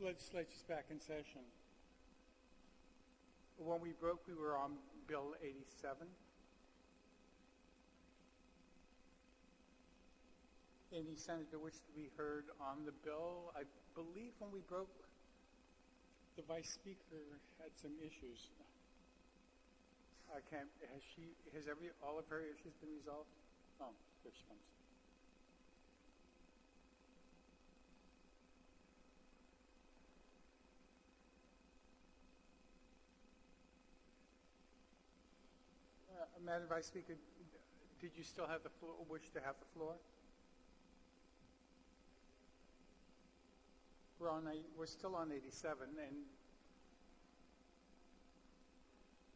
legislature's back in session. When we broke, we were on Bill 87. Any senator wish to be heard on the bill? I believe when we broke, the vice speaker had some issues. I can't, has all of her issues been resolved? Oh, here she comes. Madam Vice Speaker, did you still have the floor, wish to have the floor? We're still on 87, and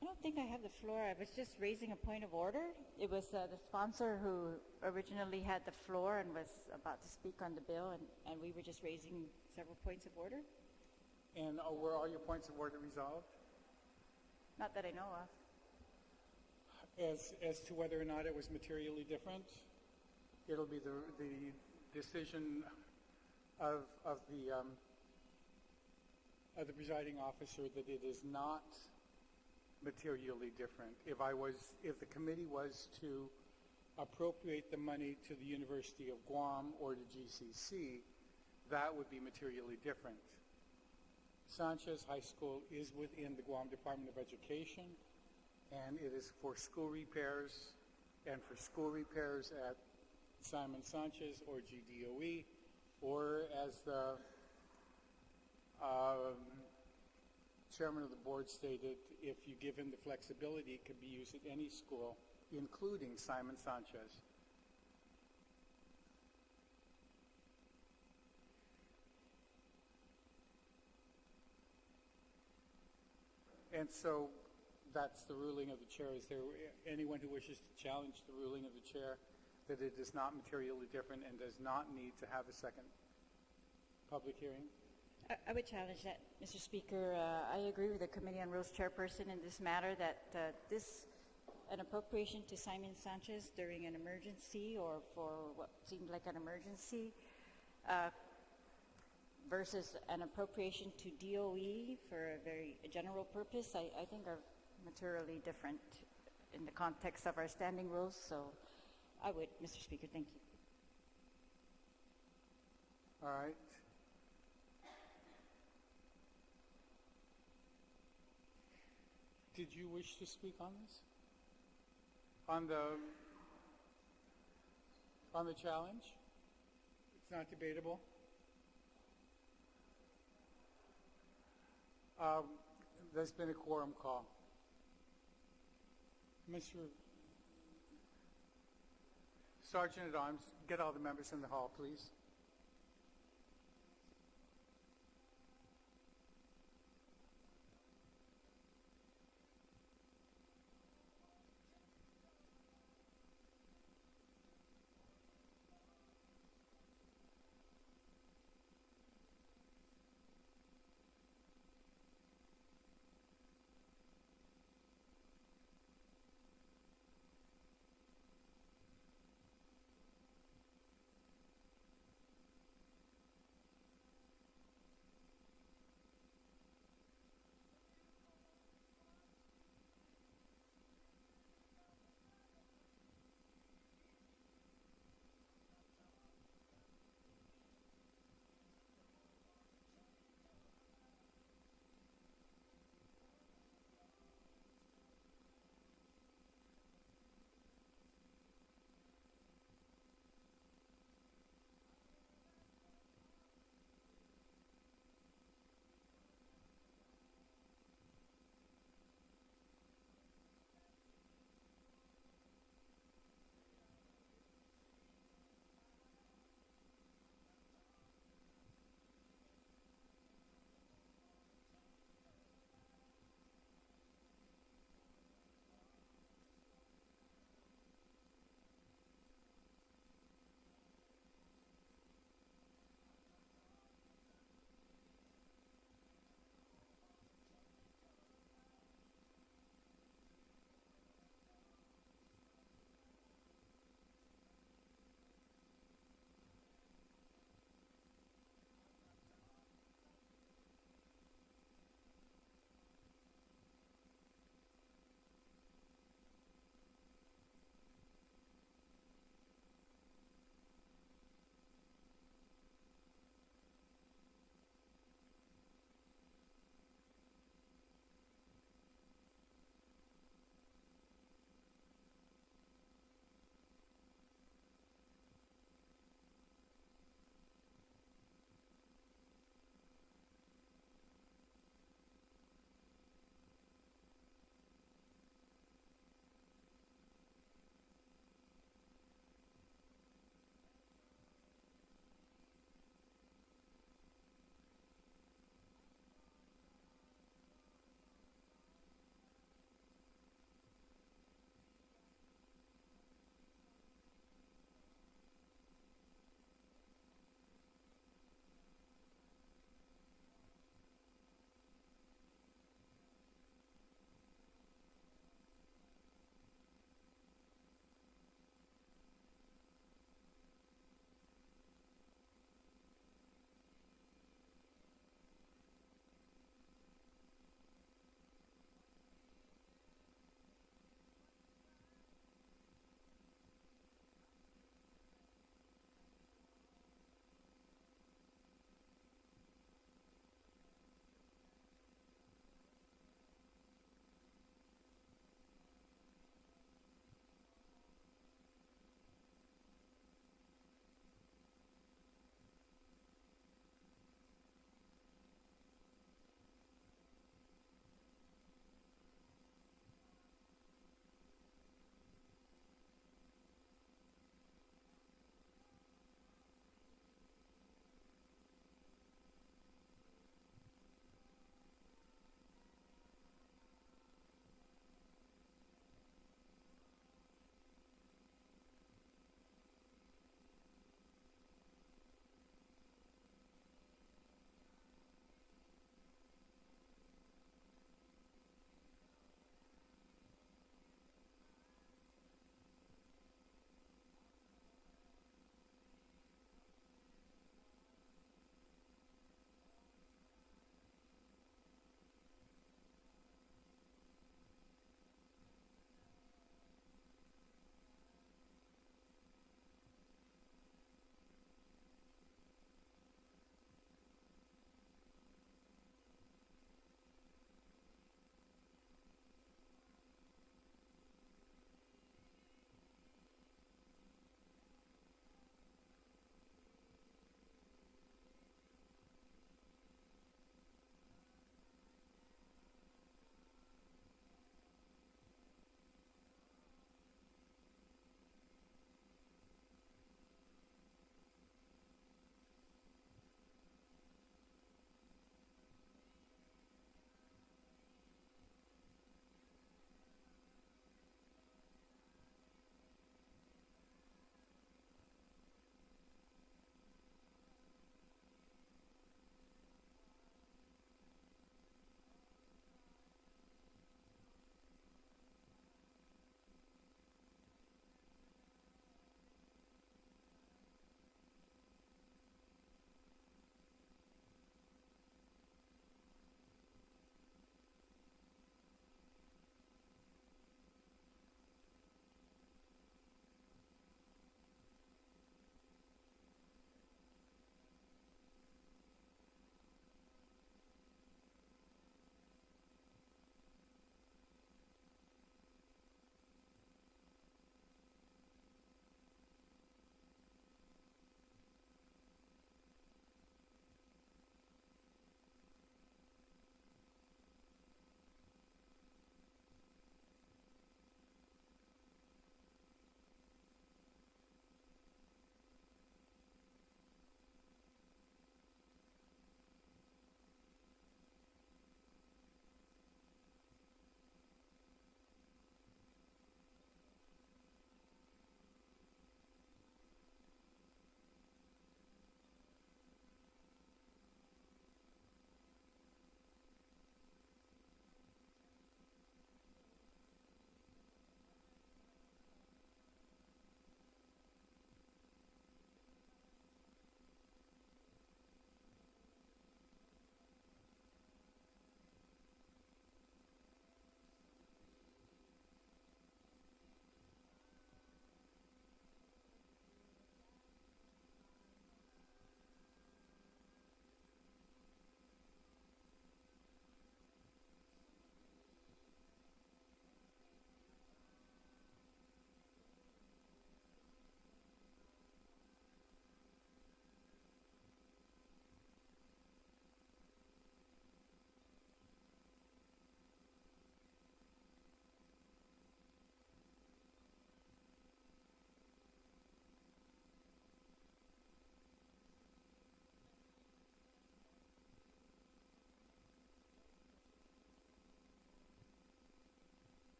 I don't think I have the floor. I was just raising a point of order. It was the sponsor who originally had the floor and was about to speak on the bill, and we were just raising several points of order. And were all your points of order resolved? Not that I know of. As to whether or not it was materially different, it'll be the decision of the presiding officer that it is not materially different. If the committee was to appropriate the money to the University of Guam or to GCC, that would be materially different. Sanchez High School is within the Guam Department of Education, and it is for school repairs, and for school repairs at Simon Sanchez or GDOE, or as the chairman of the board stated, if you give him the flexibility, it could be used at any school, including Simon Sanchez. And so that's the ruling of the chair. Is there anyone who wishes to challenge the ruling of the chair that it is not materially different and does not need to have a second public hearing? I would challenge that, Mr. Speaker. I agree with the Committee on Rules chairperson in this matter that an appropriation to Simon Sanchez during an emergency or for what seemed like an emergency versus an appropriation to DOE for a very general purpose, I think are materially different in the context of our standing rules. So I would, Mr. Speaker, thank you. All right. Did you wish to speak on this? On the challenge? It's not debatable? There's been a quorum call. Mr. Sergeant at Arms, get all the members in the hall, please.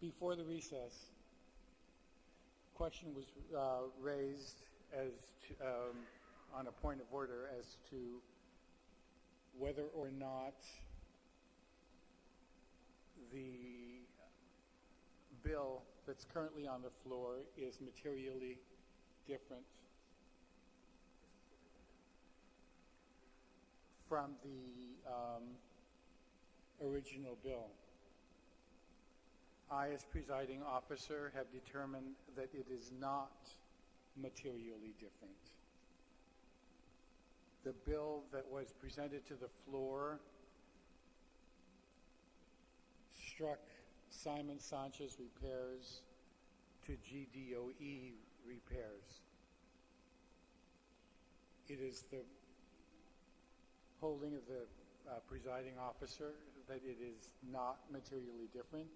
before the recess, question was raised as to, on a point of order as to whether or not the bill that's currently on the floor is materially different from the original bill. I, as presiding officer, have determined that it is not materially different. The bill that was presented to the floor struck Simon Sanchez repairs to GDOE repairs. It is the holding of the presiding officer that it is not materially different.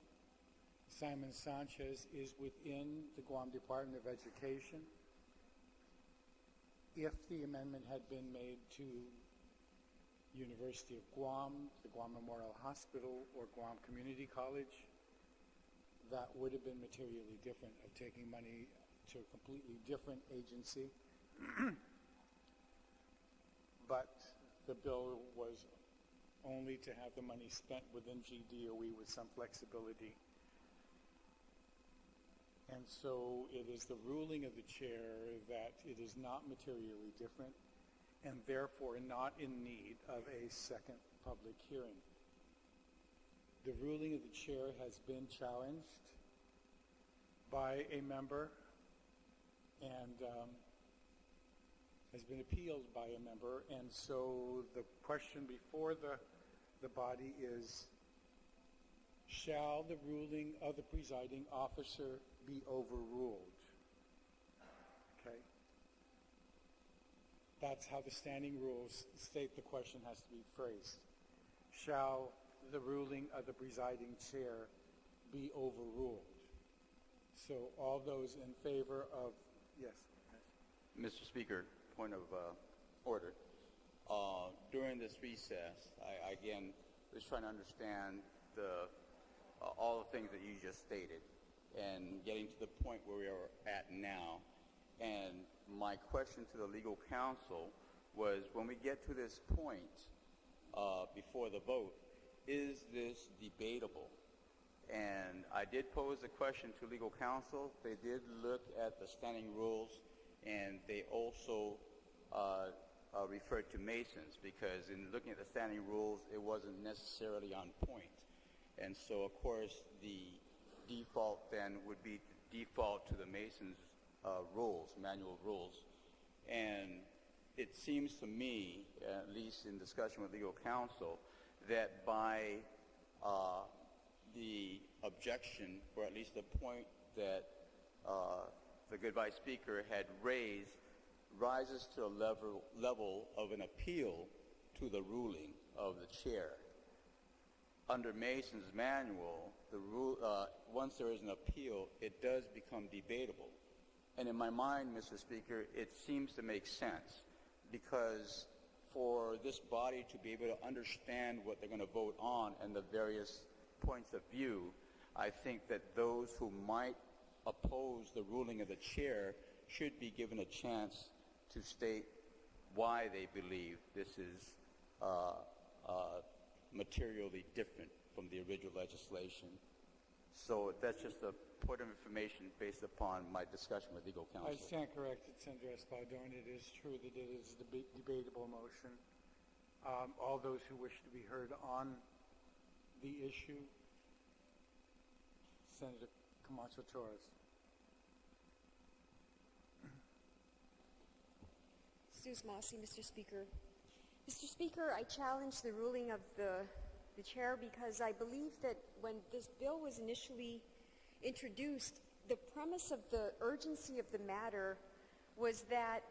Simon Sanchez is within the Guam Department of Education. If the amendment had been made to University of Guam, the Guam Memorial Hospital, or Guam Community College, that would have been materially different, of taking money to a completely different agency. But the bill was only to have the money spent within GDOE with some flexibility. And so it is the ruling of the chair that it is not materially different and therefore not in need of a second public hearing. The ruling of the chair has been challenged by a member and has been appealed by a member, and so the question before the body is, shall the ruling of the presiding officer be overruled? Okay. That's how the standing rules state the question has to be phrased. Shall the ruling of the presiding chair be overruled? So all those in favor of, yes. Mr. Speaker, point of order. During this recess, I again was trying to understand all the things that you just stated and getting to the point where we are at now. And my question to the legal counsel was, when we get to this point before the vote, is this debatable? And I did pose a question to legal counsel. They did look at the standing rules, and they also referred to Masons, because in looking at the standing rules, it wasn't necessarily on point. And so, of course, the default then would be to default to the Masons' rules, manual rules. And it seems to me, at least in discussion with legal counsel, that by the objection, or at least the point that the good vice speaker had raised, rises to a level of an appeal to the ruling of the chair. Under Mason's manual, once there is an appeal, it does become debatable. And in my mind, Mr. Speaker, it seems to make sense, because for this body to be able to understand what they're going to vote on and the various points of view, I think that those who might oppose the ruling of the chair should be given a chance to state why they believe this is materially different from the original legislation. So that's just a point of information based upon my discussion with legal counsel. I stand corrected, Senator Espadon. It is true that it is a debatable motion. All those who wish to be heard on the issue, Senator Camacho Torres. Suze Mossy, Mr. Speaker. Mr. Speaker, I challenge the ruling of the chair because I believe that when this bill was initially introduced, the premise of the urgency of the matter was that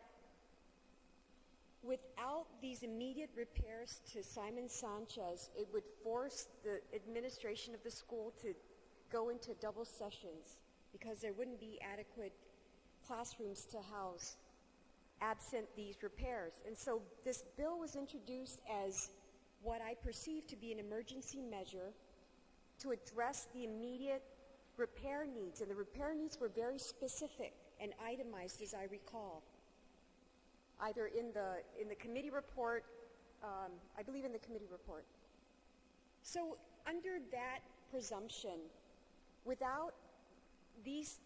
without these immediate repairs to Simon Sanchez, it would force the administration of the school to go into double sessions because there wouldn't be adequate classrooms to house absent these repairs. And so this bill was introduced as what I perceive to be an emergency measure to address the immediate repair needs, and the repair needs were very specific and itemized, as I recall, either in the committee report, I believe in the committee report. So under that presumption, without this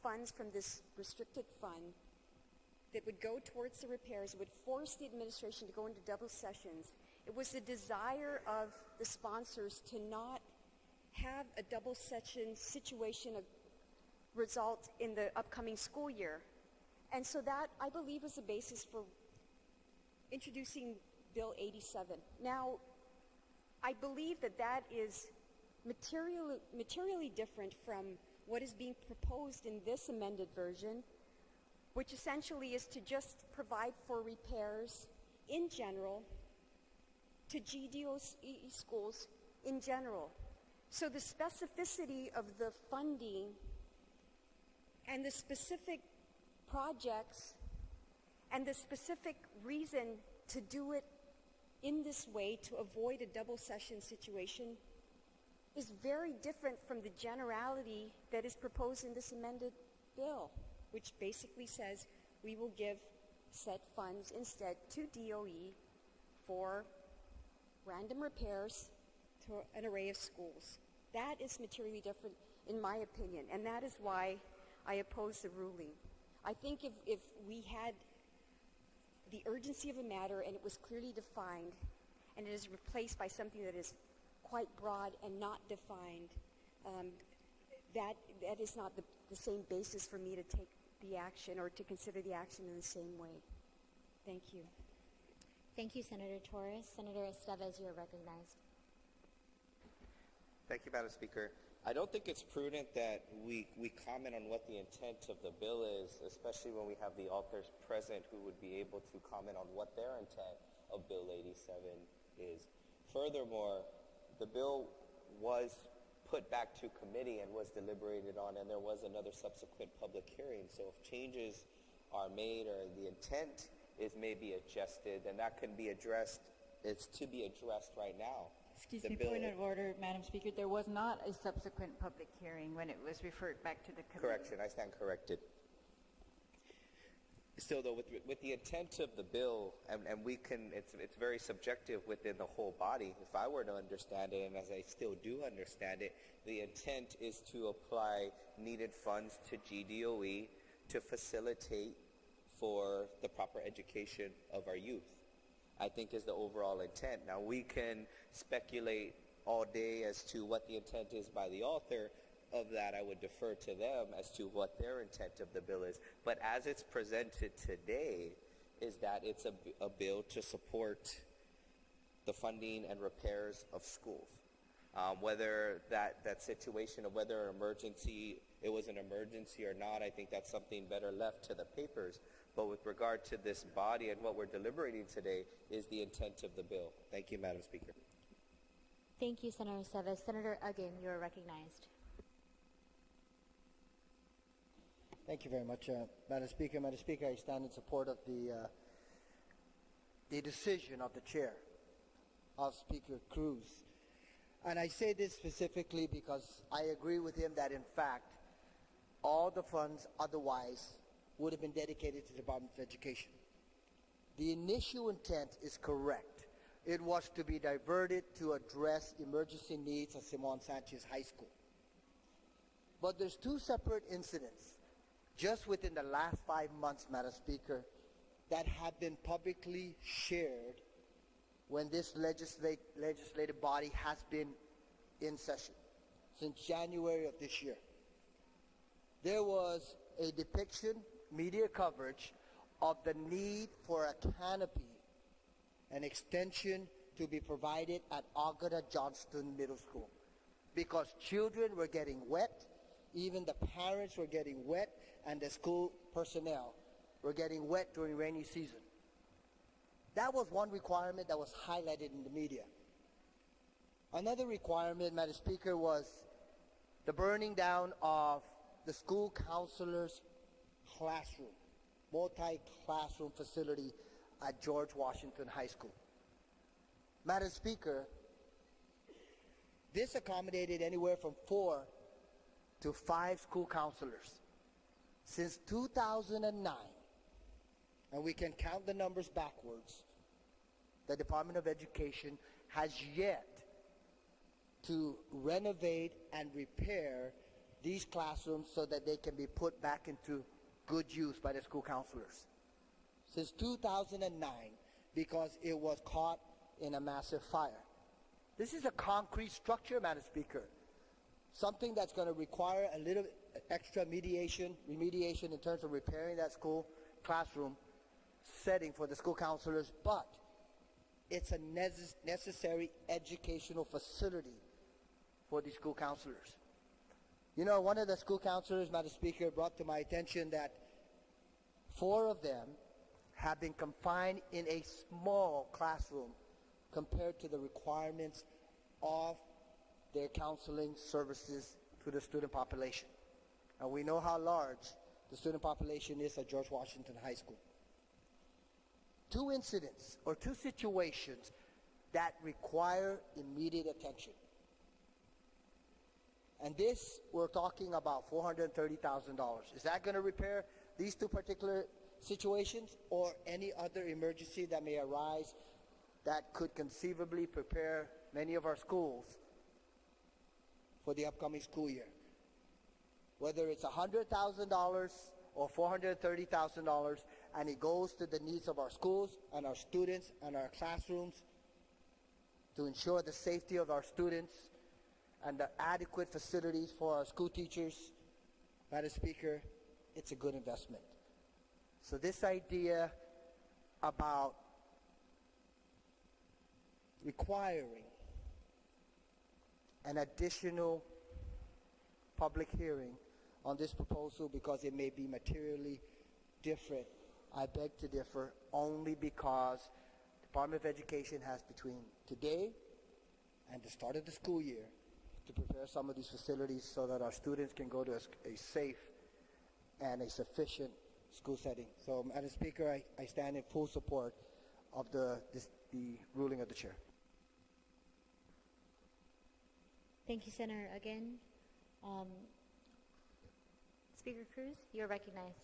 funds from this restricted fund that would go towards the repairs, it would force the administration to go into double sessions. It was the desire of the sponsors to not have a double session situation result in the upcoming school year. And so that, I believe, was the basis for introducing Bill 87. Now, I believe that that is materially different from what is being proposed in this amended version, which essentially is to just provide for repairs in general to GDOE schools in general. So the specificity of the funding and the specific projects and the specific reason to do it in this way to avoid a double session situation is very different from the generality that is proposed in this amended bill, which basically says we will give said funds instead to DOE for random repairs to an array of schools. That is materially different in my opinion, and that is why I oppose the ruling. I think if we had the urgency of a matter and it was clearly defined and it is replaced by something that is quite broad and not defined, that is not the same basis for me to take the action or to consider the action in the same way. Thank you. Thank you, Senator Torres. Senator Estevez, you are recognized. Thank you, Madam Speaker. I don't think it's prudent that we comment on what the intent of the bill is, especially when we have the authors present who would be able to comment on what their intent of Bill 87 is. Furthermore, the bill was put back to committee and was deliberated on, and there was another subsequent public hearing. So if changes are made or the intent is maybe adjusted, then that can be addressed. It's to be addressed right now. Excuse The me, bill- point of order, Madam Speaker. There was not a subsequent public hearing when it was referred back to the committee. Correction, I stand corrected. Still, though, with the intent of the bill, and we can, it's very subjective within the whole body. If I were to understand it, and as I still do understand it, the intent is to apply needed funds to GDOE to facilitate for the proper education of our youth, I think is the overall intent. Now, we can speculate all day as to what the intent is by the author of that. I would defer to them as to what their intent of the bill is. But as it's presented today, is that it's a bill to support the funding and repairs of schools. Whether that situation of whether it was an emergency or not, I think that's something better left to the papers. But with regard to this body and what we're deliberating today is the intent of the bill. Thank you, Madam Speaker. Thank you, Senator Estevez. Senator Uggen, you are recognized. Thank you very much, Madam Speaker. Madam Speaker, I stand in support of the decision of the chair, of Speaker Cruz. And I say this specifically because I agree with him that, in fact, all the funds otherwise would have been dedicated to the Department of Education. The initial intent is correct. It was to be diverted to address emergency needs at Simon Sanchez High School. But there's two separate incidents just within the last 5 months, Madam Speaker, that have been publicly shared when this legislative body has been in session since January of this year. There was a depiction, media coverage, of the need for a canopy, an extension to be provided at Augusta Johnston Middle School because children were getting wet, even the parents were getting wet, and the school personnel were getting wet during rainy season. That was one requirement that was highlighted in the media. Another requirement, Madam Speaker, was the burning down of the school counselor's classroom, multi-classroom facility at George Washington High School. Madam Speaker, this accommodated anywhere from 4 to 5 school counselors. Since 2009, and we can count the numbers backwards, the Department of Education has yet to renovate and repair these classrooms so that they can be put back into good use by the school counselors. Since 2009, because it was caught in a massive fire. This is a concrete structure, Madam Speaker. Something that's going to require a little extra remediation in terms of repairing that school classroom setting for the school counselors, but it's a necessary educational facility for the school counselors. You know, one of the school counselors, Madam Speaker, brought to my attention that 4 of them have been confined in a small classroom compared to the requirements of their counseling services to the student population. And we know how large the student population is at George Washington High School. 2 incidents or 2 situations that require immediate attention. And this, we're talking about $430,000. Is that going to repair these 2 particular situations or any other emergency that may arise that could conceivably prepare many of our schools for the upcoming school year? Whether it's $100,000 or $430,000, and it goes to the needs of our schools and our students and our classrooms to ensure the safety of our students and the adequate facilities for our school teachers, Madam Speaker, it's a good investment. So this idea about requiring an additional public hearing on this proposal because it may be materially different, I beg to differ, only because the Department of Education has between today and the start of the school year to prepare some of these facilities so that our students can go to a safe and a sufficient school setting. So, Madam Speaker, I stand in full support of the ruling of the chair. Thank you, Senator. Again, Speaker Cruz, you're recognized.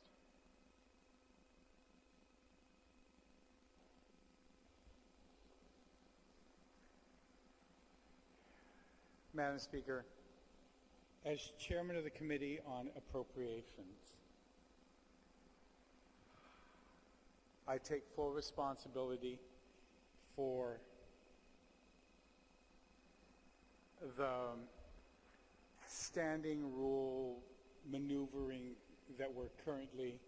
Madam Speaker, as chairman of the Committee on Appropriations, I take full responsibility for the standing rule maneuvering that we're currently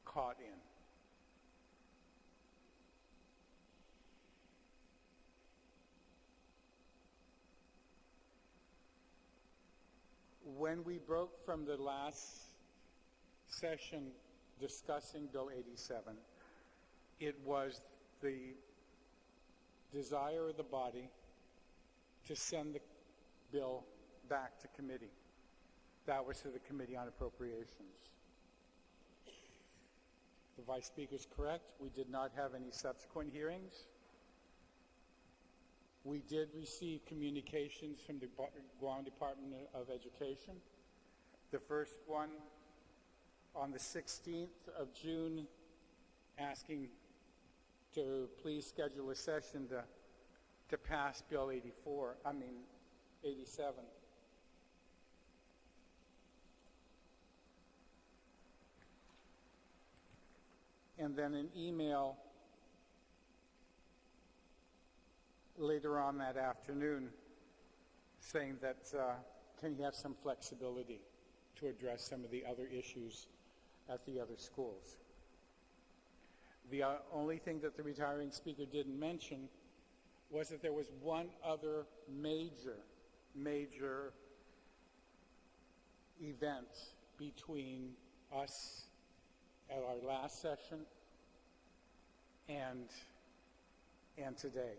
caught in. When we broke from the last session discussing Bill 87, it was the desire of the body to send the bill back to committee. That was to the Committee on Appropriations. The Vice Speaker is correct. We did not have any subsequent hearings. We did receive communications from the Guam Department of Education. The first one on the 16th of June asking to please schedule a session to pass Bill 87. And then an email later on that afternoon saying that can he have some flexibility to address some of the other issues at the other schools. The only thing that the retiring speaker didn't mention was that there was one other major event between us at our last session and today.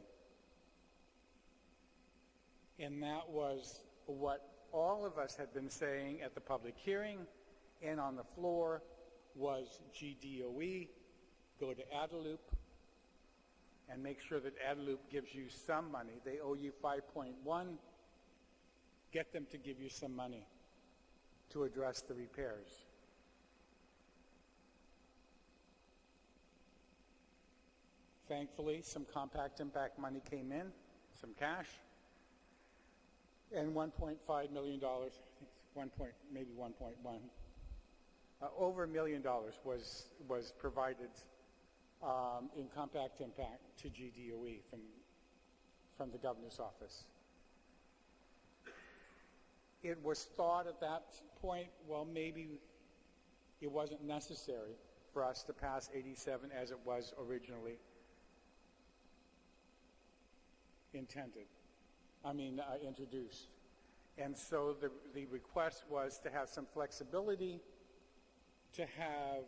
And that was what all of us had been saying at the public hearing and on the floor was GDOE, go to Adelup and make sure that Adelup gives you some money. They owe you 5.1. get them to give you some money to address the repairs. Thankfully, some compact impact money came in, some cash, and $1.5 million, I think it's maybe 1.1, over $1 million was provided in compact impact to GDOE from the governor's office. It was thought at that point, well, maybe it wasn't necessary for us to pass 87 as it was originally introduced. And so the request was to have some flexibility to have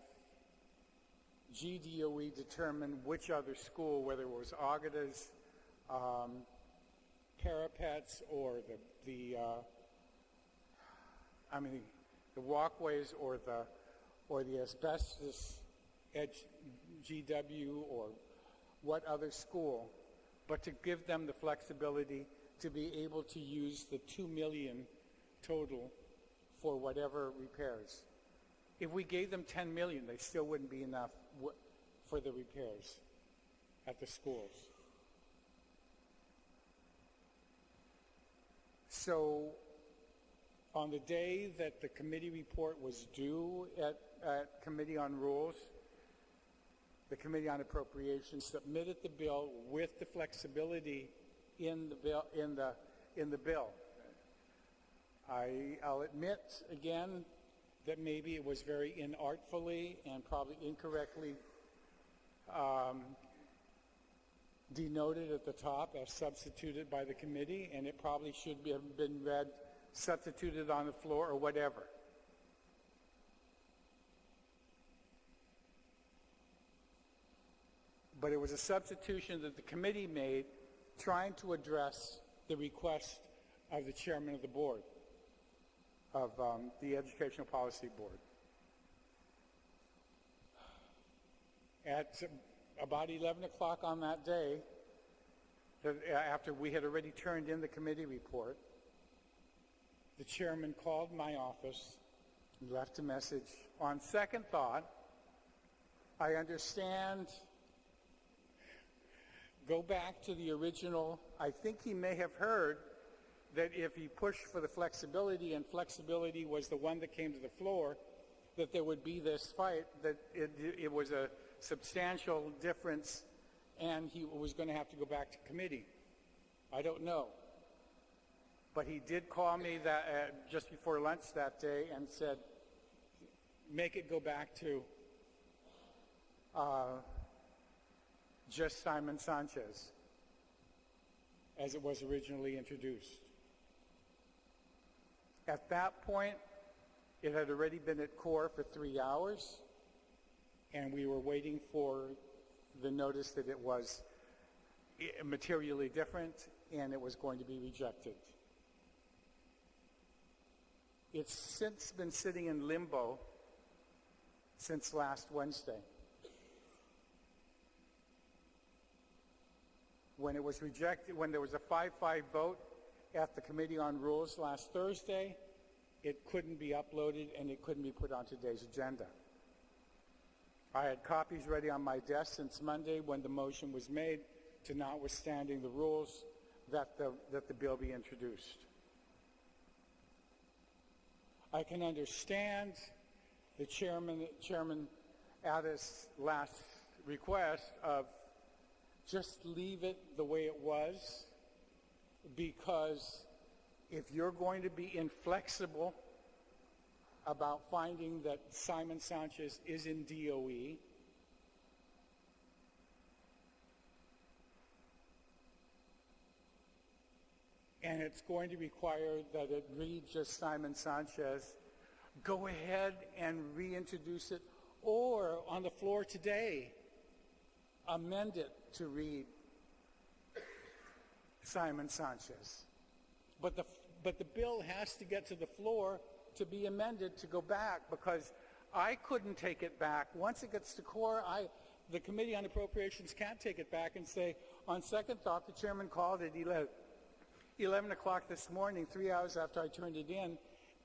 GDOE determine which other school, whether it was Agadas, parapets, or the walkways, or the asbestos edge GW, or what other school, but to give them the flexibility to be able to use the $2 million total for whatever repairs. If we gave them $10 million, they still wouldn't be enough for the repairs at the schools. So on the day that the committee report was due at Committee on Rules, the Committee on Appropriations submitted the bill with the flexibility in the bill. I'll admit again that maybe it was very inartfully and probably incorrectly denoted at the top as substituted by the committee, and it probably should have been read substituted on the floor or whatever. But it was a substitution that the committee made trying to address the request of the chairman of the board, of the Educational Policy Board. At about 11 o'clock on that day, after we had already turned in the committee report, the chairman called my office and left a message. On second thought, I understand. Go back to the original. I think he may have heard that if he pushed for the flexibility, and flexibility was the one that came to the floor, that there would be this fight, that it was a substantial difference, and he was going to have to go back to committee. I don't know. But he did call me just before lunch that day and said, make it go back to just Simon Sanchez, as it was originally introduced. At that point, it had already been at core for 3 hours, and we were waiting for the notice that it was materially different and it was going to be rejected. It's since been sitting in limbo since last Wednesday. When it was rejected, when there was a 5-5 vote at the Committee on Rules last Thursday, it couldn't be uploaded and it couldn't be put on today's agenda. I had copies ready on my desk since Monday when the motion was made to, notwithstanding the rules, that the bill be introduced. I can understand the Chairman Addis' last request of just leave it the way it was, because if you're going to be inflexible about finding that Simon Sanchez is in DOE, and it's going to require that it read just Simon Sanchez, go ahead and reintroduce it, or on the floor today, amend it to read Simon Sanchez. But the bill has to get to the floor to be amended to go back, because I couldn't take it back. Once it gets to core, the Committee on Appropriations can't take it back and say, on second thought, the chairman called it, 11 o'clock this morning, 3 hours after I turned it in,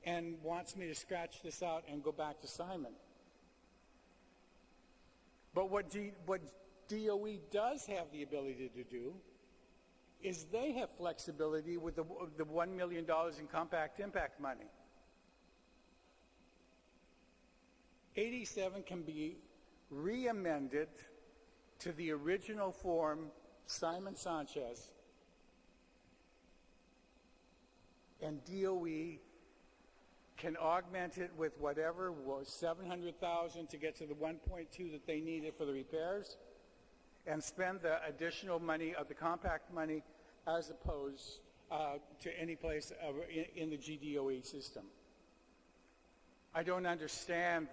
and wants me to scratch this out and go back to Simon. But what DOE does have the ability to do is they have flexibility with the $1 million in compact impact money. 87 can be re-amended to the original form, Simon Sanchez, and DOE can augment it with whatever was $700,000 to get to the 1.2 that they needed for the repairs, and spend the additional money of the compact money as opposed to any place in the GDOE system. I don't understand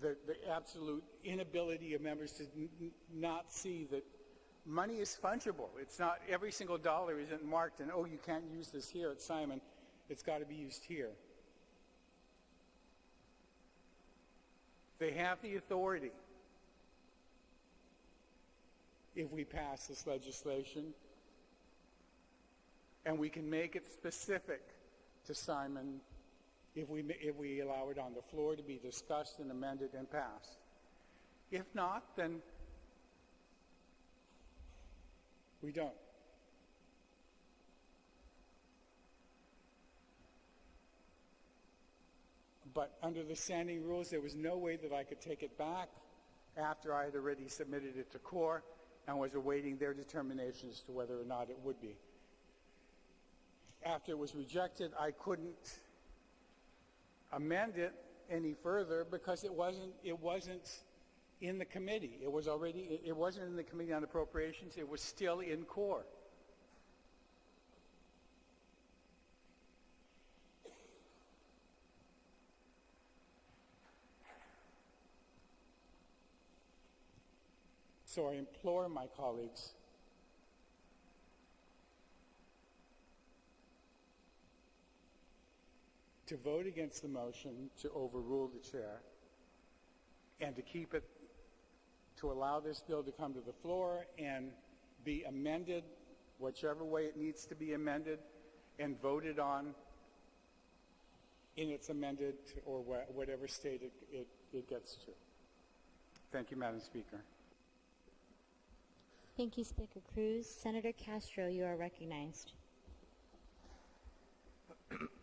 the absolute inability of members to not see that money is fungible. It's not, every single dollar isn't marked and, oh, you can't use this here at Simon. It's got to be used here. They have the authority, if we pass this legislation, and we can make it specific to Simon if we allow it on the floor to be discussed and amended and passed. If not, then we don't. But under the standing rules, there was no way that I could take it back after I had already submitted it to CORE and was awaiting their determination as to whether or not it would be. After it was rejected, I couldn't amend it any further because it wasn't in the committee. It wasn't in the Committee on Appropriations. It was still in CORE. So I implore my colleagues to vote against the motion to overrule the chair and to keep it, to allow this bill to come to the floor and be amended, whichever way it needs to be amended, and voted on in its amended or whatever state it gets to. Thank you, Madam Speaker. Thank you, Speaker Cruz. Senator Castro, you are recognized.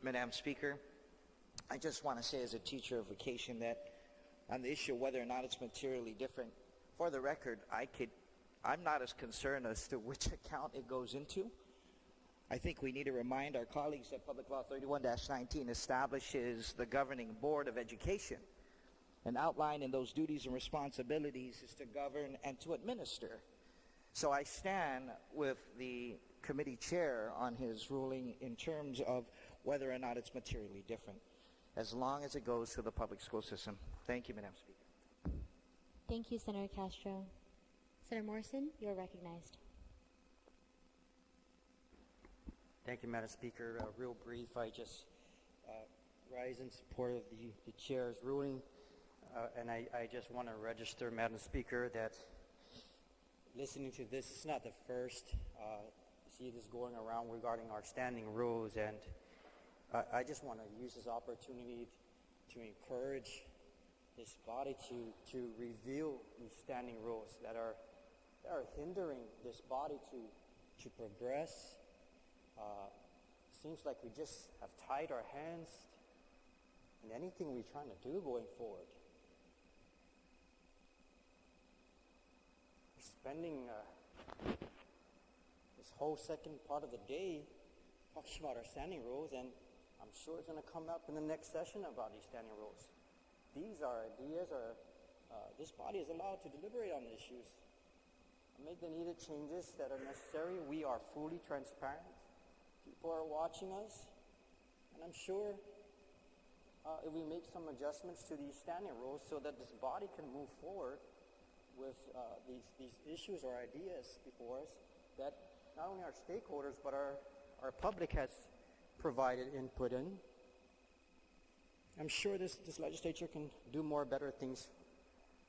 Madam Speaker, I just want to say as a teacher of vocation that on the issue of whether or not it's materially different, for the record, I'm not as concerned as to which account it goes into. I think we need to remind our colleagues that Public Law 31-19 establishes the governing board of education, and outlined in those duties and responsibilities is to govern and to administer. So I stand with the committee chair on his ruling in terms of whether or not it's materially different, as long as it goes to the public school system. Thank you, Madam Speaker. Thank you, Senator Castro. Senator Morrison, you are recognized. Thank you, Madam Speaker. Real brief, I just rise in support of the chair's ruling, and I just want to register, Madam Speaker, that listening to this, it's not the first see this going around regarding our standing rules, and I just want to use this opportunity to encourage this body to review these standing rules that are hindering this body to progress. Seems like we just have tied our hands in anything we're trying to do going forward. Spending this whole second part of the day talking about our standing rules, and I'm sure it's going to come up in the next session about these standing rules. These are ideas, this body is allowed to deliberate on the issues and make the needed changes that are necessary. We are fully transparent. People are watching us, and I'm sure if we make some adjustments to these standing rules so that this body can move forward with these issues or ideas before us, that not only our stakeholders but our public has provided input in, I'm sure this legislature can do more better things,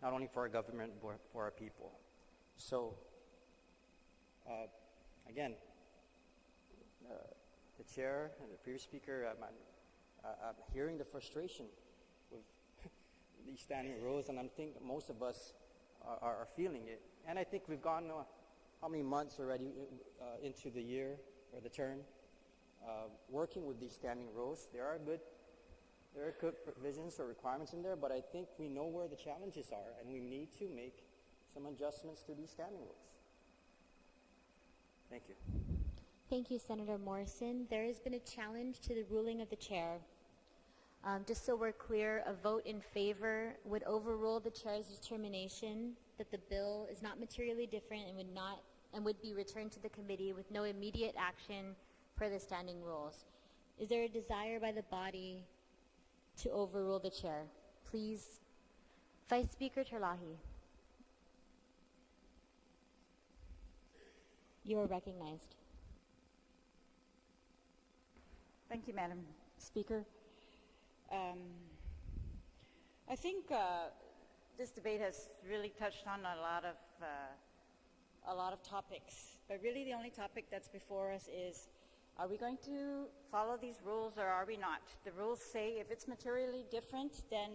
not only for our government but for our people. So again, the chair and the previous speaker, I'm hearing the frustration with these standing rules, and I think most of us are feeling it. And I think we've gone how many months already into the year or the term working with these standing rules. There are good provisions or requirements in there, but I think we know where the challenges are, and we need to make some adjustments to these standing rules. Thank you. Thank you, Senator Morrison. There has been a challenge to the ruling of the chair. Just so we're clear, a vote in favor would overrule the chair's determination that the bill is not materially different and would be returned to the committee with no immediate action per the standing rules. Is there a desire by the body to overrule the chair? Please, Vice Speaker Terlahi. You are recognized. Thank you, Madam Speaker. I think this debate has really touched on a lot of topics, but really the only topic that's before us is, are we going to follow these rules or are we not? The rules say if it's materially different, then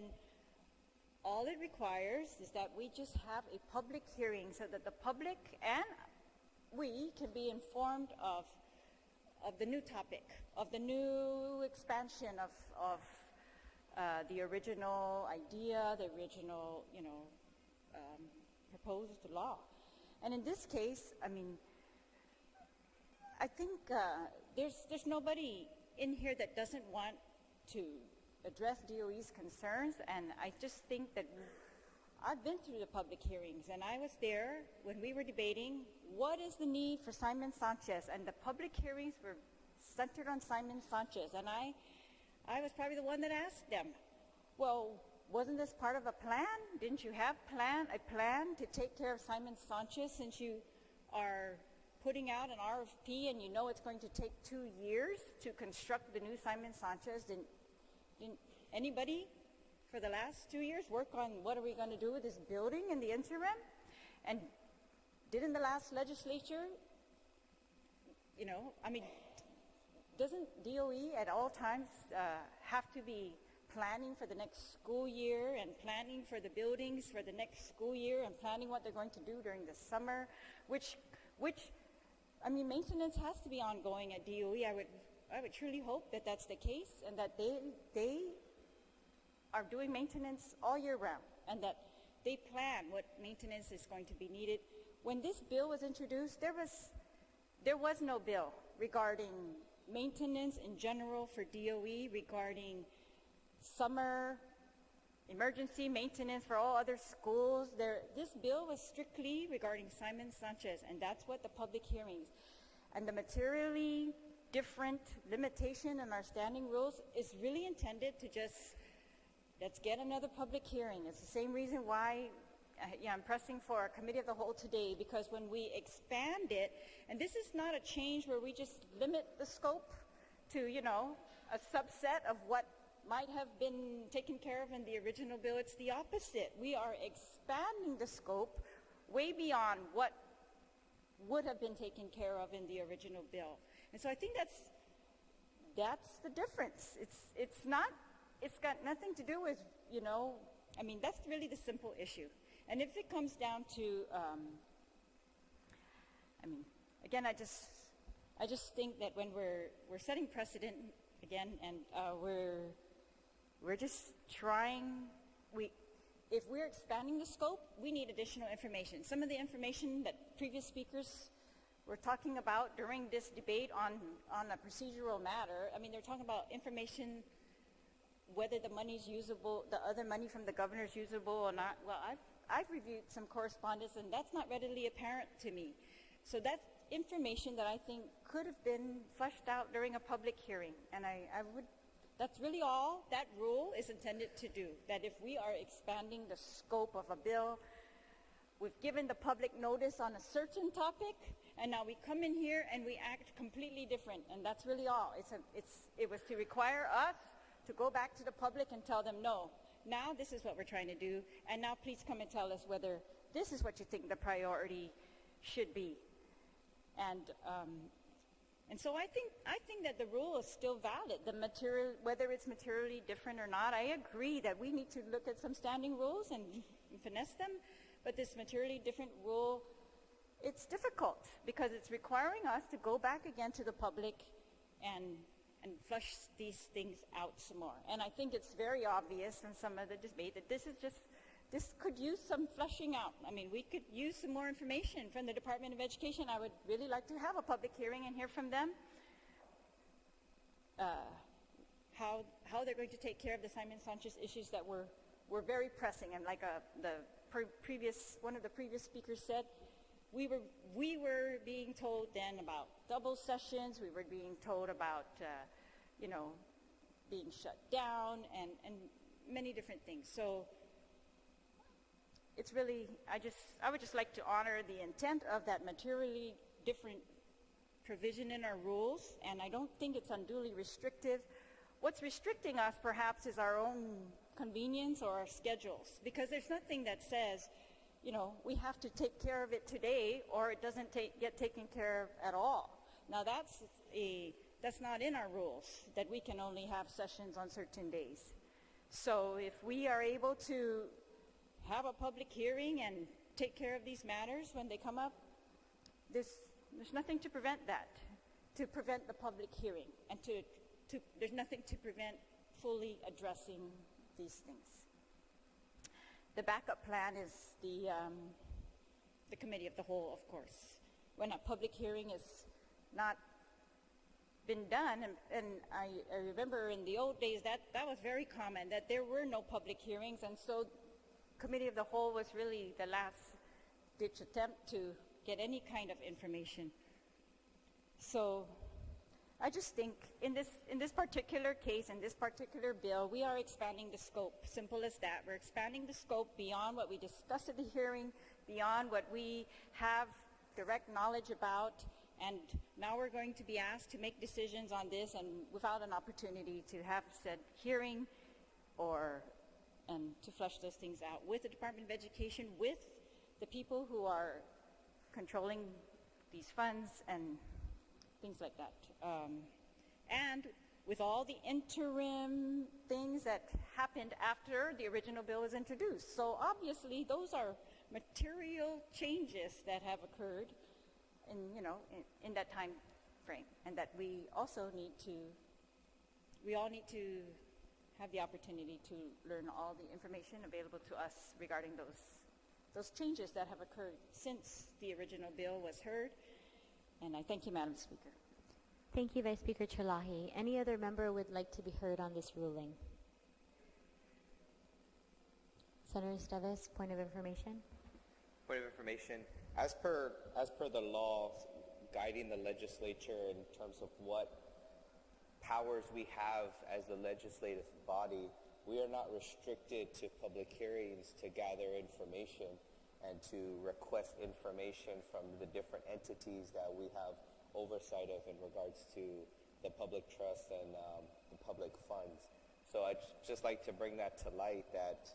all it requires is that we just have a public hearing so that the public and we can be informed of the new topic, of the new expansion of the original idea, the original, proposed law. And in this case, I mean, I think there's nobody in here that doesn't want to address DOE's concerns, and I just think that I've been through the public hearings, and I was there when we were debating what is the need for Simon Sanchez, and the public hearings were centered on Simon Sanchez, and I was probably the one that asked them, well, wasn't this part of a plan? Didn't you have a plan to take care of Simon Sanchez, since you are putting out an RFP and you know it's going to take 2 years to construct the new Simon Sanchez? Didn't anybody for the last 2 years work on what are we going to do with this building in the interim? And didn't the last legislature, doesn't DOE at all times have to be planning for the next school year and planning for the buildings for the next school year and planning what they're going to do during the summer, which maintenance has to be ongoing at DOE. I would truly hope that that's the case, and that they are doing maintenance all year round, and that they plan what maintenance is going to be needed. When this bill was introduced, there was no bill regarding maintenance in general for DOE, regarding summer emergency maintenance for all other schools. This bill was strictly regarding Simon Sanchez, and that's what the public hearings and the materially different limitation in our standing rules is really intended to just, let's get another public hearing. It's the same reason why I'm pressing for a committee of the whole today, because when we expand it, and this is not a change where we just limit the scope to, a subset of what might have been taken care of in the original bill. It's the opposite. We are expanding the scope way beyond what would have been taken care of in the original bill. And so I think that's the difference. It's got nothing to do with, that's really the simple issue. And if it comes down to, again, I just think that when we're setting precedent again, and we're just trying, if we're expanding the scope, we need additional information. Some of the information that previous speakers were talking about during this debate on a procedural matter, they're talking about information, whether the money's usable, the other money from the governor's usable or not. Well, I've reviewed some correspondence, and that's not readily apparent to me. So that's information that I think could have been fleshed out during a public hearing, and that's really all that rule is intended to do, that if we are expanding the scope of a bill, we've given the public notice on a certain topic, and now we come in here and we act completely different, and that's really all. It was to require us to go back to the public and tell them, no, now this is what we're trying to do, and now please come and tell us whether this is what you think the priority should be. And And so I think that the rule is still valid. The material, whether it's materially different or not, I agree that we need to look at some standing rules and finesse them. But this materially different rule, it's difficult because it's requiring us to go back again to the public and flush these things out some more. And I think it's very obvious in some of the debate that this could use some flushing out. I mean, we could use some more information from the Department of Education. I would really like to have a public hearing and hear from them how they're going to take care of the Simon Sanchez issues that were very pressing. And like one of the previous speakers said, we were being told then about double sessions. We were being told about being shut down and many different things. So it's really, I would just like to honor the intent of that materially different provision in our rules, and I don't think it's unduly restrictive. What's restricting us perhaps is our own convenience or our schedules, because there's nothing that says, we have to take care of it today or it doesn't get taken care of at all. Now that's not in our rules, that we can only have sessions on certain days. So if we are able to have a public hearing and take care of these matters when they come up, there's nothing to prevent that, to prevent the public hearing, and there's nothing to prevent fully addressing these things. The backup plan is the committee of the whole, of course. When a public hearing is not been done, and I remember in the old days that was very common, that there were no public hearings, and so committee of the whole was really the last ditch attempt to get any kind of information. So I just think in this particular case, in this particular bill, we are expanding the scope, simple as that. We're expanding the scope beyond what we discussed at the hearing, beyond what we have direct knowledge about, and now we're going to be asked to make decisions on this and without an opportunity to have said hearing and to flush those things out with the Department of Education, with the people who are controlling these funds and things like that. And with all the interim things that happened after the original bill was introduced. So obviously those are material changes that have occurred in that time frame, and that we all need to have the opportunity to learn all the information available to us regarding those changes that have occurred since the original bill was heard. And I thank you, Madam Speaker. Thank you, Vice Speaker Chalahi. Any other member would like to be heard on this ruling? Senator Esteves, point of information. Point of information. As per the law guiding the legislature in terms of what powers we have as the legislative body, we are not restricted to public hearings to gather information and to request information from the different entities that we have oversight of in regards to the public trust and the public funds. So I'd just like to bring that to light, that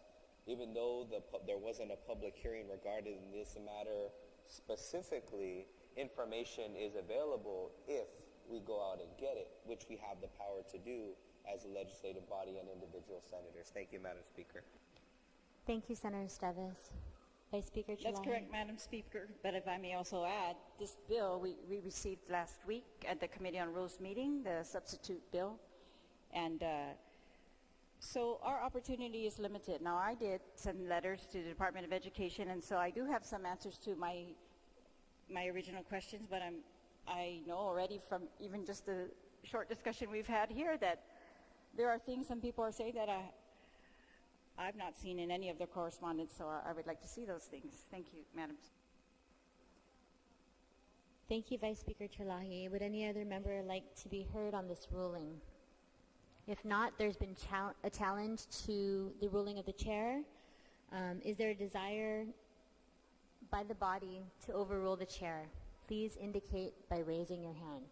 even though there wasn't a public hearing regarding this matter specifically, information is available if we go out and get it, which we have the power to do as a legislative body and individual senators. Thank you, Madam Speaker. Thank you, Senator Esteves. Vice Speaker Chalahi. That's correct, Madam Speaker. But if I may also add, this bill we received last week at the Committee on Rules meeting, the substitute bill. And so our opportunity is limited. Now, I did send letters to the Department of Education, and so I do have some answers to my original questions, but I know already from even just the short discussion we've had here that there are things some people are saying that I've not seen in any of their correspondence, so I would like to see those things. Thank you, Madam. Thank you, Vice Speaker Chalahi. Would any other member like to be heard on this ruling? If not, there's been a challenge to the ruling of the chair. Is there a desire by the body to overrule the chair? Please indicate by raising your hand.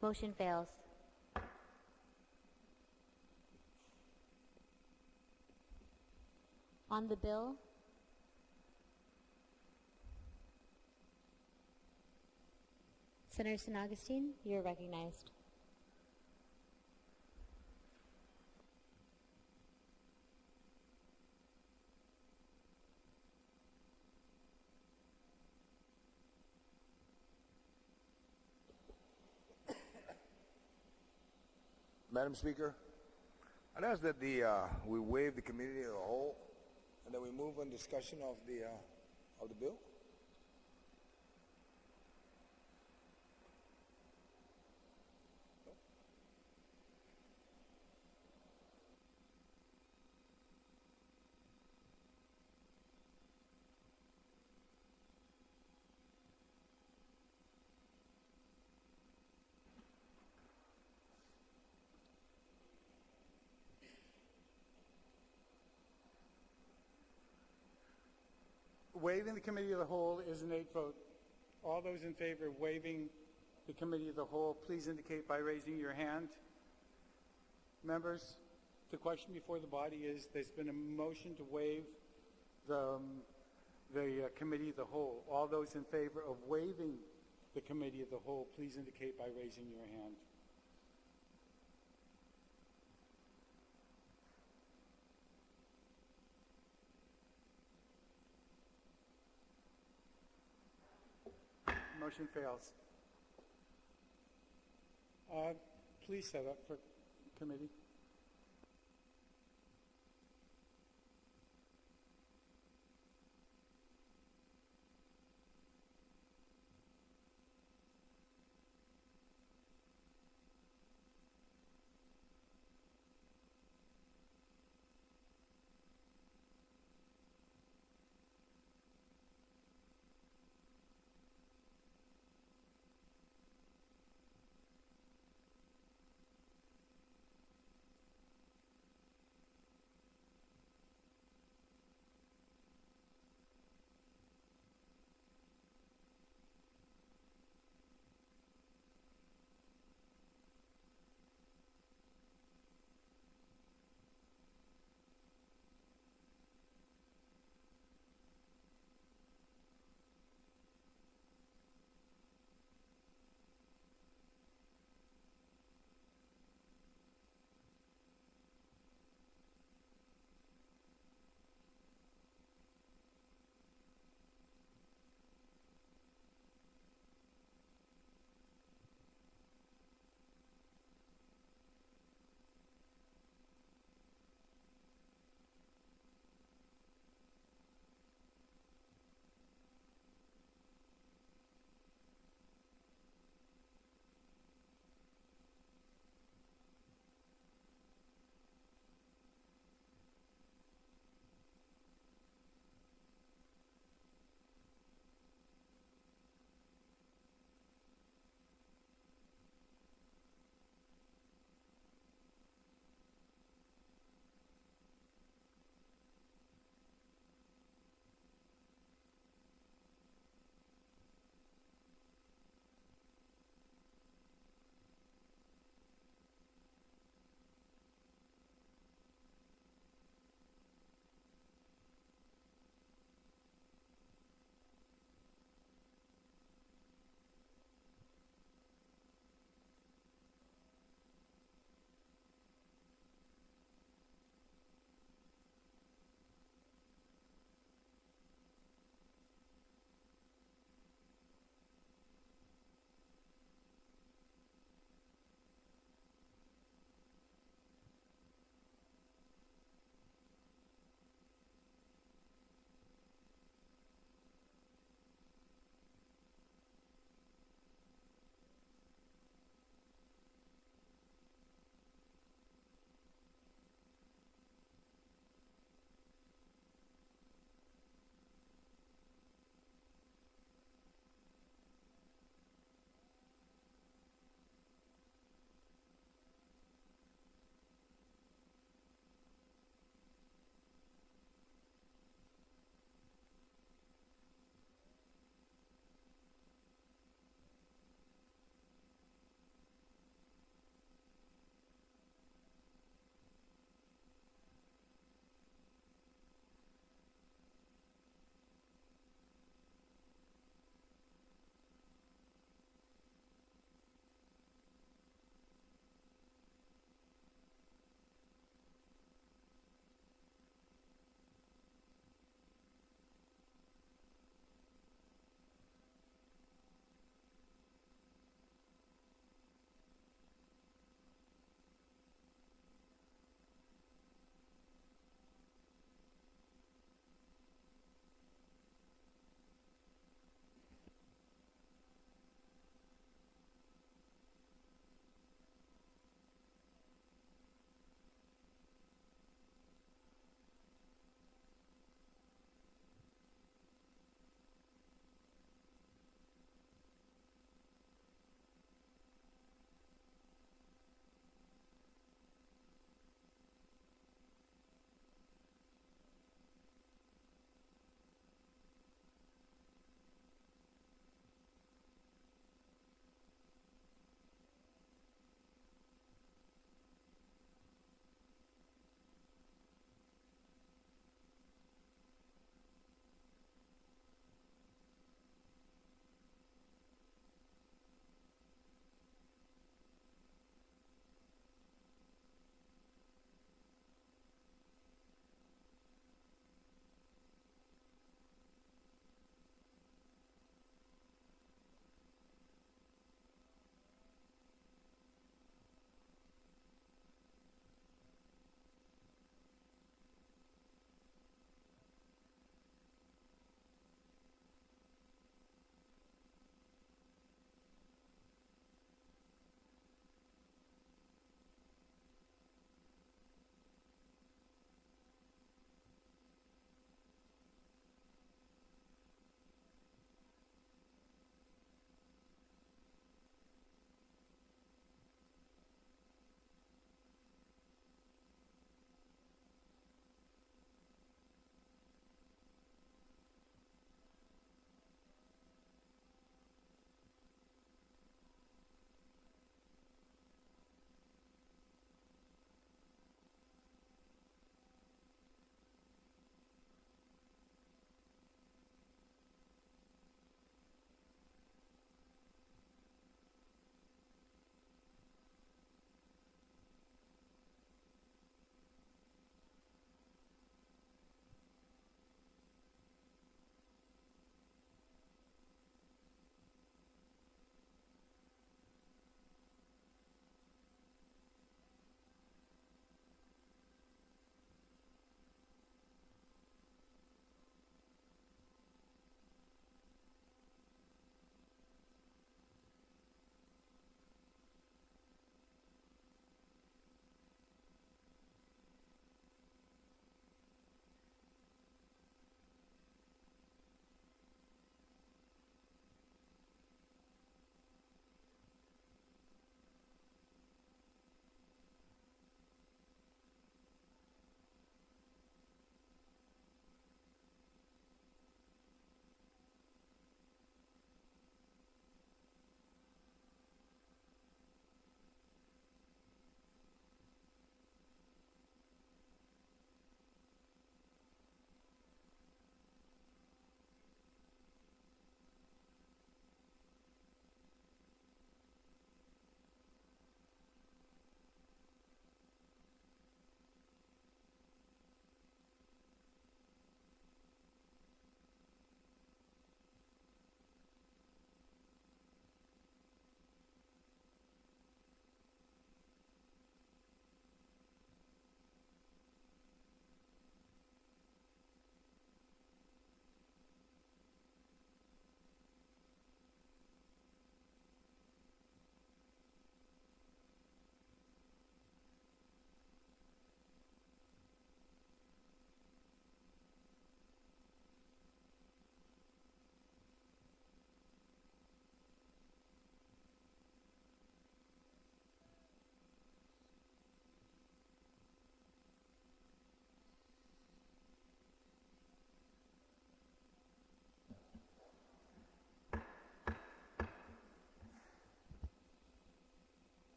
Motion fails. on the bill? Senator San Augustine, you're recognized. Madam Speaker, I'd ask that we waive the committee as a whole, and then we move on discussion of the bill. Waiving the committee of the whole is an 8 vote. All those in favor of waiving the committee of the whole, please indicate by raising your hand. Members, the question before the body is, there's been a motion to waive the committee of the whole. All those in favor of waiving the committee of the whole, please indicate by raising your hand. Motion fails. Please set up for committee.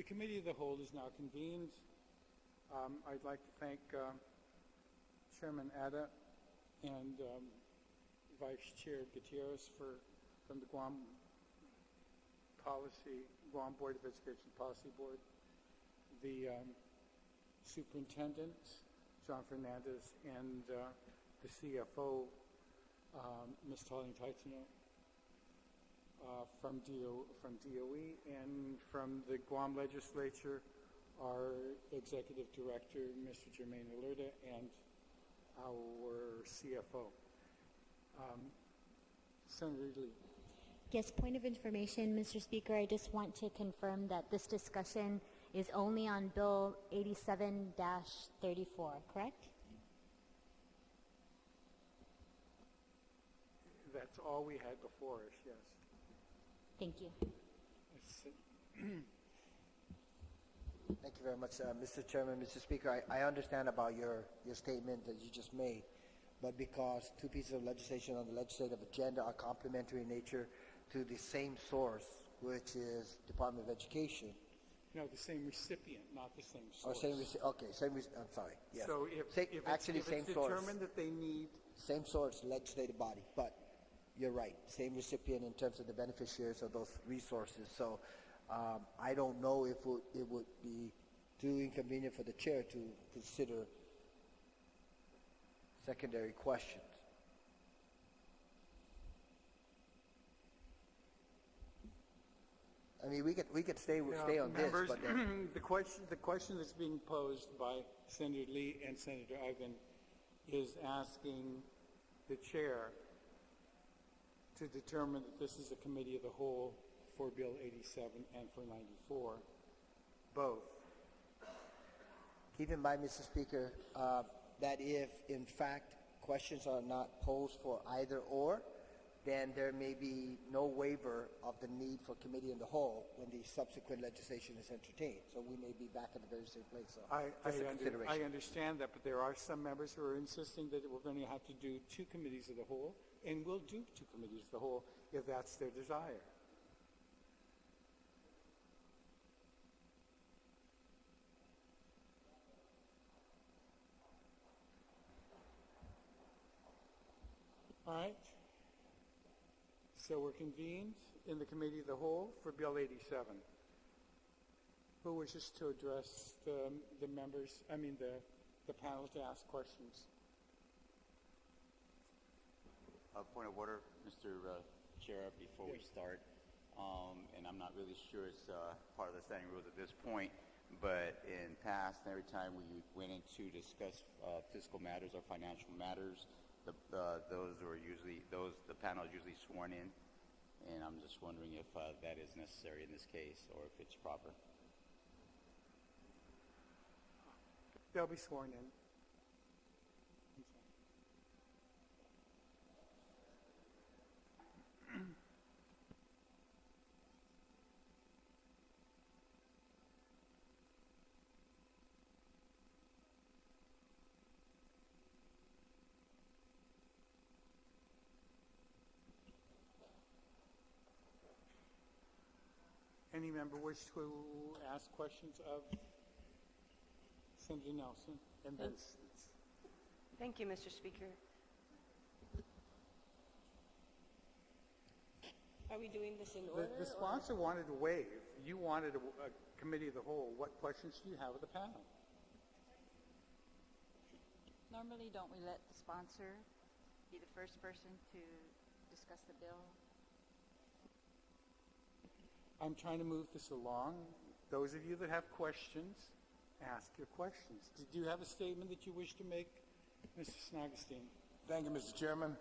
The Committee of the Whole is now convened. I'd like to thank Chairman Ada and Vice Chair Gutierrez from the Guam Board of Education Policy Board, the Superintendent, John Fernandez, and the CFO, Ms. Tolling Taitino, from DOE, and from the Guam Legislature, our Executive Director, Mr. Jermaine Alerta, and our CFO. Senator Lee. Yes, point of information, Mr. Speaker. I just want to confirm that this discussion is only on Bill 87-34, correct? That's all we had before us, yes. Thank you. Thank you very much, Mr. Chairman, Mr. Speaker. I understand about your statement that you just made, but because two pieces of legislation on the legislative agenda are complementary in nature to the same source, which is Department of Education. No, the same recipient, not the same Or source. I'm sorry, yes. So if Actually, it's same source. determined that they need, Same source, legislative body, but you're right, same recipient in terms of the beneficiaries of those resources. So I don't know if it would be too inconvenient for the chair to consider secondary questions. I mean, we could stay on members, this, but then, the question that's being posed by Senator Lee and Senator Ugden is asking the chair to determine that this is a committee of the whole for Bill 87 and for 94, both. keep in mind, Mr. Speaker, that if in fact questions are not posed for either or, then there may be no waiver of the need for committee in the whole when the subsequent legislation is entertained. So we may be back in the very same place. So just a consideration. I understand that, but there are some members who are insisting that we're going to have to do two committees of the whole, and we'll do two committees of the whole if that's their desire. All right. So we're convened in the Committee of the Whole for Bill 87. Who wishes to address the members, the panel to ask questions? Point of order, Mr. Chair, before we start, and I'm not really sure it's part of the standing rules at this point, but in past, every time we went in to discuss fiscal matters or financial matters, the panel is usually sworn in, and I'm just wondering if that is necessary in this case or if it's proper. They'll be sworn in. Any member wish to ask questions of Senator Nelson? And then Thank you, Mr. Speaker. Are we doing this in order? the sponsor wanted to waive. You wanted a committee of the whole. What questions do you have of the panel? Normally, don't we let the sponsor be the first person to discuss the bill? I'm trying to move this along. Those of you that have questions, ask your questions. Did you have a statement that you wish to make, Mr. Snagestein? Thank you, Mr. Chairman.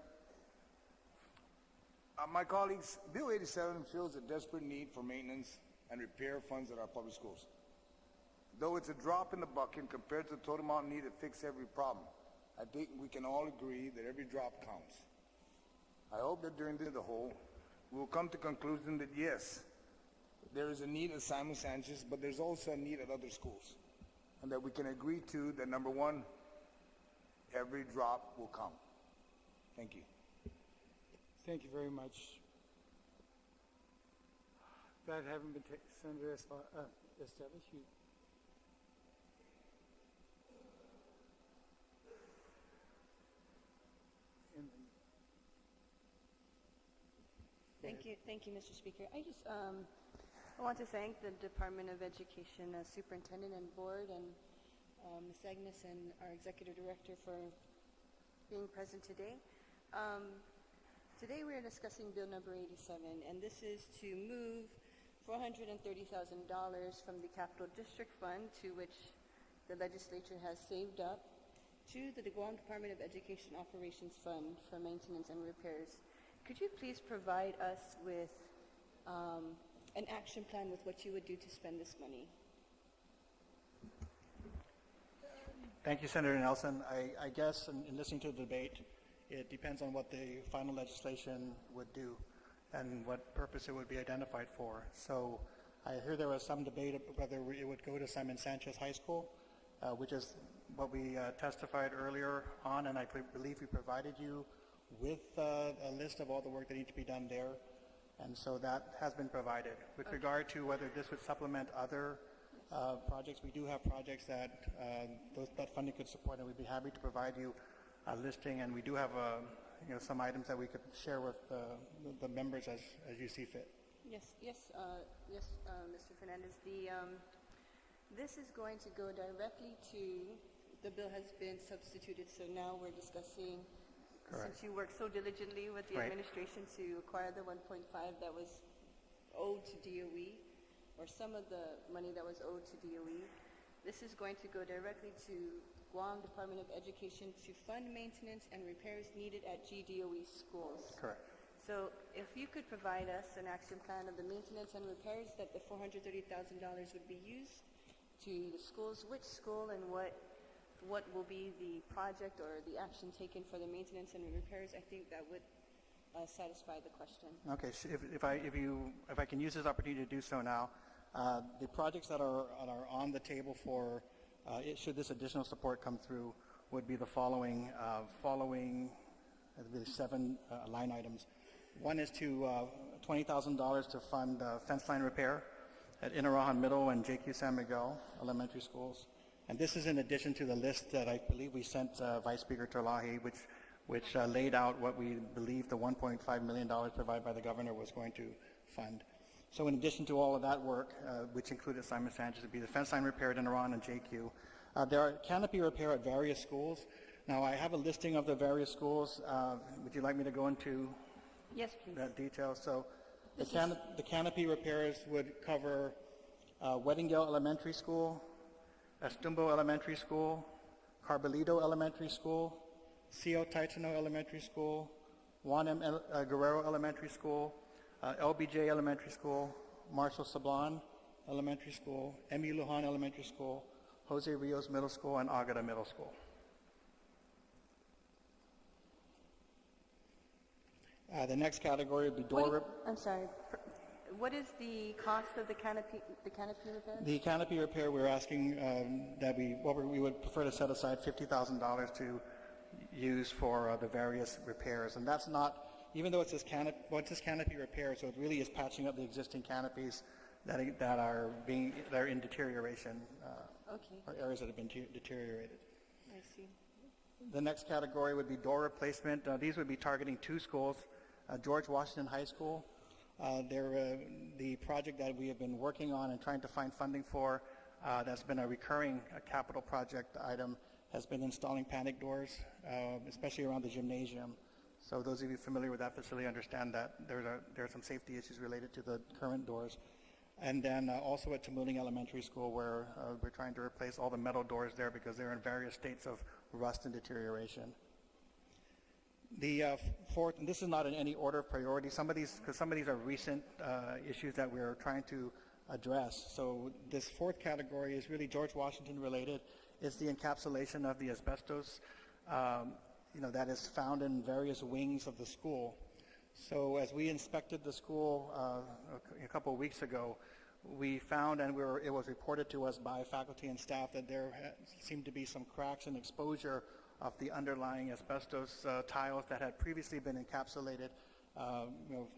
My colleagues, Bill 87 fills a desperate need for maintenance and repair funds at our public schools. Though it's a drop in the bucket compared to the total amount needed to fix every problem, I think we can all agree that every drop counts. I hope that during the whole, we'll come to the conclusion that yes, there is a need at Simon Sanchez, but there's also a need at other schools. And that we can agree to that, number one, every drop will count. Thank you. Thank you very much. that having been Senator established, you... Thank you, Mr. Speaker. I want to thank the Department of Education Superintendent and Board and Ms. Agnes and our Executive Director for being present today. Today we are discussing Bill number 87, and this is to move $430,000 from the Capital District Fund, to which the legislature has saved up, to the Guam Department of Education Operations Fund for maintenance and repairs. Could you please provide us with an action plan with what you would do to spend this money? Thank you, Senator Nelson. I guess in listening to the debate, it depends on what the final legislation would do and what purpose it would be identified for. So I hear there was some debate of whether it would go to Simon Sanchez High School, which is what we testified earlier on, and I believe we provided you with a list of all the work that needs to be done there. And so that has been provided. With regard to whether this would supplement other projects, we do have projects that that funding could support, and we'd be happy to provide you a listing, and we do have some items that we could share with the members as you see fit. Yes, Mr. Fernandez. This is going to go directly to, the bill has been substituted, so now we're discussing, Correct. since you worked so diligently with the Right. administration to acquire the 1.5 that was owed to DOE, or some of the money that was owed to DOE, this is going to go directly to Guam Department of Education to fund maintenance and repairs needed at GDOE schools. Correct. So if you could provide us an action plan of the maintenance and repairs that the $430,000 would be used to the schools, which school and what will be the project or the action taken for the maintenance and repairs, I think that would satisfy the question. Okay, if I can use this opportunity to do so now, the projects that are on the table for should this additional support come through would be the following I believe 7 line items. One is to $20,000 to fund fence line repair at Inarajan Middle and JQ San Miguel Elementary Schools. And this is in addition to the list that I believe we sent Vice Speaker Terlahi, which laid out what we believe the $1.5 million provided by the governor was going to fund. So in addition to all of that work, which included Simon Sanchez, would be the fence line repair at Inarajan and JQ. There are canopy repair at various schools. Now I have a listing of the various schools. Would you like me to go into Yes, please. that detail? So the canopy repairs would cover Weddingdale Elementary School, Estumbo Elementary School, Carbolito Elementary School, C.O. Taitano Elementary School, Juan M. Guerrero Elementary School, LBJ Elementary School, Marshall Sablan Elementary School, M.U. Lujan Elementary School, Jose Rios Middle School, and Agata Middle School. The next category would be door I'm sorry. What is the cost of the canopy repair? The canopy repair, we're asking that we would prefer to set aside $50,000 to use for the various repairs, and that's not, even though it says canopy repair, so it really is patching up the existing canopies that are in deterioration, or areas that have been deteriorated. I see. The next category would be door replacement. These would be targeting 2 schools, George Washington High School. The project that we have been working on and trying to find funding for, that's been a recurring capital project item, has been installing panic doors, especially around the gymnasium. So those of you familiar with that facility understand that there are some safety issues related to the current doors. And then also at Tamuning Elementary School, where we're trying to replace all the metal doors there because they're in various states of rust and deterioration. The fourth, and this is not in any order of priority, because some of these are recent issues that we're trying to address. So this fourth category is really George Washington related. It's the encapsulation of the asbestos that is found in various wings of the school. So as we inspected the school a couple of weeks ago, we found, and it was reported to us by faculty and staff, that there seemed to be some cracks and exposure of the underlying asbestos tiles that had previously been encapsulated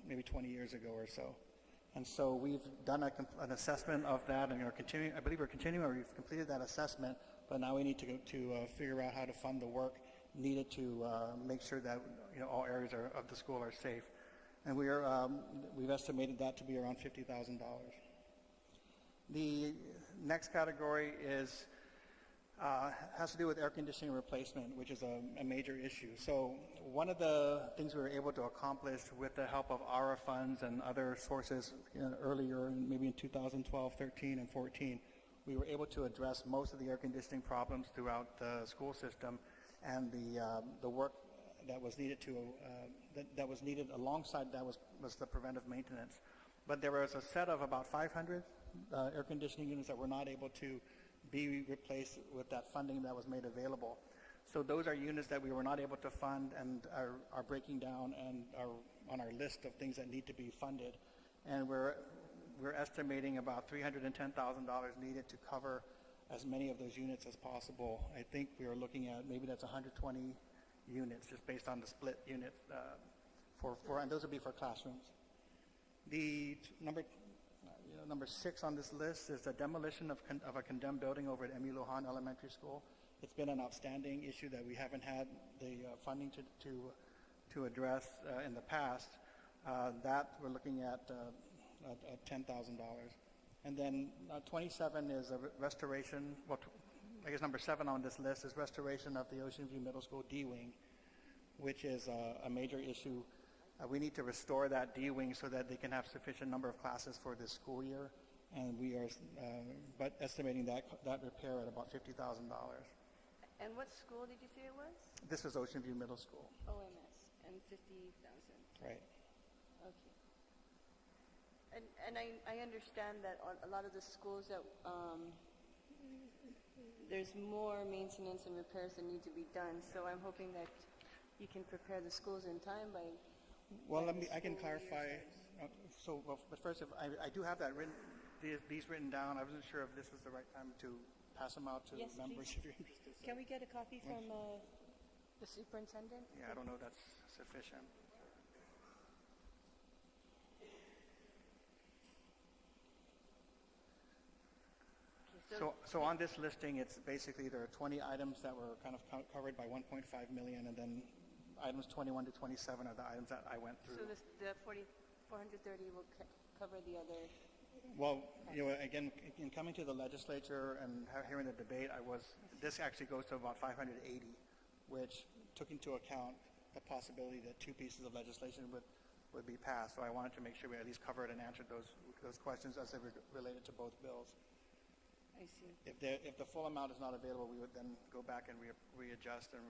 maybe 20 years ago or so. And so we've done an assessment of that, and I believe we're continuing, or we've completed that assessment, but now we need to figure out how to fund the work needed to make sure that all areas of the school are safe. And we've estimated that to be around $50,000. The next category has to do with air conditioning replacement, which is a major issue. So one of the things we were able to accomplish with the help of ARA funds and other sources earlier, maybe in 2012, 13, and 14, we were able to address most of the air conditioning problems throughout the school system, and the work that was needed that was needed alongside that was the preventive maintenance. But there was a set of about 500 air conditioning units that were not able to be replaced with that funding that was made available. So those are units that we were not able to fund and are breaking down and are on our list of things that need to be funded. And we're estimating about $310,000 needed to cover as many of those units as possible. I think we are looking at maybe that's 120 units just based on the split unit and those would be for classrooms. The number 6 on this list is the demolition of a condemned building over at Emi Lujan Elementary School. It's been an outstanding issue that we haven't had the funding to address in the past. That we're looking at $10,000. And then 27 is a restoration, I guess number 7 on this list is restoration of the Ocean View Middle School D-Wing, which is a major issue. We need to restore that D-Wing so that they can have sufficient number of classes for this school year, and we are estimating that repair at about $50,000. And what school did you say it was? This is Ocean View Middle School. OMS, and 50,000. Right. Okay. And I understand that a lot of the schools that there's more maintenance and repairs that need to be done. So I'm hoping that you can prepare the schools in time by. Well, I can clarify. But first, I do have that these written down. I wasn't sure if this was the right time to pass them out to Yes, members please. if you're interested. Can we get a copy from the superintendent? Yeah, I don't know if that's sufficient. So on this listing, it's basically there are 20 items that were kind of covered by 1.5 million, and then items 21 to 27 are the items that I went through. So the 430 will cover the other. Well, again, in coming to the legislature and hearing the debate, this actually goes to about 580, which took into account the possibility that 2 pieces of legislation would be passed. So I wanted to make sure we at least covered and answered those questions as they were related to both bills. I see. If the full amount is not available, we would then go back and readjust and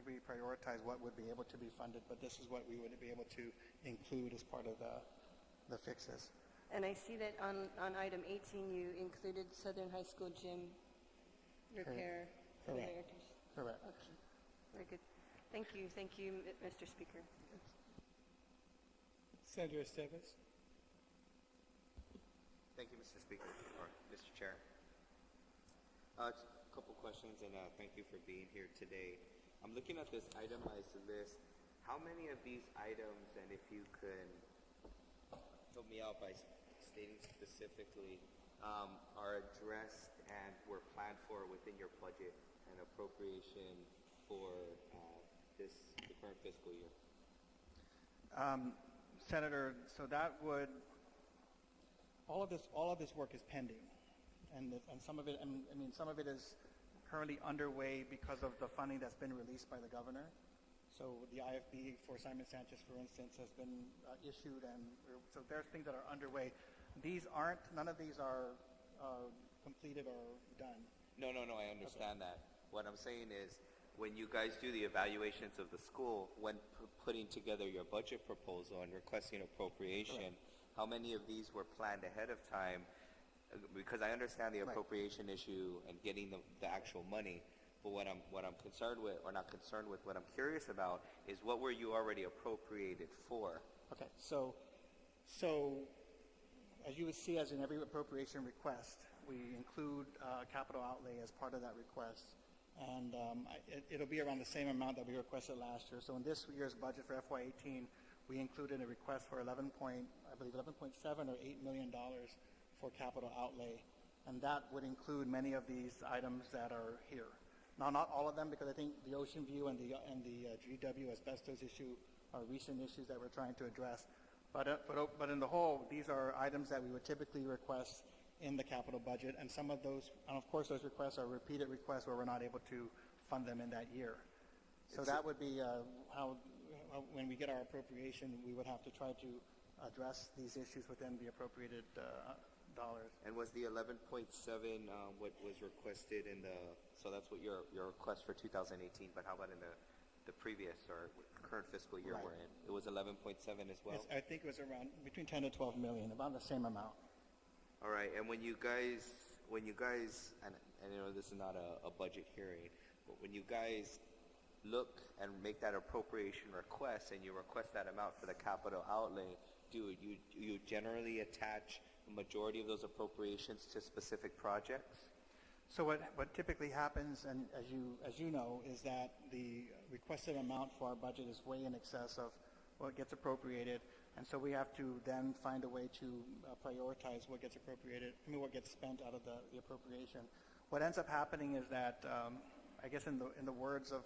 reprioritize what would be able to be funded. But this is what we would be able to include as part of the fixes. And I see that on item 18, you included Southern High School gym repair. For the air conditioning. Correct. Okay. Very good. Thank you, Mr. Speaker. Senator Estevez. Thank you, Mr. Speaker, or Mr. Chair. A couple questions, and thank you for being here today. I'm looking at this itemized list. How many of these items, and if you could help me out by stating specifically, are addressed and were planned for within your budget and appropriation for the current fiscal year? Senator, so that would all of this work is pending. And some of it, some of it is currently underway because of the funding that's been released by the governor. So the IFB for Simon Sanchez, for instance, has been issued, and so there's things that are underway. None of these are completed or done. No, I understand that. What I'm saying is, when you guys do the evaluations of the school, when putting together your budget proposal and requesting appropriation, correct, how many of these were planned ahead of time? Because I understand the appropriation issue and getting the actual money, but what I'm concerned with, or not concerned with, what I'm curious about is what were you already appropriated for? Okay, so as you would see, as in every appropriation request, we include capital outlay as part of that request, and it'll be around the same amount that we requested last year. So in this year's budget for FY18, we included a request for 11 point, I believe 11.7 or $8 million for capital outlay. And that would include many of these items that are here. Now, not all of them, because I think the Ocean View and the GW asbestos issue are recent issues that we're trying to address. But in the whole, these are items that we would typically request in the capital budget, and some of those, and of course, those requests are repeated requests where we're not able to fund them in that year. So that would be how, when we get our appropriation, we would have to try to address these issues within the appropriated dollars. And was the 11.7 what was requested in the, so that's what your request for 2018, but how about in the previous or current fiscal year Right. we're in? It was 11.7 as well? I think it was around between 10 to 12 million, about the same amount. All right, and when you guys, and you know this is not a budget hearing, but when you guys look and make that appropriation request and you request that amount for the capital outlay, do you generally attach the majority of those appropriations to specific projects? So what typically happens, and as you know, is that the requested amount for our budget is way in excess of what gets appropriated, and so we have to then find a way to prioritize what gets appropriated, what gets spent out of the appropriation. What ends up happening is that, I guess in the words of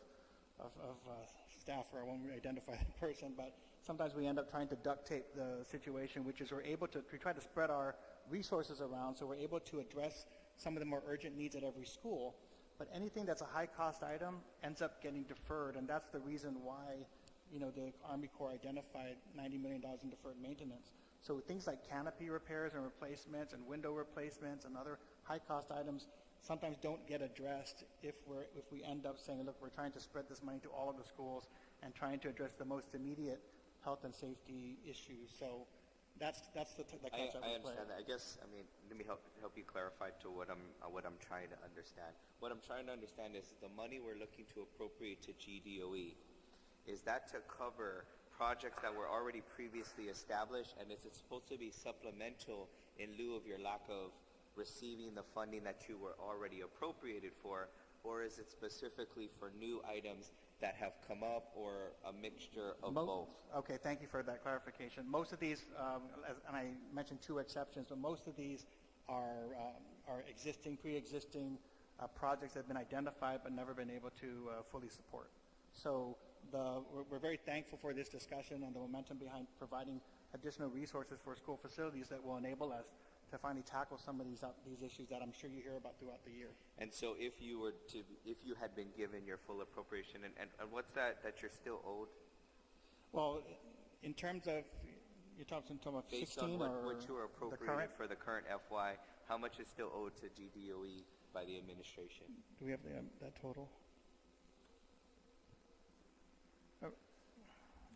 staff, or I won't identify the person, but sometimes we end up trying to duct tape the situation, which is we try to spread our resources around so we're able to address some of the more urgent needs at every school. But anything that's a high-cost item ends up getting deferred, and that's the reason why, the Army Corps identified $90 million in deferred maintenance. So things like canopy repairs and replacements and window replacements and other high-cost items sometimes don't get addressed if we end up saying, look, we're trying to spread this money to all of the schools and trying to address the most immediate health and safety issues. So that's the concept. I understand that. I guess, let me help you clarify to what I'm trying to understand. What I'm trying to understand is the money we're looking to appropriate to GDOE, is that to cover projects that were already previously established, and is it supposed to be supplemental in lieu of your lack of receiving the funding that you were already appropriated for, or is it specifically for new items that have come up, or a mixture of both? Okay, thank you for that clarification. Most of these, and I mentioned two exceptions, but most of these are pre-existing projects that have been identified but never been able to fully support. So we're very thankful for this discussion and the momentum behind providing additional resources for school facilities that will enable us to finally tackle some of these issues that I'm sure you hear about throughout the year. And so if you had been given your full appropriation, and what's that you're still owed? Well, in terms of, you're talking about 16 Based on what you were the appropriated current? for the current FY, how much is still owed to GDOE by the administration? Do we have that total?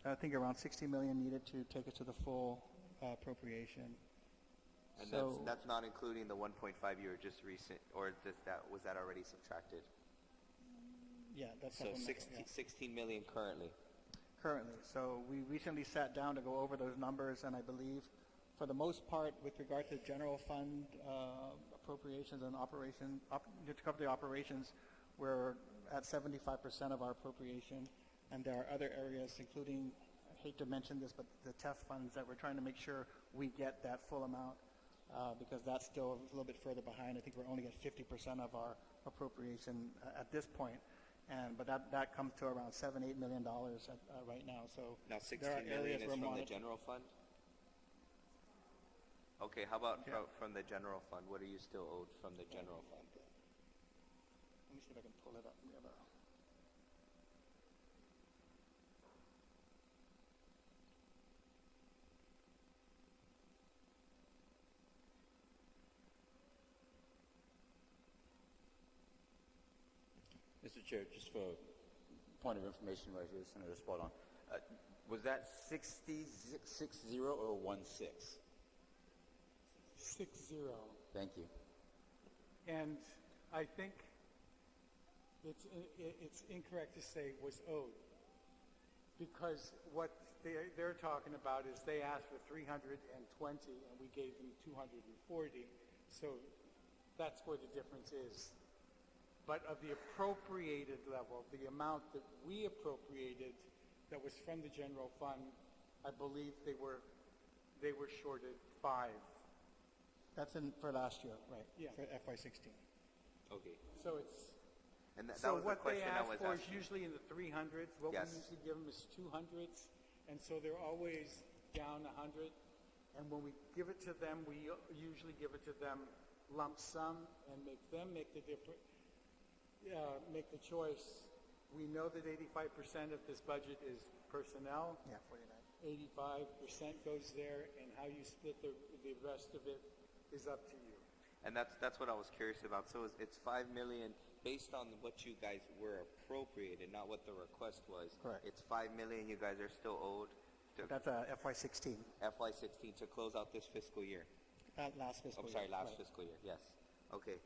I think around 60 million needed to take us to the full appropriation. And So- that's not including the 1.5 you were just recent, or was that already subtracted? Yeah, that's So supplemental, yeah. 16 million currently. Currently. So we recently sat down to go over those numbers, and I believe for the most part, with regard to general fund appropriations and to cover the operations, we're at 75% of our appropriation. And there are other areas, including, I hate to mention this, but the TEF funds that we're trying to make sure we get that full amount because that's still a little bit further behind. I think we're only at 50% of our appropriation at this point. But that comes to around $7-8 million right now. So Now 16 there are million areas is we're from the monitoring. general fund? Okay, how about Yeah. from the general fund? What are you still owed from the general fund? Let me see if I can pull it up. We have a- Mr. Chair, just for point of information right here, Senator spot on. Was that 60 or 16? 60. Thank you. And I think it's incorrect to say was owed, because what they're talking about is they asked for 320 and we gave them 240. So that's where the difference is. But of the appropriated level, the amount that we appropriated that was from the general fund, I believe they were shorted 5. That's for last year, right? Yeah. For FY16. Okay. So it's, And that so was the what they question I ask was for is asking. usually in the 300s. What we Yes. usually give them is 200s. And so they're always down 100. And when we give it to them, we usually give it to them lump sum and make them make the make the choice. We know that 85% of this budget is personnel. Yeah, 49. 85% goes there, and how you split the rest of it is up to you. And that's what I was curious about. So it's 5 million based on what you guys were appropriated, not what the request was. Correct. It's 5 million you guys are still owed to That's FY16, FY16 to close out this fiscal year. last fiscal I'm year. sorry, last Right. fiscal year. Yes. Okay.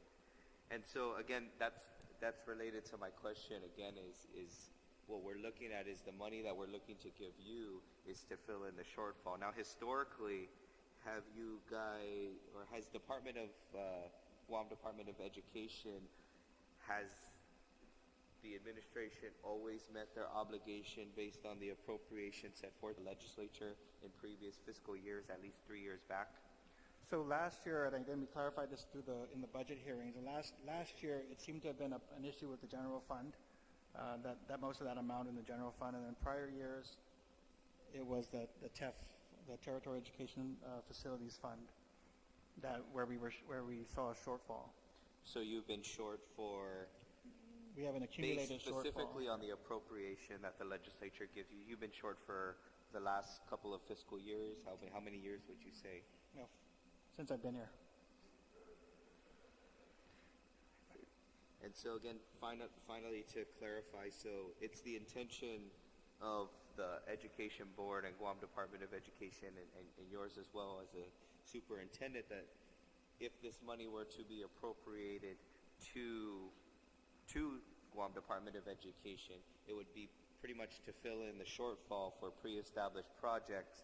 And so again, that's related to my question. Again, is what we're looking at is the money that we're looking to give you is to fill in the shortfall. Now, historically, have you guys, or has Guam Department of Education, has the administration always met their obligation based on the appropriation set forth the legislature in previous fiscal years, at least 3 years back? So last year, and again, we clarified this in the budget hearings, and last year, it seemed to have been an issue with the general fund, that most of that amount in the general fund, and then prior years, it was the TEF, the Territorial Education Facilities Fund, where we saw a shortfall. So you've been short for, We have an accumulated based shortfall. specifically on the appropriation that the legislature gives you, you've been short for the last couple of fiscal years. How many years would you say? You know, since I've been here. And so again, finally to clarify, so it's the intention of the Education Board and Guam Department of Education and yours as well as a superintendent that if this money were to be appropriated to Guam Department of Education, it would be pretty much to fill in the shortfall for pre-established projects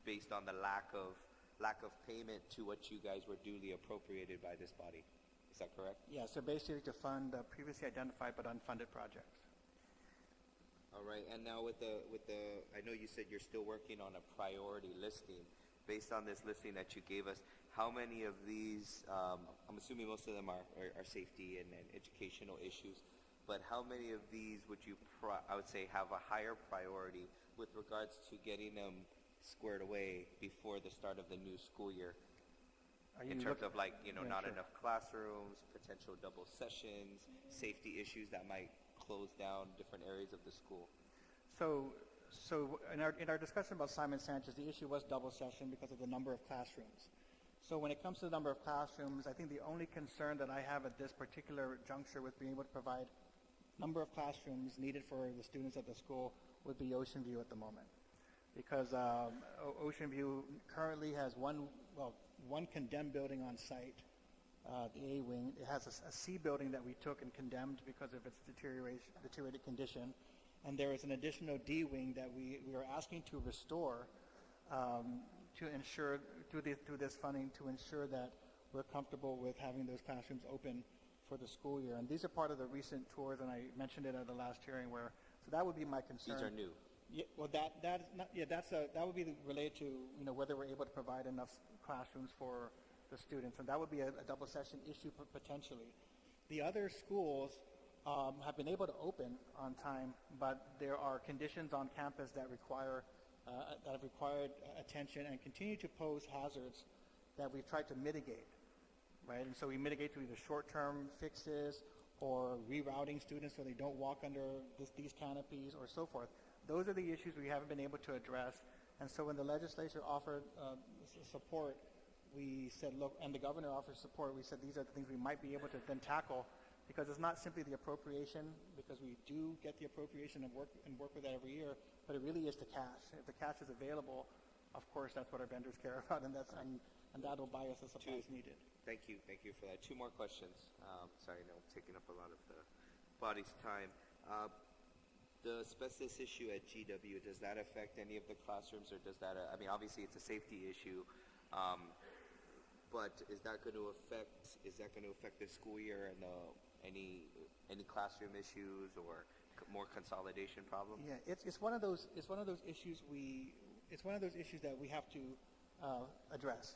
based on the lack of payment to what you guys were duly appropriated by this body. Is that correct? Yeah, so basically to fund previously identified but unfunded projects. All right, and now with the, I know you said you're still working on a priority listing. Based on this listing that you gave us, how many of these, I'm assuming most of them are safety and educational issues, but how many of these would you, I would say, have a higher priority with regards to getting them squared away before the start of the new school year? In terms of like, not sure. enough classrooms, potential double sessions, safety issues that might close down different areas of the school. So in our discussion about Simon Sanchez, the issue was double session because of the number of classrooms. So when it comes to the number of classrooms, I think the only concern that I have at this particular juncture with being able to provide number of classrooms needed for the students at the school would be Ocean View at the moment. Because Ocean View currently has one condemned building on site, the A wing. It has a C building that we took and condemned because of its deteriorated condition. And there is an additional D wing that we are asking to restore to ensure, through this funding, to ensure that we're comfortable with having those classrooms open for the school year. And these are part of the recent tours, and I mentioned it at the last hearing so that would be my concern. These are new. Yeah, well, that would be related to whether we're able to provide enough classrooms for the students, and that would be a double session issue potentially. The other schools have been able to open on time, but there are conditions on campus that have required attention and continue to pose hazards that we've tried to mitigate, right? And so we mitigate through either short-term fixes or rerouting students so they don't walk under these canopies or so forth. Those are the issues we haven't been able to address. And so when the legislature offered support, we said, look, and the governor offered support, we said these are the things we might be able to then tackle, because it's not simply the appropriation, because we do get the appropriation and work with that every year, but it really is the cash. If the cash is available, of course, that's what our vendors care about, and that'll buy us the supplies needed. Thank you for that. Two more questions. Sorry, no, I'm taking up a lot of the body's time. The asbestos issue at GW, does that affect any of the classrooms, or does that, obviously it's a safety issue, but is that going to affect the school year and any classroom issues or more consolidation problems? Yeah, it's one of those issues it's one of those issues that we have to address.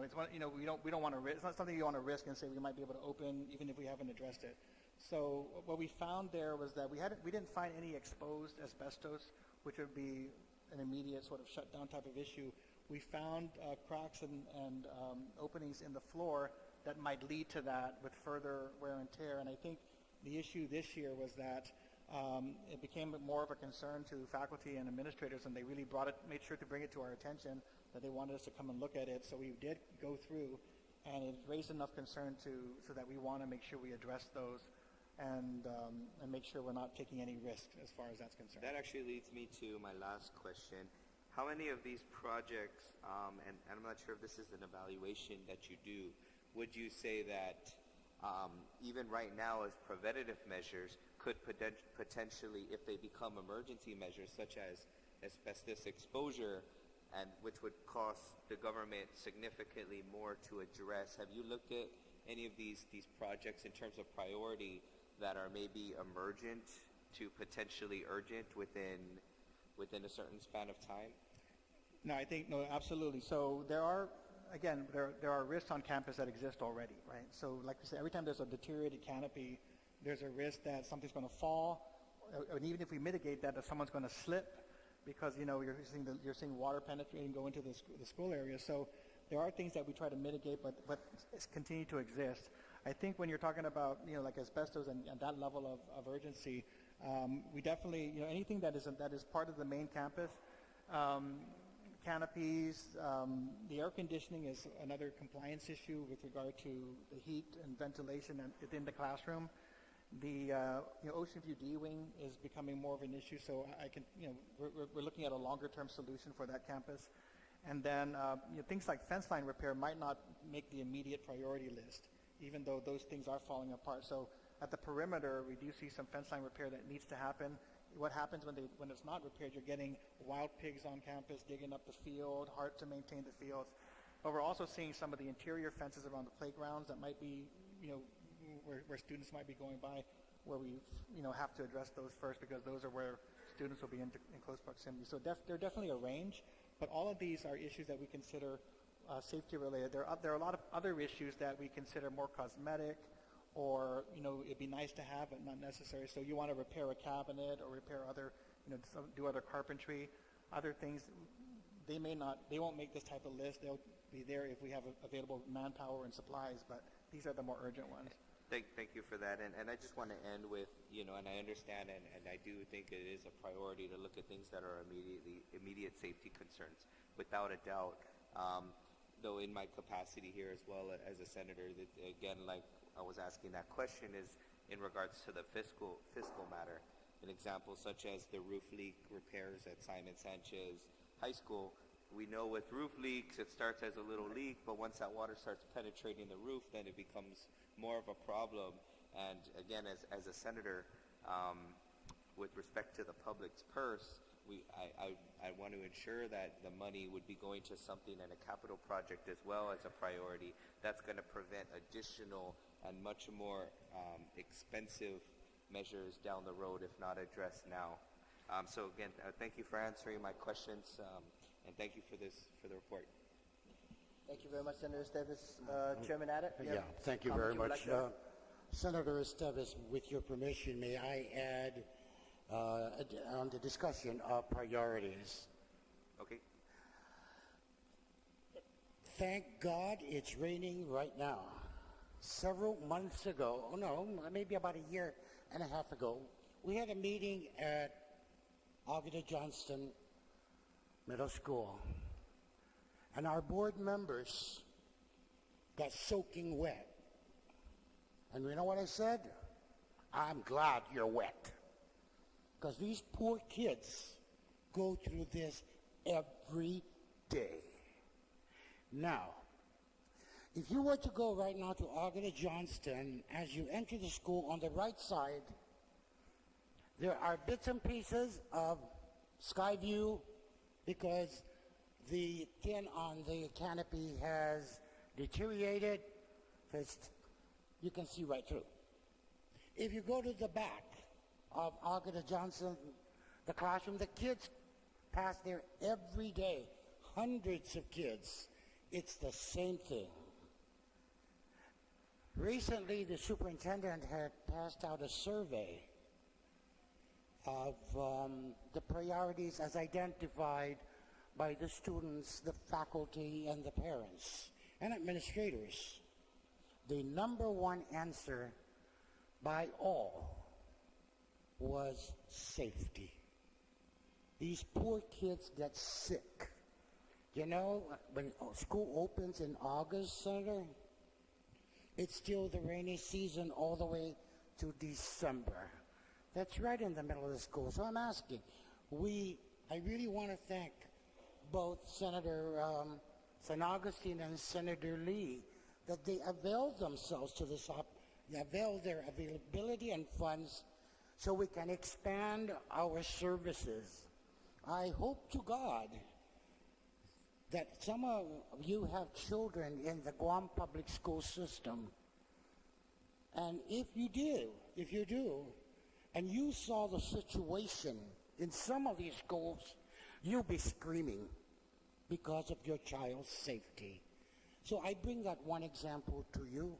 It's one, we don't want to risk. It's not something you want to risk and say we might be able to open even if we haven't addressed it. So what we found there was that we didn't find any exposed asbestos, which would be an immediate sort of shutdown type of issue. We found cracks and openings in the floor that might lead to that with further wear and tear. And I think the issue this year was that it became more of a concern to faculty and administrators, and they really made sure to bring it to our attention that they wanted us to come and look at it. So we did go through, and it raised enough concern so that we want to make sure we address those and make sure we're not taking any risks as far as that's concerned. That actually leads me to my last question. How many of these projects, and I'm not sure if this is an evaluation that you do, would you say that even right now as preventative measures could potentially, if they become emergency measures such as asbestos exposure, and which would cost the government significantly more to address, have you looked at any of these projects in terms of priority that are maybe emergent to potentially urgent within a certain span of time? No, absolutely. So there are risks on campus that exist already, right? So like we said, every time there's a deteriorated canopy, there's a risk that something's going to fall, and even if we mitigate that someone's going to slip because, you're seeing water penetrating, go into the school area. So there are things that we try to mitigate, but continue to exist. I think when you're talking about, like asbestos and that level of urgency, we definitely, anything that is part of the main campus, canopies, the air conditioning is another compliance issue with regard to the heat and ventilation within the classroom. The Ocean View D-Wing is becoming more of an issue, so we're looking at a longer-term solution for that campus. And then things like fence line repair might not make the immediate priority list, even though those things are falling apart. So at the perimeter, we do see some fence line repair that needs to happen. What happens when it's not repaired? You're getting wild pigs on campus digging up the field, hard to maintain the fields. But we're also seeing some of the interior fences around the playgrounds that might be, where students might be going by, where we, have to address those first because those are where students will be in close proximity. So there are definitely a range, but all of these are issues that we consider safety related. There are a lot of other issues that we consider more cosmetic, or it'd be nice to have but not necessary. So you want to repair a cabinet or repair other, do other carpentry, other things. They won't make this type of list. They'll be there if we have available manpower and supplies, but these are the more urgent ones. Thank you for that. And I just want to end with, and I understand and I do think it is a priority to look at things that are immediate safety concerns, without a doubt. Though in my capacity here as well as a senator, that again, like I was asking that question, is in regards to the fiscal matter. An example such as the roof leak repairs at Simon Sanchez High School. We know with roof leaks, it starts as a little leak, but once that water starts penetrating the roof, then it becomes more of a problem. And again, as a senator, with respect to the public's purse, I want to ensure that the money would be going to something and a capital project as well as a priority that's going to prevent additional and much more expensive measures down the road if not addressed now. So again, thank you for answering my questions, and thank you for the report. Thank you very much, Senator Esteves. Chairman Abbott? Thank you very much. Senator Esteves, with your permission, may I add on the discussion of priorities? Okay. Thank God it's raining right now. Several months ago, maybe about a year and a half ago, we had a meeting at Agueda Johnston Middle School, and our board members got soaking wet. And you know what I said? I'm glad you're wet, because these poor kids go through this every day. Now, if you were to go right now to Agueda Johnston, as you enter the school on the right side, there are bits and pieces of sky view because the tin on the canopy has deteriorated, so you can see right through. If you go to the back of Agueda Johnston, the classroom, the kids pass there every day, hundreds of kids. It's the same thing. Recently, the superintendent had passed out a survey of the priorities as identified by the students, the faculty, and the parents, and administrators. The number one answer by all was safety. These poor kids get sick. You know, when school opens in August, Senator, it's still the rainy season all the way to December. That's right in the middle of the school. So I'm asking, I really want to thank both Senator San Augustine and Senator Lee that they availed themselves to this, they availed their availability and funds so we can expand our services. I hope to God that some of you have children in the Guam public school system. And if you do, and you saw the situation in some of these schools, you'll be screaming because of your child's safety. So I bring that one example to you,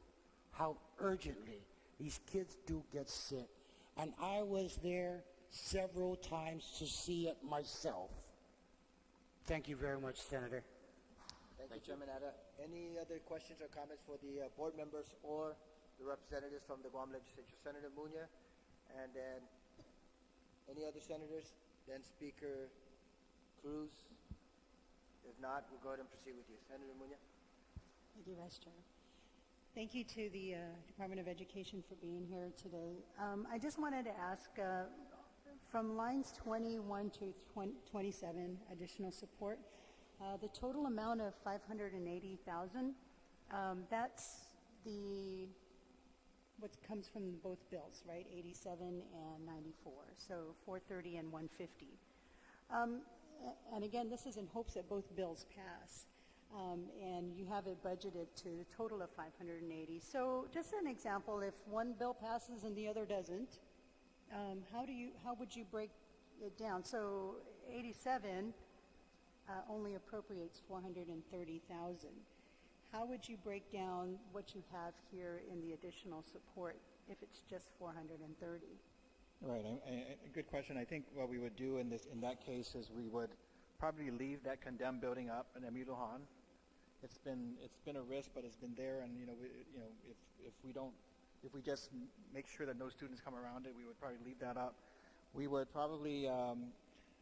how urgently these kids do get sick. And I was there several times to see it myself. Thank you very much, Senator. Thank you, Chairman Ada. Any other questions or comments for the board members or the representatives from the Guam Legislature? Senator Munya, and then any other senators? Then Speaker Cruz. If not, we'll go ahead and proceed with you. Senator Munya. Thank you, Vice Chair. Thank you to the Department of Education for being here today. I just wanted to ask, from lines 21 to 27, additional support, the total amount of $580,000, that's what comes from both bills, right? 87 and 94, so 430 and 150. And again, this is in hopes that both bills pass. And you have it budgeted to a total of 580. So just an example, if one bill passes and the other doesn't, how would you break it down? So 87 only appropriates 430,000. How would you break down what you have here in the additional support if it's just 430? Right, a good question. I think what we would do in that case is we would probably leave that condemned building up in Amiluhan. It's been a risk, but it's been there, and if we just make sure that no students come around it, we would probably leave that up. We would probably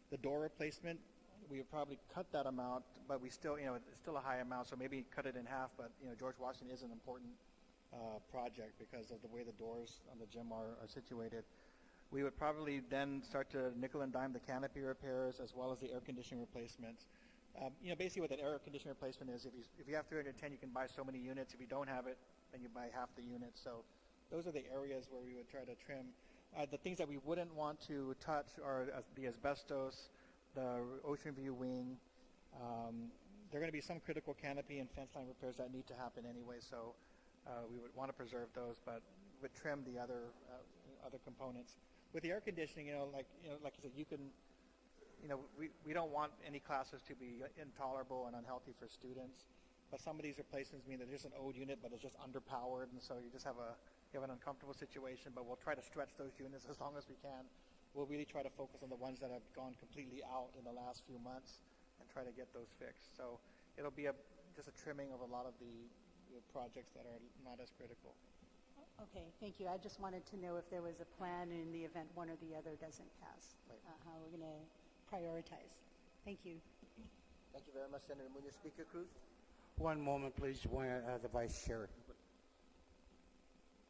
the door replacement, we would probably cut that amount, but we still, it's still a high amount, so maybe cut it in half. But George Washington is an important project because of the way the doors on the gym are situated. We would probably then start to nickel and dime the canopy repairs as well as the air conditioning replacements. Basically what an air conditioning replacement is, if you have 310, you can buy so many units. If you don't have it, then you buy half the units. So those are the areas where we would try to trim. The things that we wouldn't want to touch are the asbestos, the Ocean View wing. There are going to be some critical canopy and fence line repairs that need to happen anyway, so we would want to preserve those, but would trim the other components. With the air conditioning, like you said, we don't want any classes to be intolerable and unhealthy for students. But some of these replacements mean that there's an old unit, but it's just underpowered, and so you have an uncomfortable situation. But we'll try to stretch those units as long as we can. We'll really try to focus on the ones that have gone completely out in the last few months and try to get those fixed. So it'll be just a trimming of a lot of the projects that are not as critical. Okay, thank you. I just wanted to know if there was a plan in the event one or the other doesn't pass, how we're going to prioritize. Thank you. Thank you very much, Senator Munoz. Speaker Cruz? One moment, please, the Vice Chair.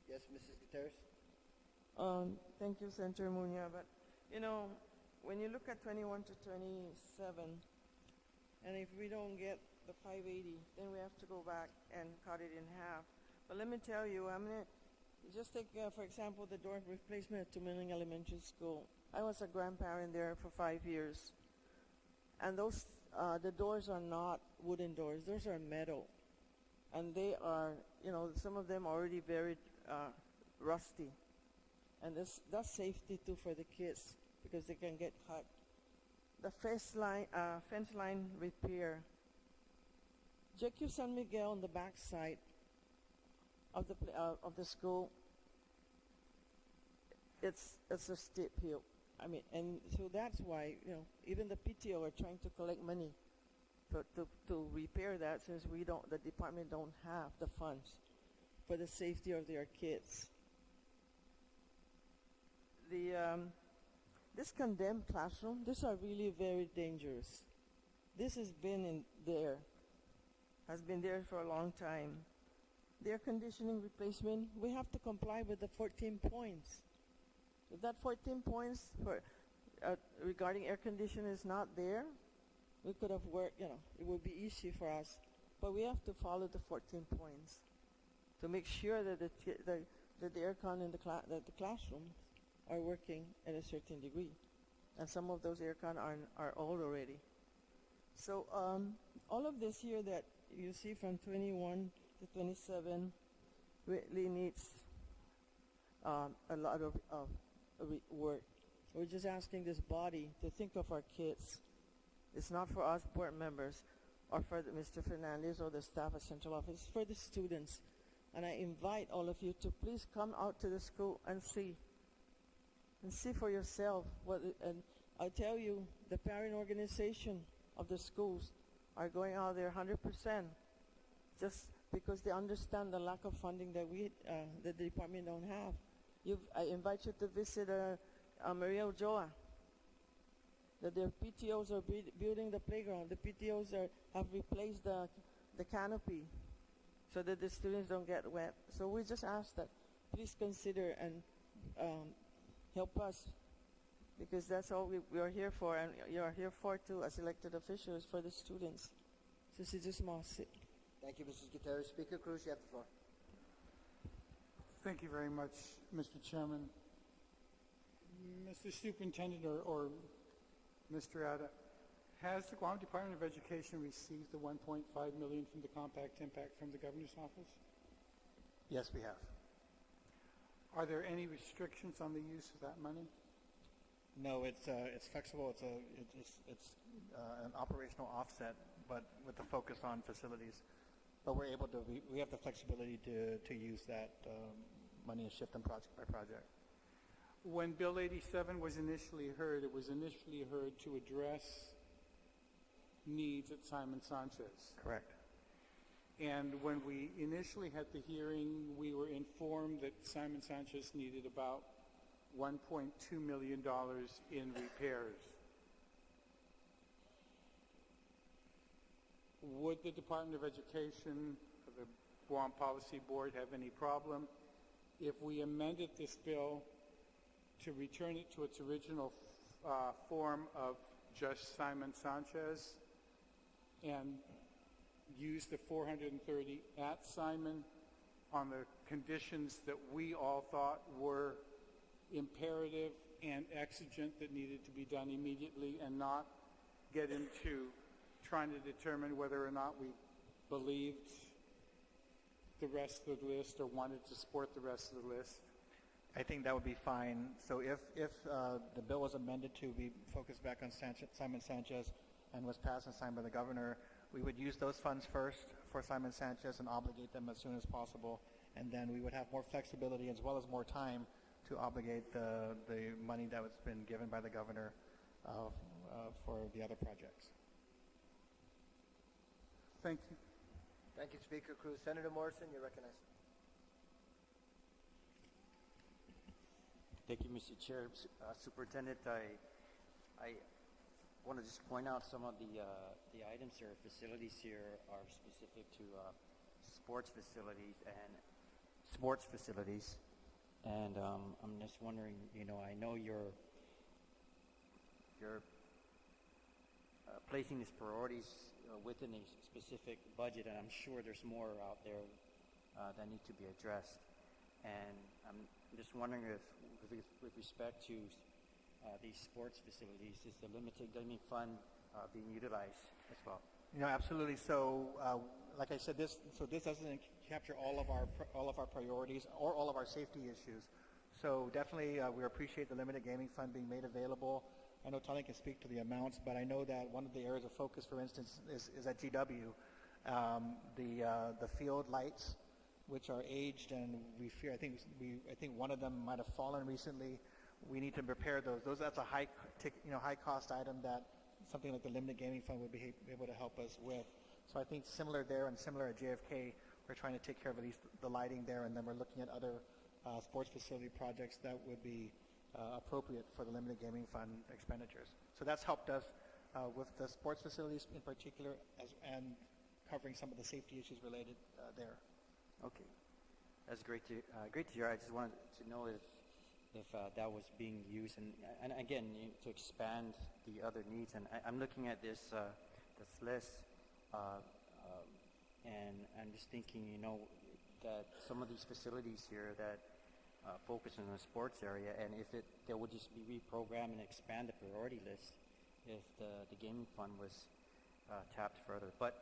Yes, Mrs. Gutierrez? Thank you, Senator Munya. But, when you look at 21 to 27, and if we don't get the 580, then we have to go back and cut it in half. But let me tell you, just take, for example, the door replacement at Tumiling Elementary School. I was a grandparent there for 5 years. And those, the doors are not wooden doors. Those are metal. And they are, some of them are already very rusty. And that's safety too for the kids because they can get cut. the fence line repair. JQ San Miguel on the back side of the school, it's a steep hill. I mean, and so that's why, even the PTO are trying to collect money to repair that, since the department don't have the funds for the safety of their kids. This condemned classroom, these are really very dangerous. This has been has been there for a long time. The air conditioning replacement, we have to comply with the 14 points. If that 14 points regarding air conditioning is not there, we could have worked, it would be easy for us. But we have to follow the 14 points to make sure that the aircon in the classrooms are working at a certain degree. And some of those aircon are old already. So all of this here that you see from 21 to 27 really needs a lot of work. We're just asking this body to think of our kids. It's not for us board members or for Mr. Fernandez or the staff at Central Office. It's for the students. And I invite all of you to please come out to the school and see for yourself. And I tell you, the parent organization of the schools are going out there 100%, just because they understand the lack of funding that the department don't have. I invite you to visit Maria Ochoa, that their PTOs are building the playground. The PTOs have replaced the canopy so that the students don't get wet. So we just ask that please consider and help us, because that's all we are here for, and you are here for too as elected officials, for the students. So c'est juste merci. Thank you, Mrs. Gutierrez. Speaker Cruz, you have the floor. Thank you very much, Mr. Chairman. Mr. Superintendent or Mr. Ada, has the Guam Department of Education received the $1.5 million from the Compact Impact from the Governor's Office? Yes, we have. Are there any restrictions on the use of that money? No, it's flexible. It's an operational offset, but with the focus on facilities. But we have the flexibility to use that money and shift them project by project. When Bill 87 was initially heard, it was initially heard to address needs at Simon Sanchez. Correct. And when we initially had the hearing, we were informed that Simon Sanchez needed about $1.2 million in repairs. Would the Department of Education, the Guam Policy Board, have any problem if we amended this bill to return it to its original form of just Simon Sanchez and use the 430 at Simon on the conditions that we all thought were imperative and exigent that needed to be done immediately, and not get into trying to determine whether or not we believed the rest of the list or wanted to support the rest of the list? I think that would be fine. So if the bill was amended to be focused back on Simon Sanchez and was passed and signed by the governor, we would use those funds first for Simon Sanchez and obligate them as soon as possible, and then we would have more flexibility as well as more time to obligate the money that was been given by the governor for the other projects. Thank you. Thank you, Speaker Cruz. Senator Morrison, you're recognized. Thank you, Mr. Chair. Superintendent, I want to just point out some of the items here. Facilities here are specific to sports facilities. And I'm just wondering, I know you're placing these priorities within a specific budget, and I'm sure there's more out there that need to be addressed. And I'm just wondering if, with respect to these sports facilities, is the limited gaming fund being utilized as well? Absolutely. So, like I said, this doesn't capture all of our priorities or all of our safety issues. So definitely, we appreciate the limited gaming fund being made available. I know Tony can speak to the amounts, but I know that one of the areas of focus, for instance, is at GW. The field lights, which are aged, and we fear, I think one of them might have fallen recently. We need to repair those. That's a high cost item that something like the Limited Gaming Fund would be able to help us with. So I think similar there and similar at JFK, we're trying to take care of at least the lighting there, and then we're looking at other sports facility projects that would be appropriate for the Limited Gaming Fund expenditures. So that's helped us with the sports facilities in particular, and covering some of the safety issues related there. Okay, that's great to hear. I just wanted to know if that was being used, and again, to expand the other needs. And I'm looking at this list, and I'm just thinking, that some of these facilities here that focus on the sports area, and if they would just be reprogrammed and expand the priority list if the gaming fund was tapped further. But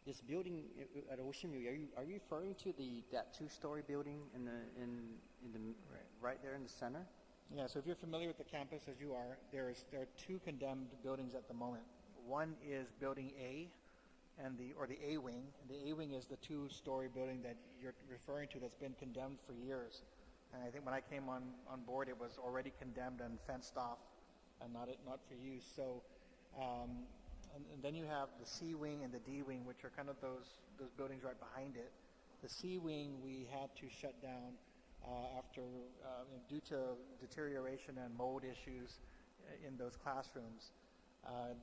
this building at Ocean View, are you referring to that two-story building in the right there in the center? Yeah. So if you're familiar with the campus as you are, there are two condemned buildings at the moment. One is Building A, or the A wing. The A wing is the two-story building that you're referring to that's been condemned for years. And I think when I came on board, it was already condemned and fenced off, and not for use. So. And then you have the C wing and the D wing, which are kind of those buildings right behind it. The C wing we had to shut down after due to deterioration and mold issues in those classrooms.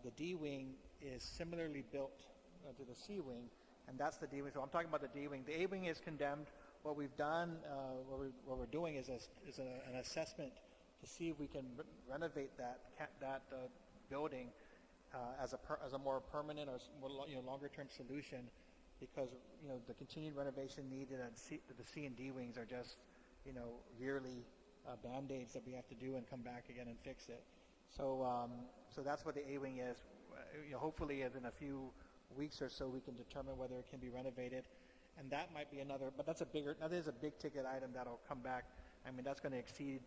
The D wing is similarly built to the C wing, and that's the D wing. So I'm talking about the D wing. The A wing is condemned. What we've done, what we're doing is an assessment to see if we can renovate that building. As a more permanent or more longer-term solution, because the continued renovation needed at the C and D wings are just yearly band-aids that we have to do and come back again and fix it. So that's what the A wing is. Hopefully, in a few weeks or so, we can determine whether it can be renovated, and that might be another. But that is a big-ticket item that'll come back. I mean, that's going to exceed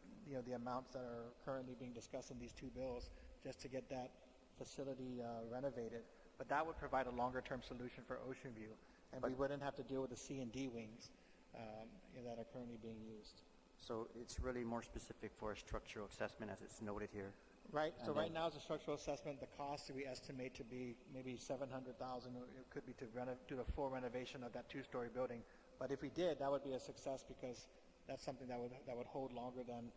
the amounts that are currently being discussed in these two bills just to get that facility renovated, but that would provide a longer-term solution for Ocean View, and we wouldn't have to deal with the C and D wings that are currently being used. So it's really more specific for a structural assessment, as it's noted here. Right. So right now, as a structural assessment, the cost we estimate to be maybe $700,000. It could be to do the full renovation of that two-story building. But if we did, that would be a success, because that's something that would hold longer than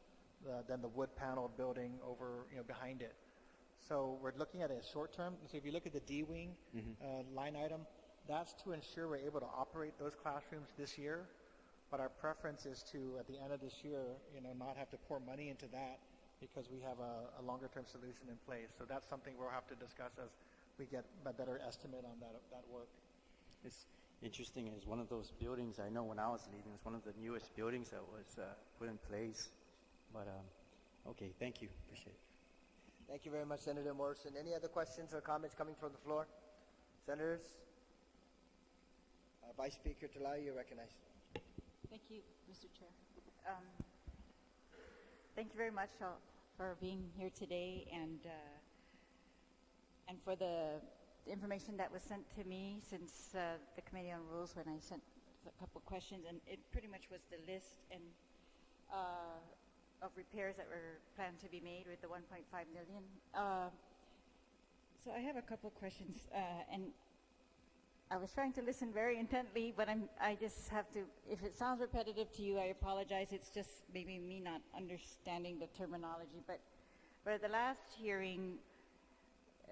the wood-paneled building over behind it. So we're looking at it short term. So if you look at the D wing line item, that's to ensure we're able to operate those classrooms this year. But our preference is to, at the end of this year, not have to pour money into that, because we have a longer term solution in place. So that's something we'll have to discuss as we get a better estimate on that work. It's interesting. It's one of those buildings, I know when I was leaving, it's one of the newest buildings that was put in place. But okay, thank you. Appreciate it. Thank you very much, Senator Morrison. Any other questions or comments coming from the floor? Senators? Vice Speaker Talao, you're recognized. Thank you, Mr. Chair. Thank you very much for being here today, and for the information that was sent to me since the Committee on Rules, when I sent a couple of questions, and it pretty much was the list and of repairs that were planned to be made with the 1.5 million. So I have a couple of questions, and I was trying to listen very intently, but I just have to, if it sounds repetitive to you, I apologize. It's just maybe me not understanding the terminology. But at the last hearing,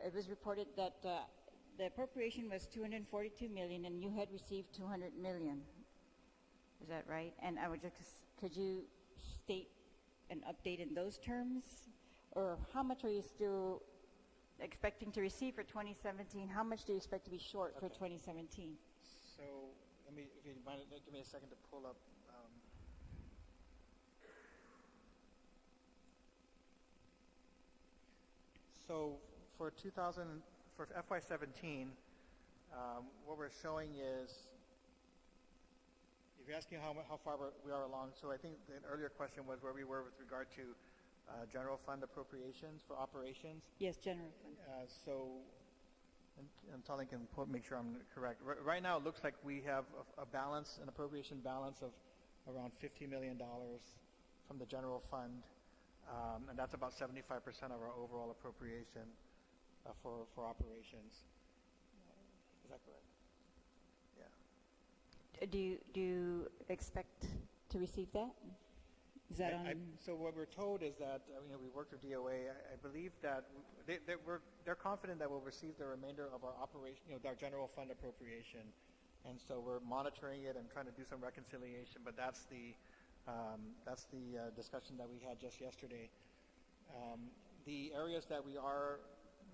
it was reported that the appropriation was 242 million, and you had received 200 million. Is that right? And I would just, could you state an update in those terms? Or how much are you still expecting to receive for 2017? How much do you expect to be short for 2017? So if you mind, give me a second to pull up. So for FY17, what we're showing is, if you're asking how far we are along, so I think the earlier question was where we were with regard to general fund appropriations for operations. Yes, general fund. And Tallinn can make sure I'm correct. Right now, it looks like we have a balance, an appropriation balance of around $50 million from the general fund, and that's about 75% of our overall appropriation for operations. Is that correct? Yeah. Do you expect to receive that? Is that on? So what we're told is that we worked with DOA. I believe that they're confident that we'll receive the remainder of our operation, our general fund appropriation, and so we're monitoring it and trying to do some reconciliation. But that's the discussion that we had just yesterday. The areas that we are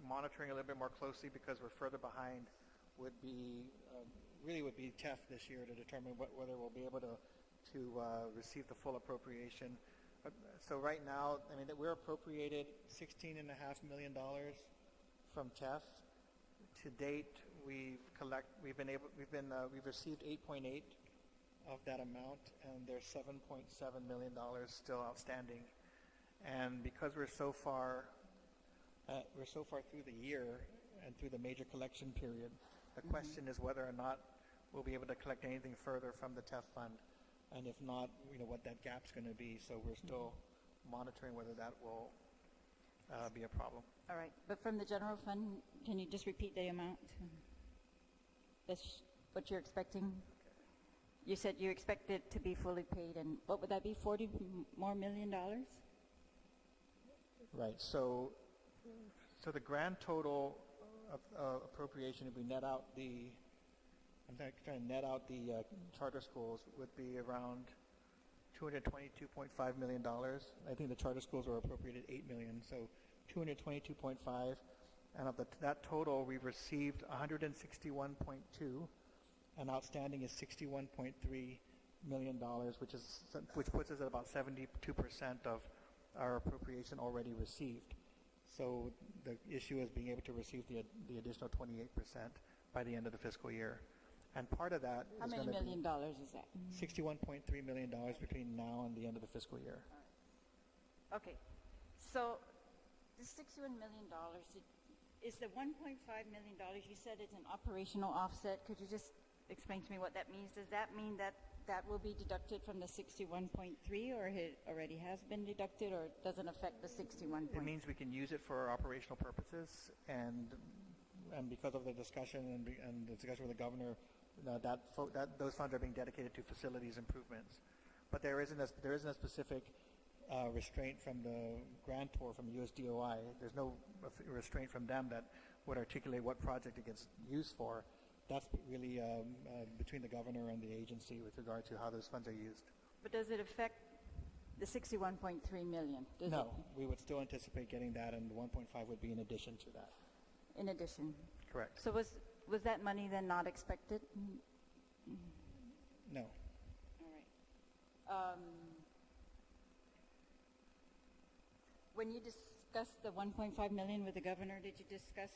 monitoring a little bit more closely because we're further behind would be TEF this year to determine whether we'll be able to receive the full appropriation. So right now, we're appropriated $16.5 million from TEF. To date, we've received 8.8 of that amount, and there's $7.7 million still outstanding. And because we're so far through the year and through the major collection period, the question is whether or not we'll be able to collect anything further from the TEF fund. And if not, what that gap's going to be. So we're still monitoring whether that will be a problem. All right. But from the general fund, can you just repeat the amount? That's what you're expecting? You said you expect it to be fully paid, and what would that be, $40 million more? Right. So the grand total of appropriation, if we net out I'm trying to net out the charter schools, would be around $222.5 million. I think the charter schools were appropriated $8 million, so $222.5. And of that total, we've received $161.2, and outstanding is $61.3 million, which puts us at about 72% of our appropriation already received. So the issue is being able to receive the additional 28% by the end of the fiscal year. And part of that How is many million dollars is that? $61.3 million between now and the end of the fiscal year. Okay. So the $61 million, is the $1.5 million, you said it's an operational offset. Could you just explain to me what that means? Does that mean that that will be deducted from the 61.3, or it already has been deducted, or it doesn't affect the 61? It means we can use it for operational purposes, and because of the discussion and the discussion with the governor, those funds are being dedicated to facilities improvements. But there isn't a specific restraint from the grantor, from USDOI. There's no restraint from them that would articulate what project it gets used for. That's really between the governor and the agency with regard to how those funds are used. But does it affect the 61.3 million? No, we would still anticipate getting that, and the 1.5 would be in addition to that. In addition? Correct. So was that money then not expected? No. All right. When you discussed the 1.5 million with the governor, did you discuss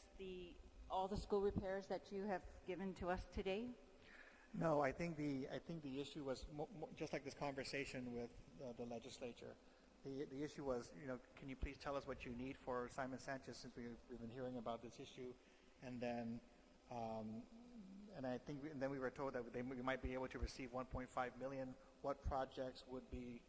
all the school repairs that you have given to us today? No, I think the issue was just like this conversation with the legislature. The issue was, can you please tell us what you need for Simon Sanchez, since we've been hearing about this issue, and then we were told that we might be able to receive 1.5 million. What projects would be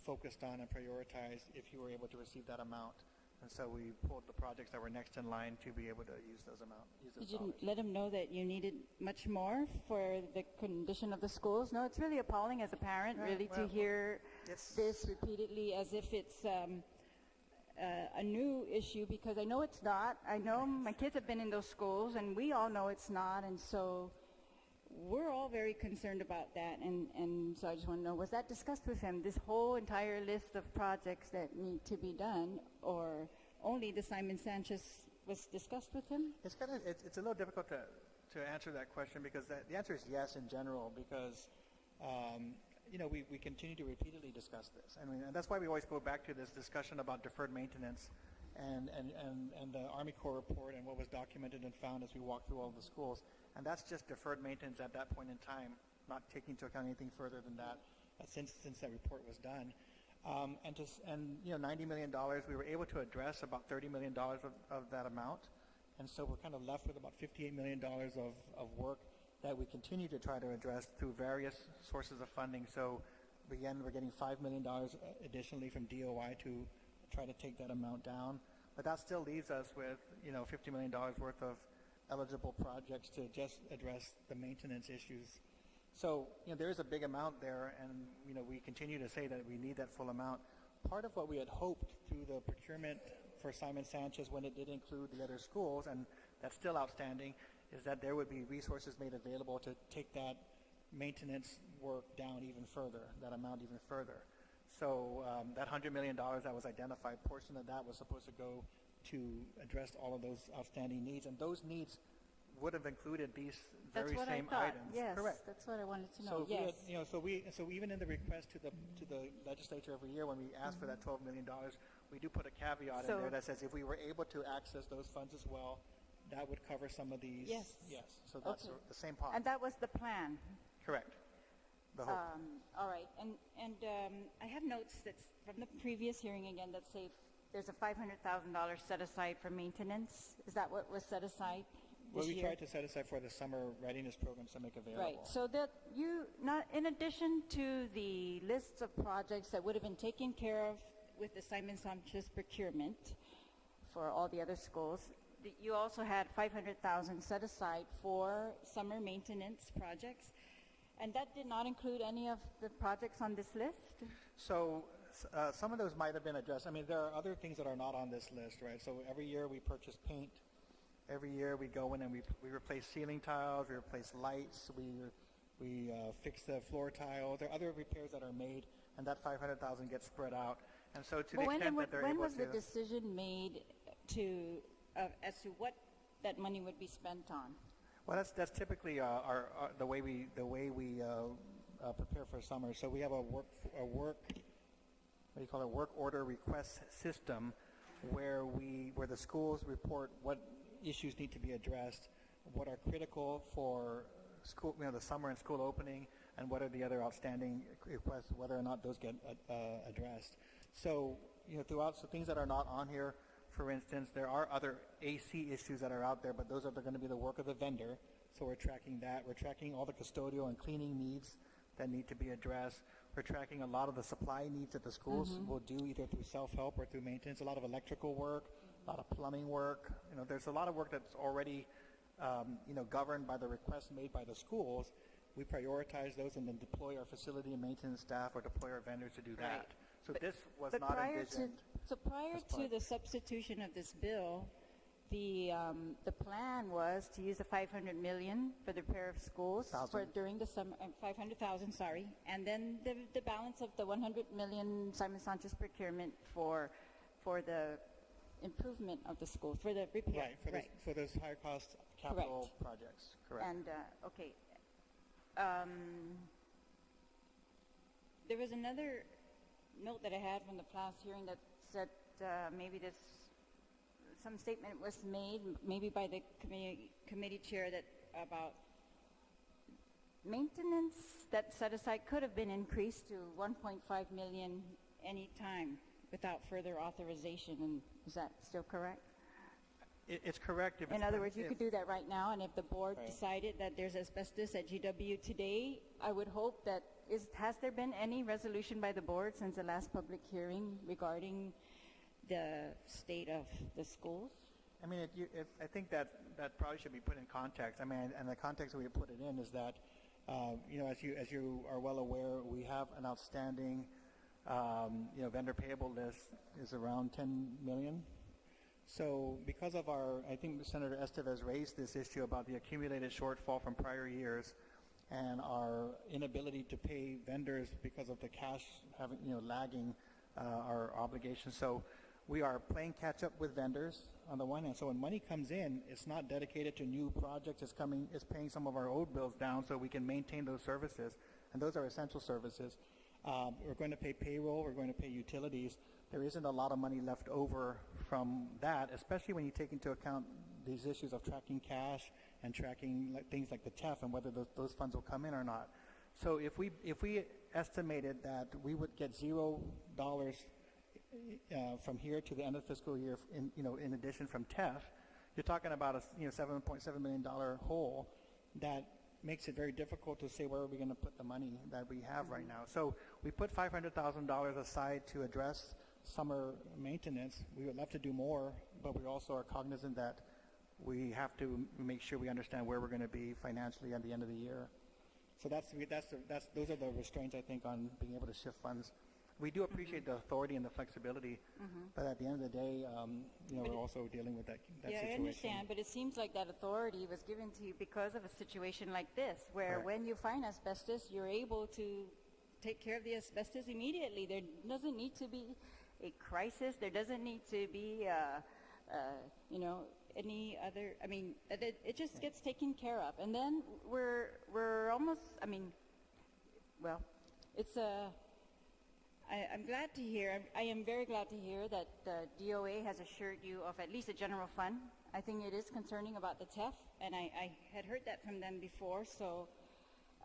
focused on and prioritized if you were able to receive that amount? And so we pulled the projects that were next in line to be able to use those amounts. Did you let them know that you needed much more for the condition of the schools? No, it's really appalling as a parent, to hear this repeatedly as if it's a new issue, because I know it's not. I know my kids have been in those schools, and we all know it's not, and so we're all very concerned about that, and so I just want to know, was that discussed with him, this whole entire list of projects that need to be done, or only the Simon Sanchez was discussed with him? It's a little difficult to answer that question, because the answer is yes in general, because we continue to repeatedly discuss this. And that's why we always go back to this discussion about deferred maintenance and the Army Corps report and what was documented and found as we walked through all the schools. And that's just deferred maintenance at that point in time, not taking into account anything further than that since that report was done. And $90 million, we were able to address about $30 million of that amount. And so we're kind of left with about $58 million of work that we continue to try to address through various sources of funding. So again, we're getting $5 million additionally from DOI to try to take that amount down. But that still leaves us with, $50 million worth of eligible projects to just address the maintenance issues. So, there is a big amount there, and, we continue to say that we need that full amount. Part of what we had hoped through the procurement for Simon Sanchez, when it did include the other schools, and that's still outstanding, is that there would be resources made available to take that maintenance work down even further, that amount even further. So that $100 million that was identified, portion of that was supposed to go to address all of those outstanding needs, and those needs would have included these very That's what same I thought. items. Yes, Correct. that's what I wanted to know. So Yes. so even in the request to the legislature every year when we ask for that $12 million, we do put a caveat in there that says if we were able to access those funds as well, that would cover some of these. Yes. Yes. So that's Okay. the same pot. And that was the plan. Correct. The hope. All right, and I have notes that's from the previous hearing again that say there's a $500,000 set aside for maintenance. Is that what was set aside Well, this we year? tried to set aside for the summer readiness programs to make available. Right, so that in addition to the lists of projects that would have been taken care of with the Simon Sanchez procurement for all the other schools, you also had $500,000 set aside for summer maintenance projects, and that did not include any of the projects on this list? So some of those might have been addressed. I mean, there are other things that are not on this list, right? So every year we purchase paint. Every year we go in and we replace ceiling tiles, we replace lights, we fix the floor tiles. There are other repairs that are made, and that $500,000 gets spread out. And so to the extent that they're able to... When was the decision made as to what that money would be spent on? Well, that's typically the way we prepare for summer. So we have a work order request system where the schools report what issues need to be addressed, what are critical for school, the summer and school opening, and what are the other outstanding requests, whether or not those get addressed. So, throughout, so things that are not on here, for instance, there are other AC issues that are out there, but those are going to be the work of the vendor. So we're tracking that. We're tracking all the custodial and cleaning needs that need to be addressed. We're tracking a lot of the supply needs that the schools will do either through self-help or through maintenance, a lot of electrical work, a lot of plumbing work. There's a lot of work that's already, governed by the requests made by the schools. We prioritize those and then deploy our facility and maintenance staff or deploy our vendors to do that. So this was not envisioned. Prior to the substitution of this bill, the plan was to use the $500 million for the repair of schools during the summer, $500,000, sorry, and then the balance of the $100 million Simon Sanchez procurement for the improvement of the schools, for the repair. Right, for those higher cost capital projects. Correct. And, okay. There was another note that I had from the past hearing that said maybe some statement was made, maybe by the committee chair, that about maintenance that set aside could have been increased to $1.5 million any time without further authorization. And is that still correct? It's correct. In other words, you could do that right now, and if the board decided that there's asbestos at GW today, I would hope that has there been any resolution by the board since the last public hearing regarding the state of the schools? I mean, I think that probably should be put in context. I mean, and the context we put it in is that, as you are well aware, we have an outstanding, vendor payable list is around $10 million. So because of I think Senator Estevez raised this issue about the accumulated shortfall from prior years and our inability to pay vendors because of the cash having, lagging our obligations. So we are playing catch up with vendors on the one hand. So when money comes in, it's not dedicated to new projects. It's paying some of our old bills down so we can maintain those services. And those are essential services. We're going to pay payroll. We're going to pay utilities. There isn't a lot of money left over from that, especially when you take into account these issues of tracking cash and tracking things like the TEF and whether those funds will come in or not. So if we estimated that we would get $0 from here to the end of the fiscal year, in addition from TEF, you're talking about a $7.7 million hole that makes it very difficult to say where are we going to put the money that we have right now. So we put $500,000 aside to address summer maintenance. We would love to do more, but we also are cognizant that we have to make sure we understand where we're going to be financially at the end of the year. So those are the restraints, I think, on being able to shift funds. We do appreciate the authority and the flexibility, but at the end of the day, we're also dealing with that situation. I understand, but it seems like that authority was given to you because of a situation like this, where Correct. when you find asbestos, you're able to take care of the asbestos immediately. There doesn't need to be a crisis. There doesn't need to be, any other. I mean, it just gets taken care of, and then we're almost. I mean, well, it's a. I'm glad to hear, I am very glad to hear that the DOA has assured you of at least a general fund. I think it is concerning about the TEF, and I had heard that from them before, so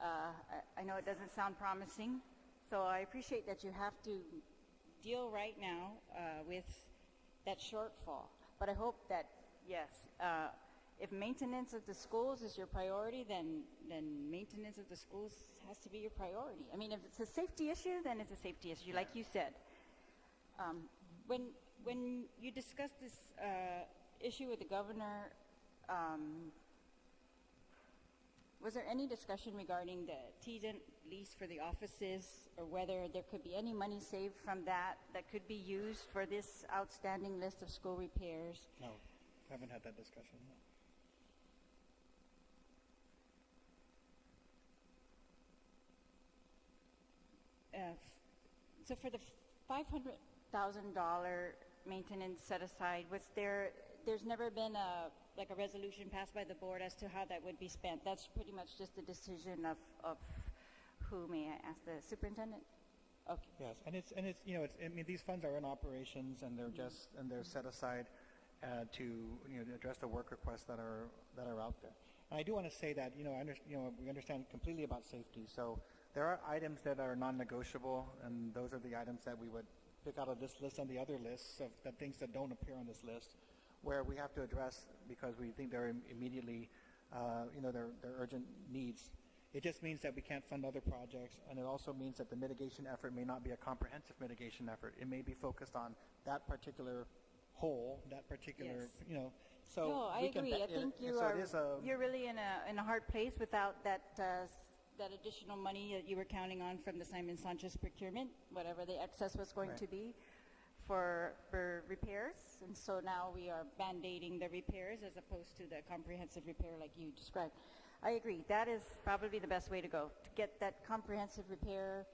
I know it doesn't sound promising. So I appreciate that you have to deal right now with that shortfall. But I hope that, yes, if maintenance of the schools is your priority, then maintenance of the schools has to be your priority. I mean, if it's a safety issue, then it's a safety issue, like you said. When you discussed this issue with the governor, was there any discussion regarding the TDENT lease for the offices, or whether there could be any money saved from that could be used for this outstanding list of school repairs? No, haven't had that discussion. No. So for the $500,000 maintenance set aside, there's never been a resolution passed by the board as to how that would be spent. That's pretty much just a decision of who, may I ask, the superintendent? Okay. Yes, and it's I mean, these funds are in operations, and they're set aside to address the work requests that are out there. And I do want to say that we understand completely about safety. So there are items that are non-negotiable, and those are the items that we would pick out of this list and the other lists of the things that don't appear on this list, where we have to address because we think they're immediately, they're urgent needs. It just means that we can't fund other projects, and it also means that the mitigation effort may not be a comprehensive mitigation effort. It may be focused on that particular hole, that particular, Yes. So no, I agree. I think you're really in a hard place without that additional money that you were counting on from the Simon Sanchez procurement, whatever the excess was going to be for repairs. And so now we are band-aiding the repairs as opposed to the comprehensive repair like you described. I agree. That is probably the best way to go, to get that comprehensive repair,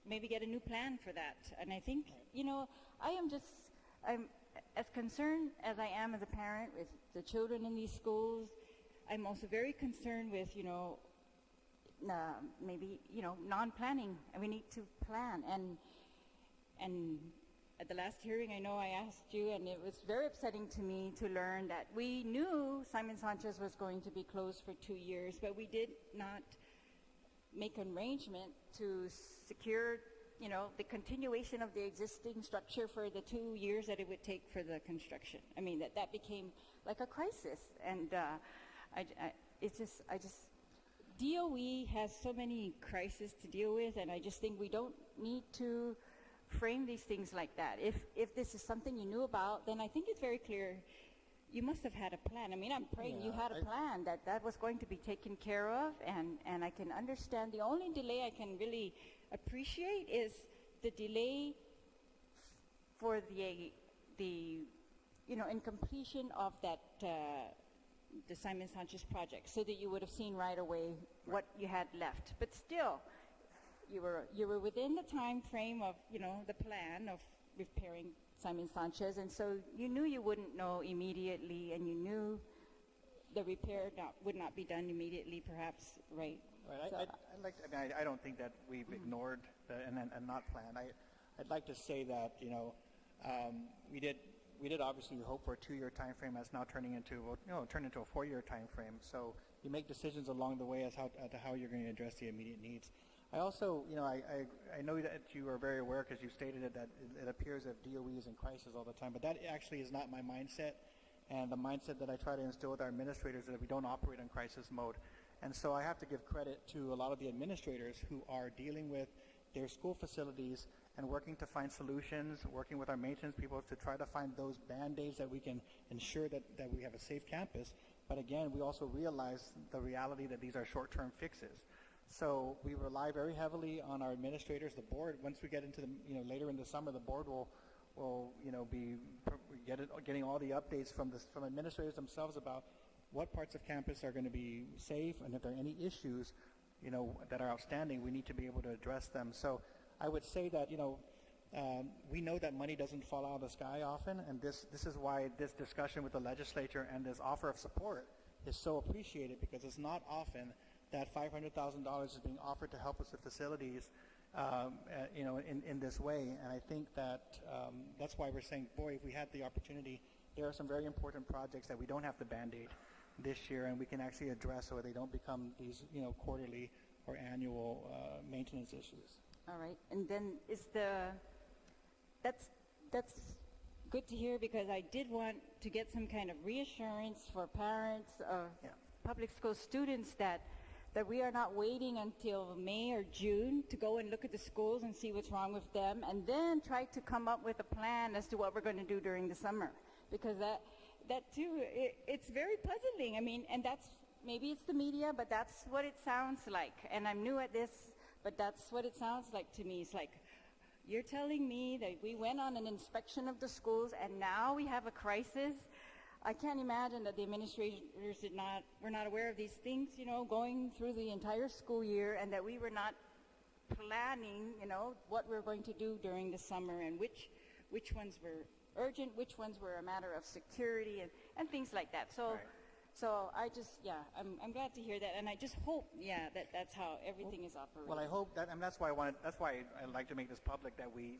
maybe get a new plan for that. And I think, I'm as concerned as I am as a parent with the children in these schools. I'm also very concerned with, maybe, non-planning. And we need to plan. And at the last hearing, I know I asked you, and it was very upsetting to me to learn that we knew Simon Sanchez was going to be closed for 2 years, but we did not make an arrangement to secure, the continuation of the existing structure for the 2 years that it would take for the construction. I mean, that became like a crisis. And DOE has so many crises to deal with, and I just think we don't need to frame these things like that. If this is something you knew about, then I think it's very clear you must have had a plan. I mean, I'm praying you had a plan that was going to be taken care of, and I can understand. The only delay I can really appreciate is the delay for the in completion of that the Simon Sanchez project, so that you would have seen right away what you had left. But still, you were within the time frame of the plan of repairing Simon Sanchez, and so you knew you wouldn't know immediately, and you knew the repair would not be done immediately, perhaps, right? Right. I don't think that we've ignored and not planned. I'd like to say that we did obviously hope for a 2-year time frame that's now turning into a 4-year time frame. So you make decisions along the way as to how you're going to address the immediate needs. I also, I know that you are very aware because you stated it that it appears that DOE is in crisis all the time, but that actually is not my mindset. And the mindset that I try to instill with our administrators is that we don't operate in crisis mode. And so I have to give credit to a lot of the administrators who are dealing with their school facilities and working to find solutions, working with our maintenance people to try to find those Band-Aids that we can ensure that we have a safe campus. But again, we also realize the reality that these are short-term fixes. So we rely very heavily on our administrators. The board, once we get into the, later in the summer, the board will be getting all the updates from administrators themselves about what parts of campus are going to be safe, and if there are any issues, that are outstanding, we need to be able to address them. So I would say that, we know that money doesn't fall out of the sky often, and this is why this discussion with the legislature and this offer of support is so appreciated, because it's not often that $500,000 is being offered to help us with facilities, in this way. And I think that that's why we're saying, boy, if we had the opportunity, there are some very important projects that we don't have to Band-Aid this year, and we can actually address so they don't become these, quarterly or annual maintenance issues. All right, and then that's good to hear, because I did want to get some kind of reassurance for parents of public school students that we are not waiting until May or June to go and look at the schools and see what's wrong with them, and then try to come up with a plan as to what we're going to do during the summer, because that too, it's very puzzling. I mean, and maybe it's the media, but that's what it sounds like. And I'm new at this, but that's what it sounds like to me. It's like, you're telling me that we went on an inspection of the schools and now we have a crisis? I can't imagine that the administrators were not aware of these things, going through the entire school year, and that we were not planning, what we're going to do during the summer, and which ones were urgent, which ones were a matter of security, and things like that. So, Right. So I just, I'm glad to hear that, and I just hope, that's how everything is operating. Well, I hope that, and that's why I like to make this public, that we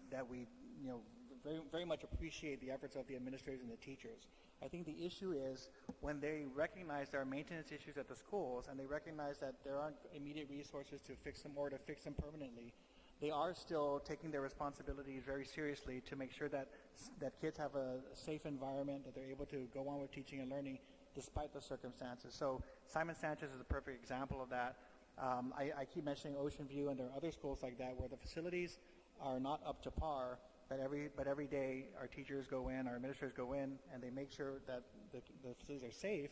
very, very much appreciate the efforts of the administrators and the teachers. I think the issue is when they recognize there are maintenance issues at the schools, and they recognize that there aren't immediate resources to fix them or to fix them permanently, they are still taking their responsibilities very seriously to make sure that kids have a safe environment, that they're able to go on with teaching and learning despite the circumstances. So Simon Sanchez is a perfect example of that. I keep mentioning Ocean View, and there are other schools like that where the facilities are not up to par, but every day our teachers go in, our administrators go in, and they make sure that the facilities are safe.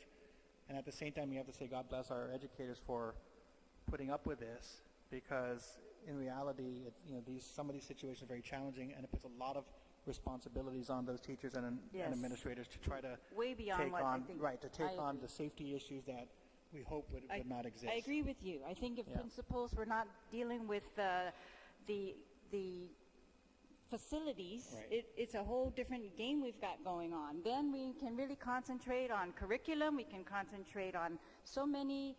And at the same time, we have to say God bless our educators for putting up with this, because in reality, some of these situations are very challenging, and it puts a lot of responsibilities on those teachers and administrators to try to way beyond take what on, I think. right, to take I on agree. the safety issues that we hope would not exist. I agree with you. I think if principals were not dealing with the facilities, Right. it's a whole different game we've got going on. Then we can really concentrate on curriculum. We can concentrate on so many,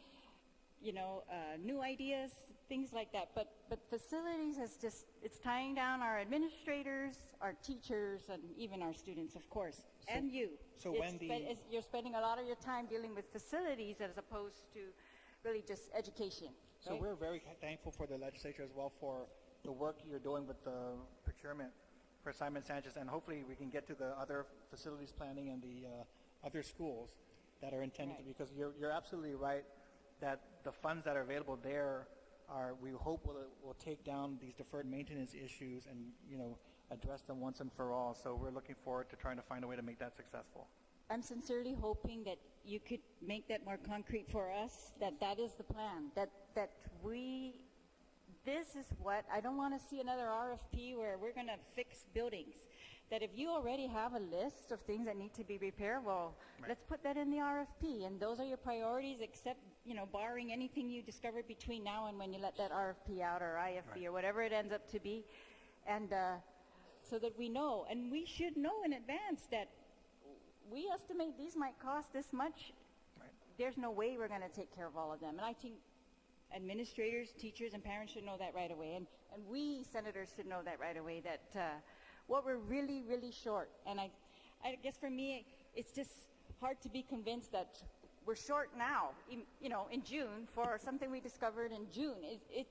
new ideas, things like that. But facilities it's tying down our administrators, our teachers, and even our students, of course, and you. So when you're spending a lot of your time dealing with facilities as opposed to really just education. So right? we're very thankful for the legislature as well for the work you're doing with the procurement for Simon Sanchez, and hopefully we can get to the other facilities planning and the other schools that are intended to, because you're absolutely right that the funds that are available there we hope will take down these deferred maintenance issues and address them once and for all. So we're looking forward to trying to find a way to make that successful. I'm sincerely hoping that you could make that more concrete for us, that is the plan, this is what, I don't want to see another RFP where we're going to fix buildings. That if you already have a list of things that need to be repaired, let's put that in the RFP, and those are your priorities, except, barring anything you discover between now and when you let that RFP out, or IFB, or whatever it ends up to be, and so that we know, and we should know in advance that we estimate these might cost this much. Right. There's no way we're going to take care of all of them, and I think administrators, teachers, and parents should know that right away, and we senators should know that right away, that what we're really, really short. And I guess for me, it's just hard to be convinced that we're short now, in June, for something we discovered in June. It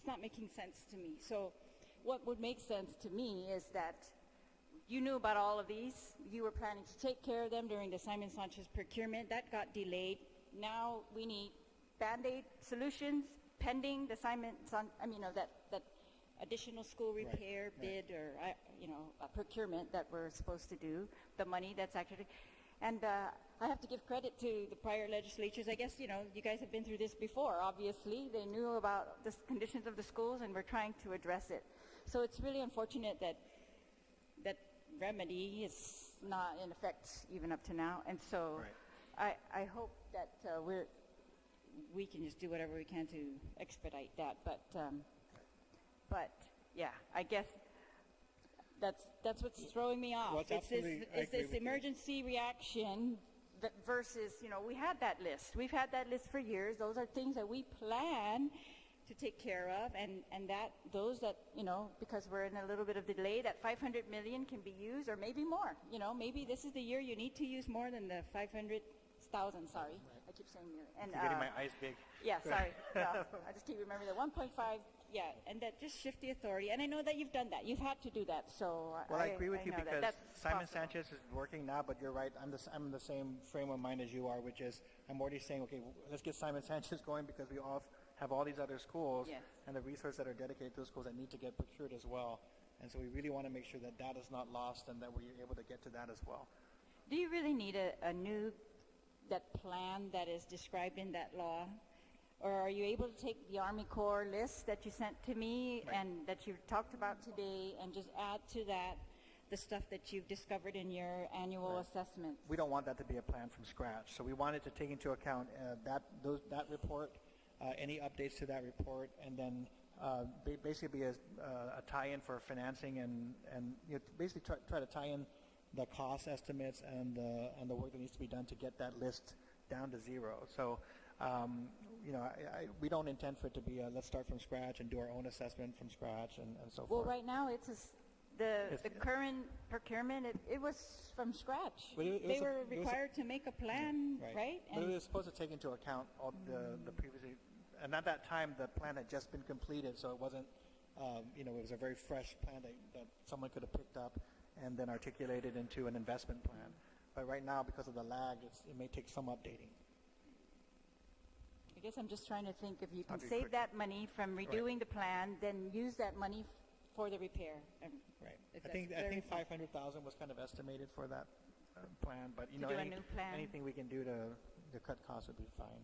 It's not making sense to me. So what would make sense to me is that you knew about all of these. You were planning to take care of them during the Simon Sanchez procurement. That got delayed. Now we need Band-Aid solutions pending the that additional school repair bid or, a procurement that we're supposed to do, the money that's actually, and I have to give credit to the prior legislatures. I guess, you guys have been through this before, obviously. They knew about the conditions of the schools and we're trying to address it. So it's really unfortunate that remedy is not in effect even up to now. And so I hope that we can just do whatever we can to expedite that. But yeah, I guess that's what's throwing me off. Well, It's this emergency reaction versus, we had that list. We've had that list for years. Those are things that we plan to take care of, and because we're in a little bit of delay, that $500 million can be used, or maybe more. Maybe this is the year you need to use more than the 500,000. Sorry, I keep saying million. And You're getting my eyes big. yeah, sorry. No, I just keep remembering the 1.5. Yeah, and that just shift the authority. And I know that you've done that. You've had to do that. So well, I agree with you know because that's Simon possible. Sanchez is working now, but you're right. I'm in the same frame of mind as you are, which is I'm already saying, okay, let's get Simon Sanchez going because we all have all these other schools Yes. and the resources that are dedicated to those schools that need to get procured as well. And so we really want to make sure that that is not lost and that we're able to get to that as well. Do you really need a new plan that is described in that law? Or are you able to take the Army Corps list that you sent to me and that you've talked about today and just add to that the stuff that you've discovered in your annual assessment? We don't want that to be a plan from scratch. So we wanted to take into account that report, any updates to that report, and then basically be a tie-in for financing and basically try to tie in the cost estimates and the work that needs to be done to get that list down to zero. So we don't intend for it to be let's start from scratch and do our own assessment from scratch and so Well, forth. right now the current procurement, it was from scratch. But it They was a- were it was a- required to make a plan, right? But it was supposed to take into account all the previously, and at that time the plan had just been completed, so it wasn't, it was a very fresh plan that someone could have picked up and then articulated into an investment plan. But right now, because of the lag, it may take some updating. I guess I'm just trying to think if you can That'd be save quick. that money from redoing the plan, then use that money for the repair. Right. If I that's think very 500,000 was kind of estimated for that plan, but To do a new plan? anything we can do to cut costs would be fine.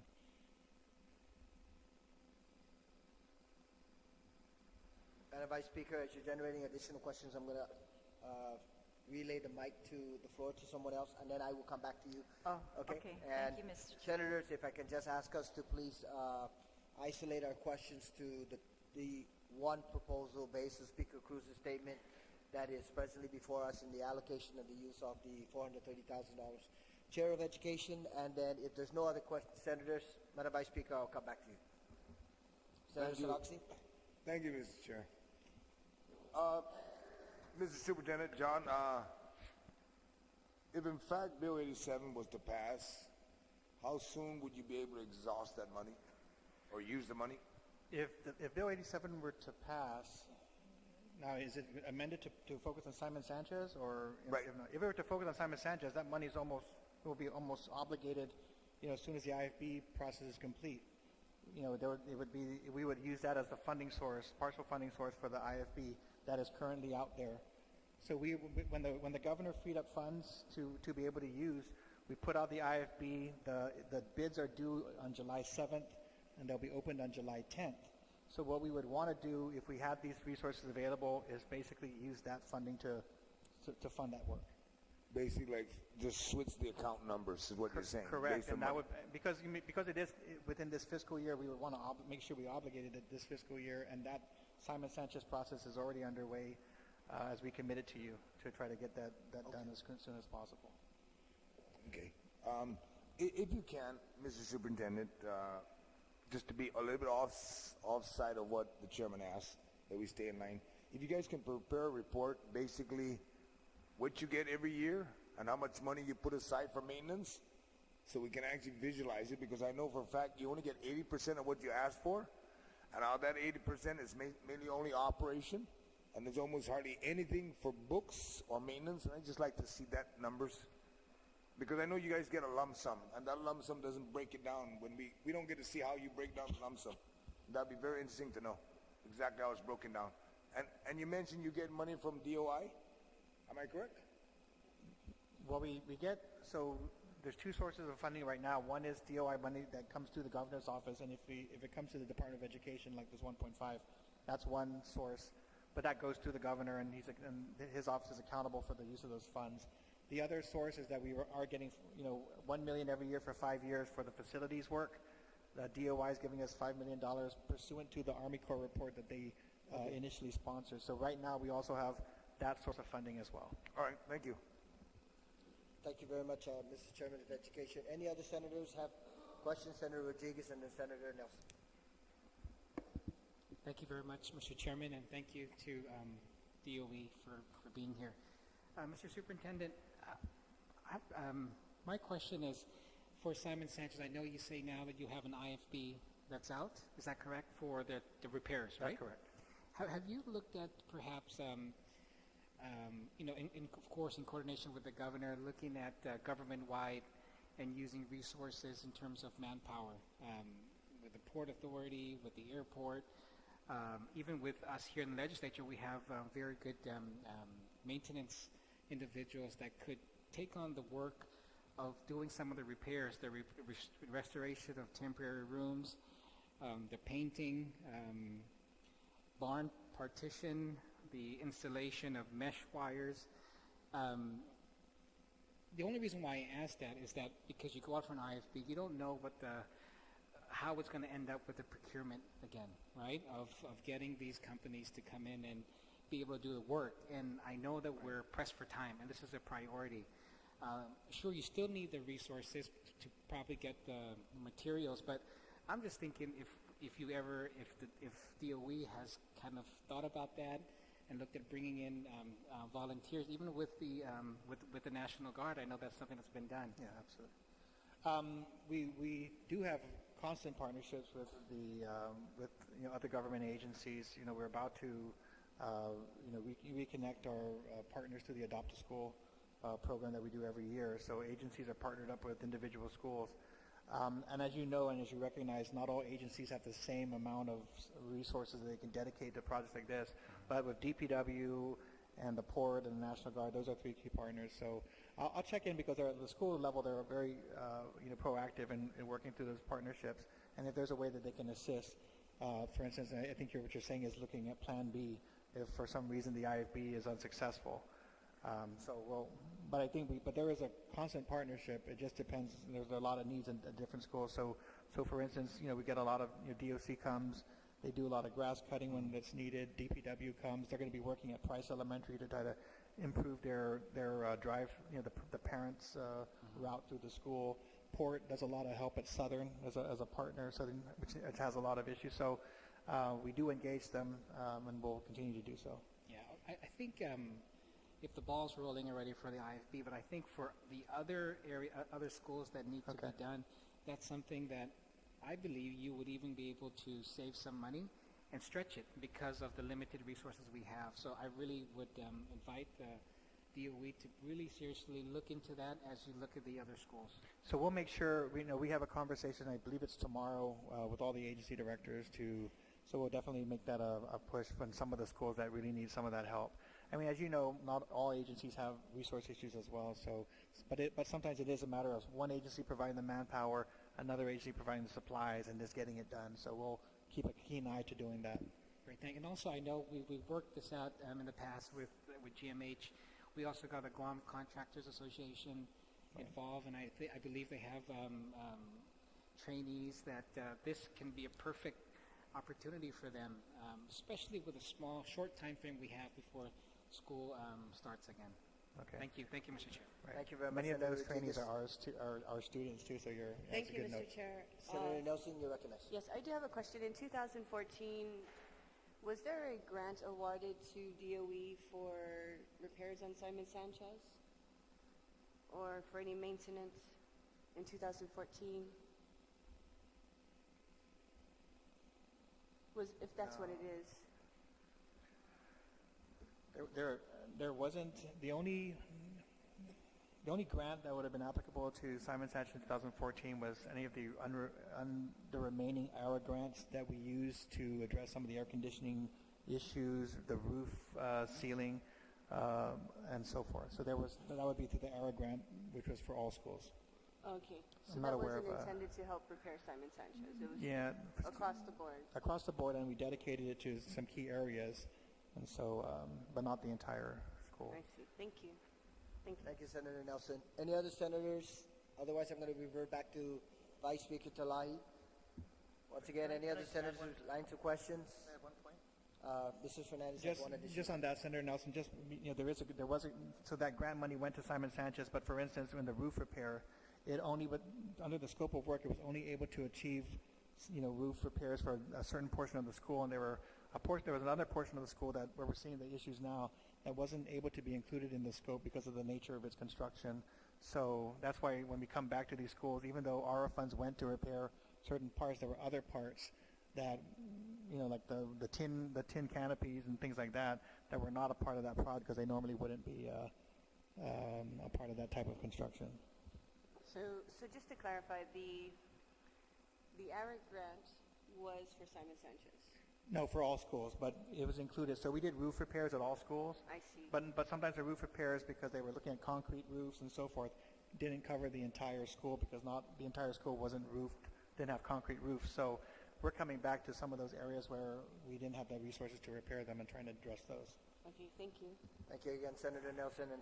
Madam Vice Speaker, as you're generating additional questions, I'm going to relay the mic to the floor to someone else, and then I will come back to you. Oh, Okay? okay. And Thank you, Mr. Chair. Senators, if I can just ask us to please isolate our questions to the one proposal based on Speaker Cruz's statement that is presently before us in the allocation of the use of the $430,000. Chair of Education, and then if there's no other questions, Senators, Madam Vice Speaker, I'll come back to you. Senator Thank you. Saloxi? Thank you, Mr. Chair. Mr. Superintendent, John, if in fact Bill 87 was to pass, how soon would you be able to exhaust that money or use the money? If Bill 87 were to pass, now is it amended to focus on Simon Sanchez, or Right. if it were to focus on Simon Sanchez, that money will be almost obligated, as soon as the IFB process is complete. We would use that as the funding source, partial funding source for the IFB that is currently out there. So when the governor freed up funds to be able to use, we put out the IFB. The bids are due on July 7th, and they'll be opened on July 10th. So what we would want to do if we had these resources available is basically use that funding to fund that work. Basically, like, just switch the account numbers is what you're saying. Correct, based on and that money. would, because it is within this fiscal year, we would want to make sure we obligated it this fiscal year, and that Simon Sanchez process is already underway as we committed to you to try to get that done as soon as possible. Okay. If you can, Mr. Superintendent, just to be a little bit offside of what the chairman asked, that we stay in line, if you guys can prepare a report, basically what you get every year and how much money you put aside for maintenance, so we can actually visualize it, because I know for a fact you only get 80% of what you asked for, And all that 80% is mainly only operation, and there's almost hardly anything for books or maintenance, and I'd just like to see that numbers. Because I know you guys get a lump sum, and that lump sum doesn't break it down. When we don't get to see how you break down the lump sum. That'd be very interesting to know exactly how it's broken down. And you mentioned you get money from DOI? Am I correct? Well, we get, so there's two sources of funding right now. One is DOI money that comes through the governor's office, and if it comes to the Department of Education, like this 1.5, that's one source. But that goes through the governor, and his office is accountable for the use of those funds. The other source is that we are getting, $1 million every year for 5 years for the facilities work. The DOI is giving us $5 million pursuant to the Army Corps report that they initially sponsored. So right now we also have that source of funding as well. All right, thank you. Thank you very much, Mr. Chairman of Education. Any other senators have questions? Senator Rodriguez and then Senator Nelson. Thank you very much, Mr. Chairman, and thank you to DOE for being here. Mr. Superintendent, my question is for Simon Sanchez. I know you say now that you have an IFB that's out. Is that correct, for the repairs, right? That's correct. Have you looked at perhaps, of course, in coordination with the governor, looking at government-wide and using resources in terms of manpower, with the Port Authority, with the airport, even with us here in the legislature, we have very good maintenance individuals that could take on the work of doing some of the repairs, the restoration of temporary rooms, the painting, barn partition, the installation of mesh wires. The only reason why I ask that is that because you go out for an IFB, you don't know how it's going to end up with the procurement again, right? Of getting these companies to come in and be able to do the work. And I know that we're pressed for time, and this is a priority. Sure, you still need the resources to probably get the materials, but I'm just thinking if DOE has kind of thought about that and looked at bringing in volunteers, even with the National Guard. I know that's something that's been done. Yeah, absolutely. We do have constant partnerships with other government agencies. We're about to reconnect our partners to the Adopt a School program that we do every year. So agencies are partnered up with individual schools. And as you know and as you recognize, not all agencies have the same amount of resources that they can dedicate to projects like this. But with DPW and the Port and the National Guard, those are three key partners. So I'll check in because at the school level, they're very proactive in working through those partnerships. And if there's a way that they can assist, for instance, I think what you're saying is looking at Plan B if for some reason the IFB is unsuccessful. But there is a constant partnership. It just depends. There's a lot of needs in different schools. So for instance, we get a lot of DOC comes. They do a lot of grass cutting when it's needed. DPW comes. They're going to be working at Price Elementary to try to improve their drive. The parents' route through the school. Port does a lot of help at Southern as a partner. Southern, which has a lot of issues. So we do engage them, and we'll continue to do so. Yeah, I think. If the ball's rolling already for the IFB, but I think for the other schools that need to be done, that's something that I believe you would even be able to save some money and stretch it because of the limited resources we have. So I really would invite the DOE to really seriously look into that as you look at the other schools. So we'll make sure we have a conversation. I believe it's tomorrow with all the agency directors so we'll definitely make that a push when some of the schools that really need some of that help. I mean, as you know, not all agencies have resource issues as well. So, but sometimes it is a matter of one agency providing the manpower, another agency providing the supplies, and just getting it done. So we'll keep a keen eye to doing that. Great, thank you. And also, I know we worked this out in the past with GMH. We also got the Guam Contractors Association involved, and I believe they have trainees that this can be a perfect opportunity for them, especially with a short time frame we have before school starts again. Okay. Thank you, Mr. Chair. Right. Thank you very much. Many of those trainees are our students too. So Thank that's a you, good Mr. note. Chair. Senator Nelson, you're recognized. Yes, I do have a question. In 2014, was there a grant awarded to DOE for repairs on Simon Sanchez? Or for any maintenance in 2014? if that's what it is. There wasn't, the only grant that would have been applicable to Simon Sanchez in 2014 was any of the the remaining ARA grants that we used to address some of the air conditioning issues, the roof ceiling, and so forth. So that would be through the ARA grant, which was for all schools. Okay, so I'm not that aware wasn't of, intended to help repair Simon Sanchez. It was Yeah, across the board. across the board, and we dedicated it to some key areas, and so, but not the entire school. I see. Thank you. Thank you. Thank you, Senator Nelson. Any other senators? Otherwise, I'm going to revert back to Vice Speaker Talahi. Once again, any other senators with lines of questions? Mrs. Fernandez has one additional. Just on that, Senator Nelson, so that grant money went to Simon Sanchez, but for instance, in the roof repair, it only, under the scope of work, it was only able to achieve, roof repairs for a certain portion of the school, and there was another portion of the school where we're seeing the issues now that wasn't able to be included in the scope because of the nature of its construction. So that's why when we come back to these schools, even though ARA funds went to repair certain parts, there were other parts that, like the tin canopies and things like that were not a part of that project because they normally wouldn't be a part of that type of construction. So just to clarify, the ARIC grant was for Simon Sanchez. No, for all schools, but it was included. So we did roof repairs at all schools. I see. But sometimes the roof repairs, because they were looking at concrete roofs and so forth, didn't cover the entire school because not the entire school wasn't roofed, didn't have concrete roofs. So we're coming back to some of those areas where we didn't have the resources to repair them and trying to address those. Okay, thank you. Thank you again, Senator Nelson and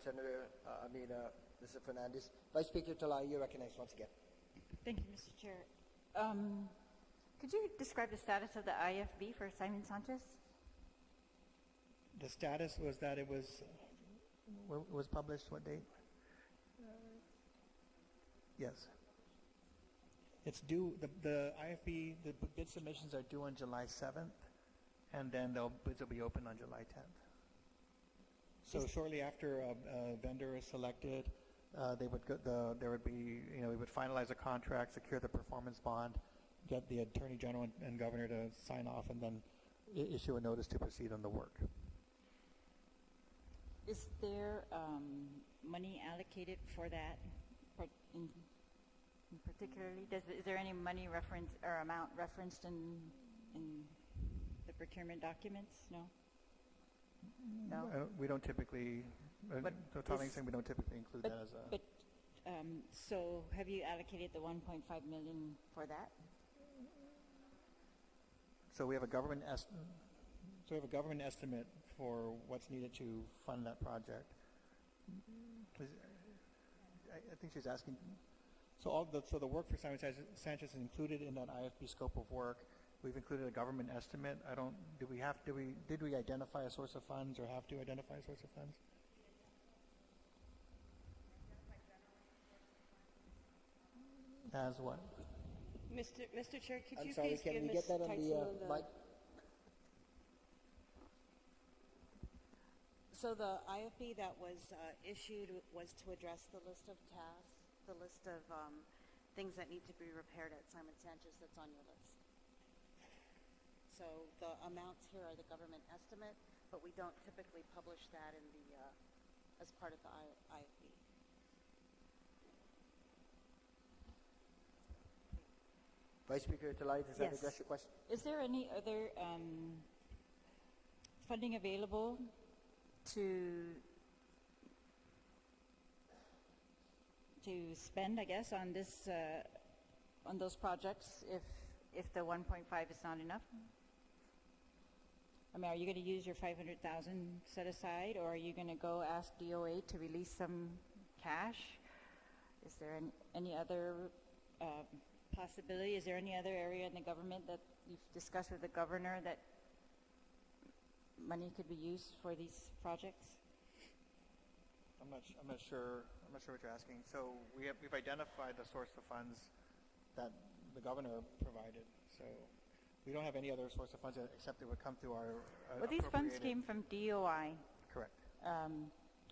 Mr. Fernandez. Vice Speaker Talai, you're recognized once again. Thank you, Mr. Chair. Could you describe the status of the IFB for Simon Sanchez? The status was that it was published, what date? Yes. It's due, the IFB, the bid submissions are due on July 7th, and then bids will be open on July 10th. So shortly after a vendor is selected, we would finalize a contract, secure the performance bond, get the Attorney General and Governor to sign off, and then issue a notice to proceed on the work. Is there money allocated for that in particularly? Is there any money reference or amount referenced in the procurement documents? No? No? We don't typically, so Taling's saying we don't typically include that as a... So have you allocated the 1.5 million for that? So we have a government estimate for what's needed to fund that project. Please, I think she's asking. So the work for Simon Sanchez is included in that IFB scope of work. We've included a government estimate. Did we identify a source of funds or have to identify a source of funds? As what? Mr. Chair, could I'm you sorry, please can give we Ms. get that on the Tyson mic? So the IFB that was issued was to address the list of tasks, the list of things that need to be repaired at Simon Sanchez that's on your list. So the amounts here are the government estimate, but we don't typically publish that in the as part of the IFB. Vice Speaker Talai, does that Yes. address your question? Is there any other funding available to spend, I guess, on this on those projects if the 1.5 is not enough? I mean, are you going to use your 500,000 set aside, or are you going to go ask DOA to release some cash? Is there any other possibility? Is there any other area in the government that you've discussed with the governor that money could be used for these projects? I'm not sure what you're asking. So we've identified the source of funds that the governor provided. So we don't have any other source of funds except it would come through our Well, these funds appropriated- came from DOI. Correct.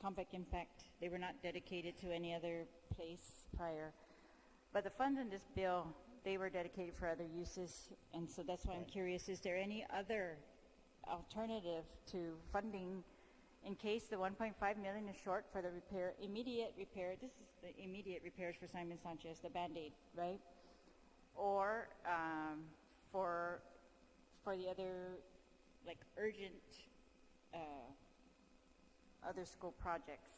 Compact Impact. They were not dedicated to any other place prior. But the funds in this bill they were dedicated for other uses, and so that's why I'm curious, is there any other alternative to funding in case the 1.5 million is short for the immediate repair, this is the immediate repairs for Simon Sanchez, the Band-Aid, right? Or for the other, like, urgent other school projects.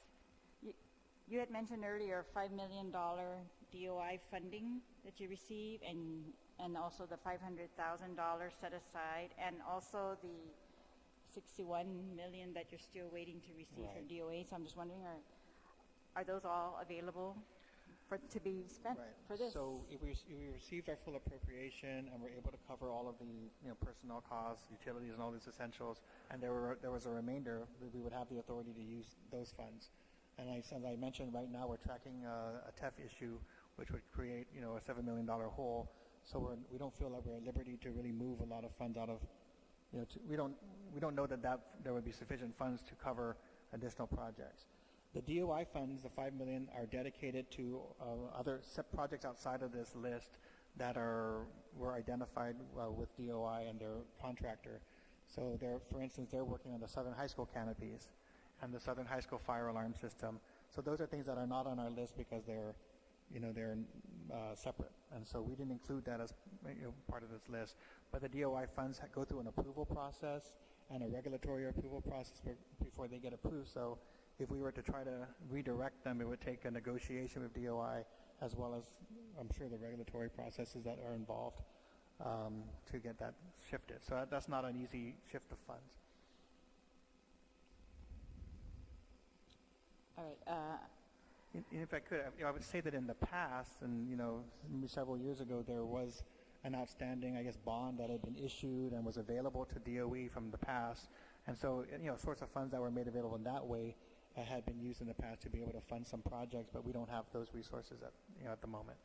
You had mentioned earlier $5 million DOI funding that you receive, and also the $500,000 set aside, and also the 61 million that you're still waiting to receive from DOA. So I'm just wondering, are those all available to be spent for this? So if we received our full appropriation and we're able to cover all of the personnel costs, utilities, and all these essentials, and there was a remainder, we would have the authority to use those funds. And as I mentioned, right now we're tracking a TEF issue, which would create a $7 million hole. So we don't feel like we're at liberty to really move a lot of funds out of. We don't know that there would be sufficient funds to cover additional projects. The DOI funds, the $5 million, are dedicated to other projects outside of this list that were identified with DOI and their contractor. So for instance, they're working on the Southern High School canopies and the Southern High School fire alarm system. So those are things that are not on our list because they're separate, and so we didn't include that as part of this list. But the DOI funds go through an approval process and a regulatory approval process before they get approved. So if we were to try to redirect them, it would take a negotiation with DOI as well as, I'm sure, the regulatory processes that are involved to get that shifted. So that's not an easy shift of funds. All right. If I could, I would say that in the past, and maybe several years ago, there was an outstanding, bond that had been issued and was available to DOE from the past, and so sorts of funds that were made available in that way had been used in the past to be able to fund some projects, but we don't have those resources at the moment.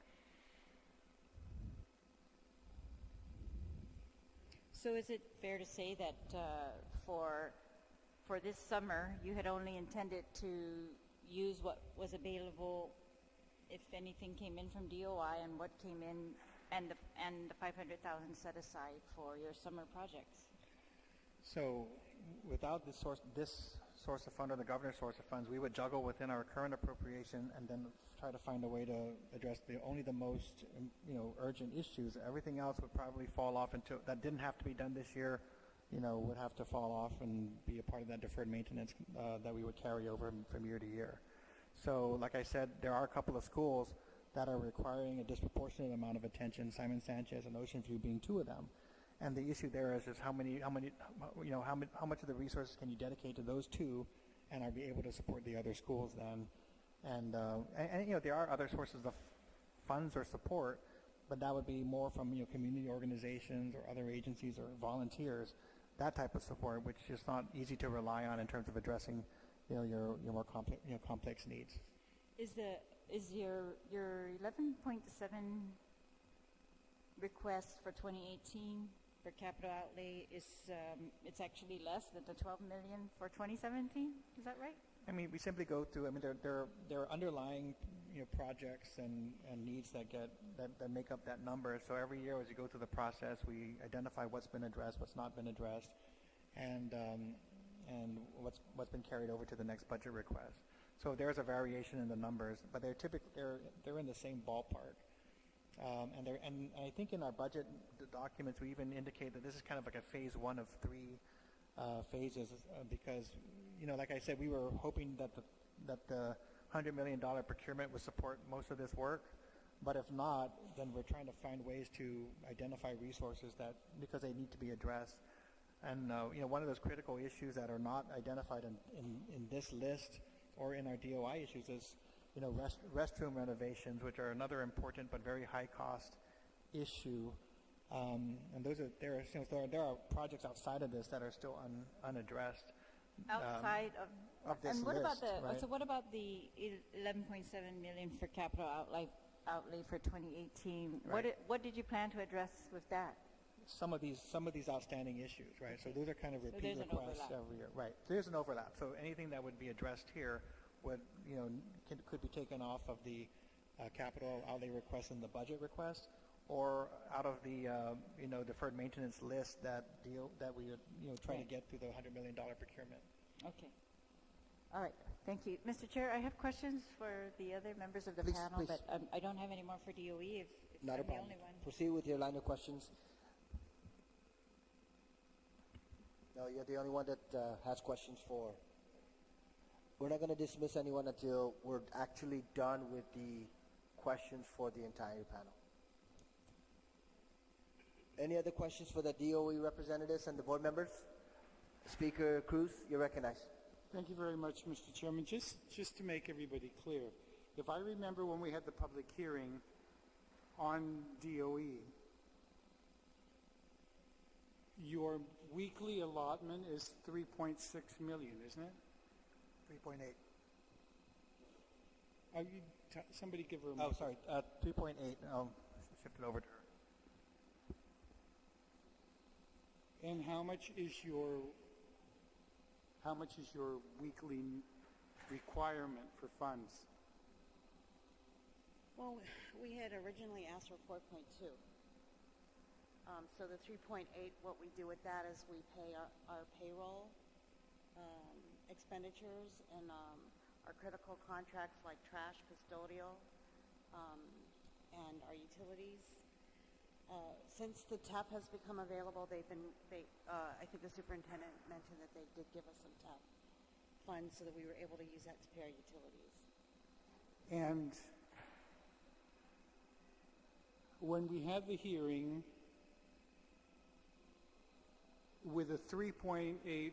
So is it fair to say that for this summer, you had only intended to use what was available, if anything came in from DOI, and what came in, and the 500,000 set aside for your summer projects? So, without this source of fund or the governor's source of funds, we would juggle within our current appropriation and then try to find a way to address only the most urgent issues. Everything else would probably fall off that didn't have to be done this year. Would have to fall off and be a part of that deferred maintenance that we would carry over from year to year. So, like I said, there are a couple of schools that are requiring a disproportionate amount of attention, Simon Sanchez and Ocean View being two of them. And the issue there is how much of the resources can you dedicate to those two, and are we able to support the other schools then? And there are other sources of funds or support, but that would be more from community organizations or other agencies or volunteers. That type of support, which is not easy to rely on in terms of addressing, your more complex needs. Is your 11.7 request for 2018 for capital outlay it's actually less than the 12 million for 2017? Is that right? We simply go through. There are underlying projects and needs that make up that number. So every year, as you go through the process, we identify what's been addressed, what's not been addressed, and what's been carried over to the next budget request. So there's a variation in the numbers, but they're in the same ballpark. And I think in our budget documents, we even indicate that this is kind of like a phase one of three phases, because like I said, we were hoping that the $100 million procurement would support most of this work, but if not, then we're trying to find ways to identify resources because they need to be addressed. And one of those critical issues that are not identified in this list or in our DOI issues is restroom renovations, which are another important but very high cost issue. And there are projects outside of this that are still unaddressed. Outside of this and what list, about right? So what about the 11.7 million for capital outlay for 2018? Right. What did you plan to address with that? Some of these outstanding issues, right? So those are kind of repeat there's an requests overlap. every year, right? There's an overlap. So anything that would be addressed here would could be taken off of the capital outlay request in the budget request, or out of the deferred maintenance list that we try to Right. get through the $100 million procurement. Okay. All right, thank you. Mr. Chair, I have questions for the other members of the Please, panel, please. but I don't have any more for DOE if Not a I'm the problem. only one. Proceed with your line of questions. No, you're the only one that has questions for. We're not going to dismiss anyone until we're actually done with the questions for the entire panel. Any other questions for the DOE representatives and the board members? Speaker Cruz, you're recognized. Thank you very much, Mr. Chairman. Just to make everybody clear, if I remember when we had the public hearing on DOE, your weekly allotment is 3.6 million, isn't it? 3.8. Somebody give her a Oh, mic. sorry, 3.8. Shift it over to her. And how much is your weekly requirement for funds? Well, we had originally asked for 4.2. So the 3.8, what we do with that is we pay our payroll expenditures and our critical contracts like trash, custodial, and our utilities. Since the TAP has become available, I think the superintendent mentioned that they did give us some TAP funds so that we were able to use that to pay our utilities. And when we had the hearing with a 3.8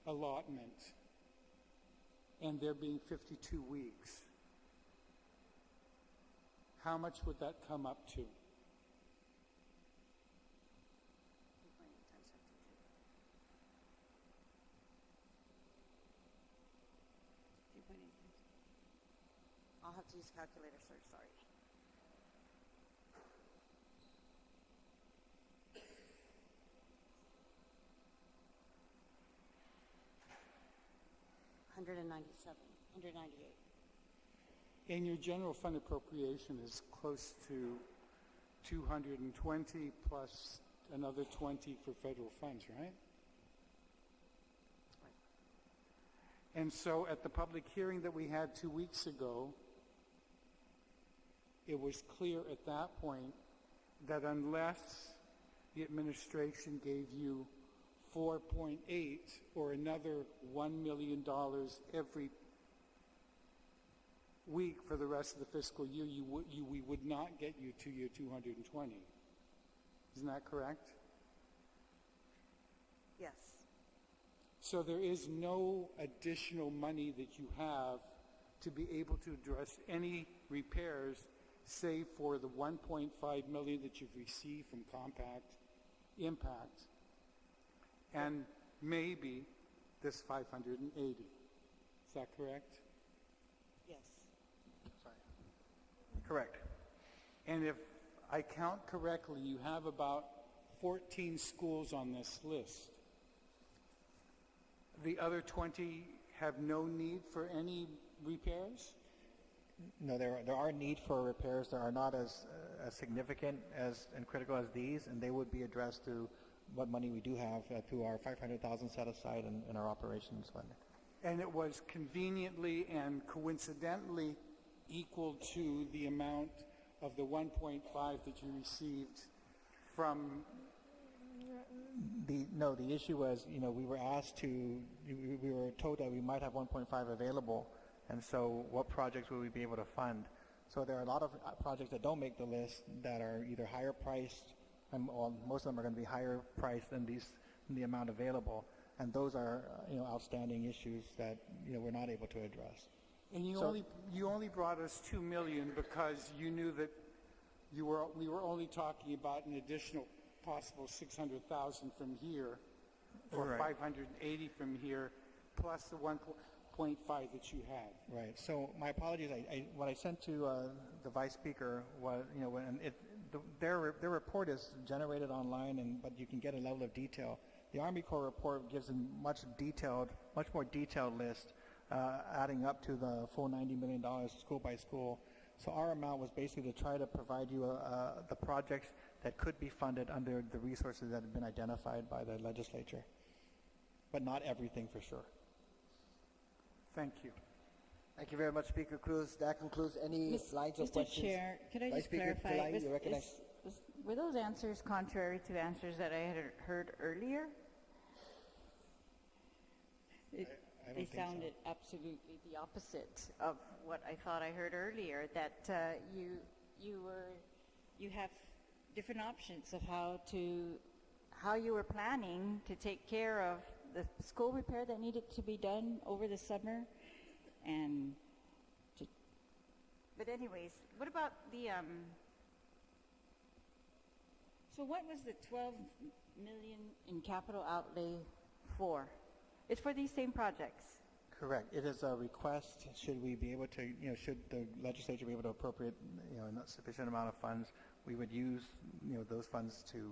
allotment and there being 52 weeks, how much would that come up to? 3.8 times 52. I'll have to use calculator, sir, sorry. $198. And your general fund appropriation is close to 220 plus another 20 for federal funds, right? And so at the public hearing that we had 2 weeks ago, it was clear at that point that unless the administration gave you 4.8 or another $1 million every week for the rest of the fiscal year, we would not get you to your 220. Isn't that correct? Yes. So there is no additional money that you have to be able to address any repairs, save for the 1.5 million that you've received from Compact Impact, and maybe this 580. Is that correct? Yes. Correct. And if I count correctly, you have about 14 schools on this list. The other 20 have no need for any repairs? No, there are need for repairs that are not as significant and critical as these, and they would be addressed through what money we do have through our $500,000 set aside in our operations fund. And it was conveniently and coincidentally equal to the amount of the 1.5 that you received from... The issue was, we were asked we were told that we might have 1.5 available, and so what projects will we be able to fund? So there are a lot of projects that don't make the list that are either higher priced, and most of them are going to be higher priced than the amount available, and those are outstanding issues that we're not able to address. And you only brought us $2 million because you knew that we were only talking about an additional possible 600,000 from here, or Right. 580 from here, plus the 1.5 that you had. Right. So my apologies. What I sent to the vice speaker was, their report is generated online, but you can get a level of detail. The Army Corps report gives a much more detailed list, adding up to the full $90 million school by school. So our amount was basically to try to provide you the projects that could be funded under the resources that have been identified by the legislature, but not everything for sure. Thank you. Thank you very much, Speaker Cruz. That concludes any lines of Mr. questions. Chair, could I Vice just Speaker clarify? Talai, you recognize? Were those answers contrary to answers that I had heard earlier? I don't They think so. sounded absolutely the opposite of what I thought I heard earlier, that you have different options of how you were planning to take care of the school repair that needed to be done over the summer, but anyways, what about the so what was the 12 million in capital outlay for? It's for these same projects. Correct. It is a request. Should we be able to, should the legislature be able to appropriate, a sufficient amount of funds, we would use, those funds to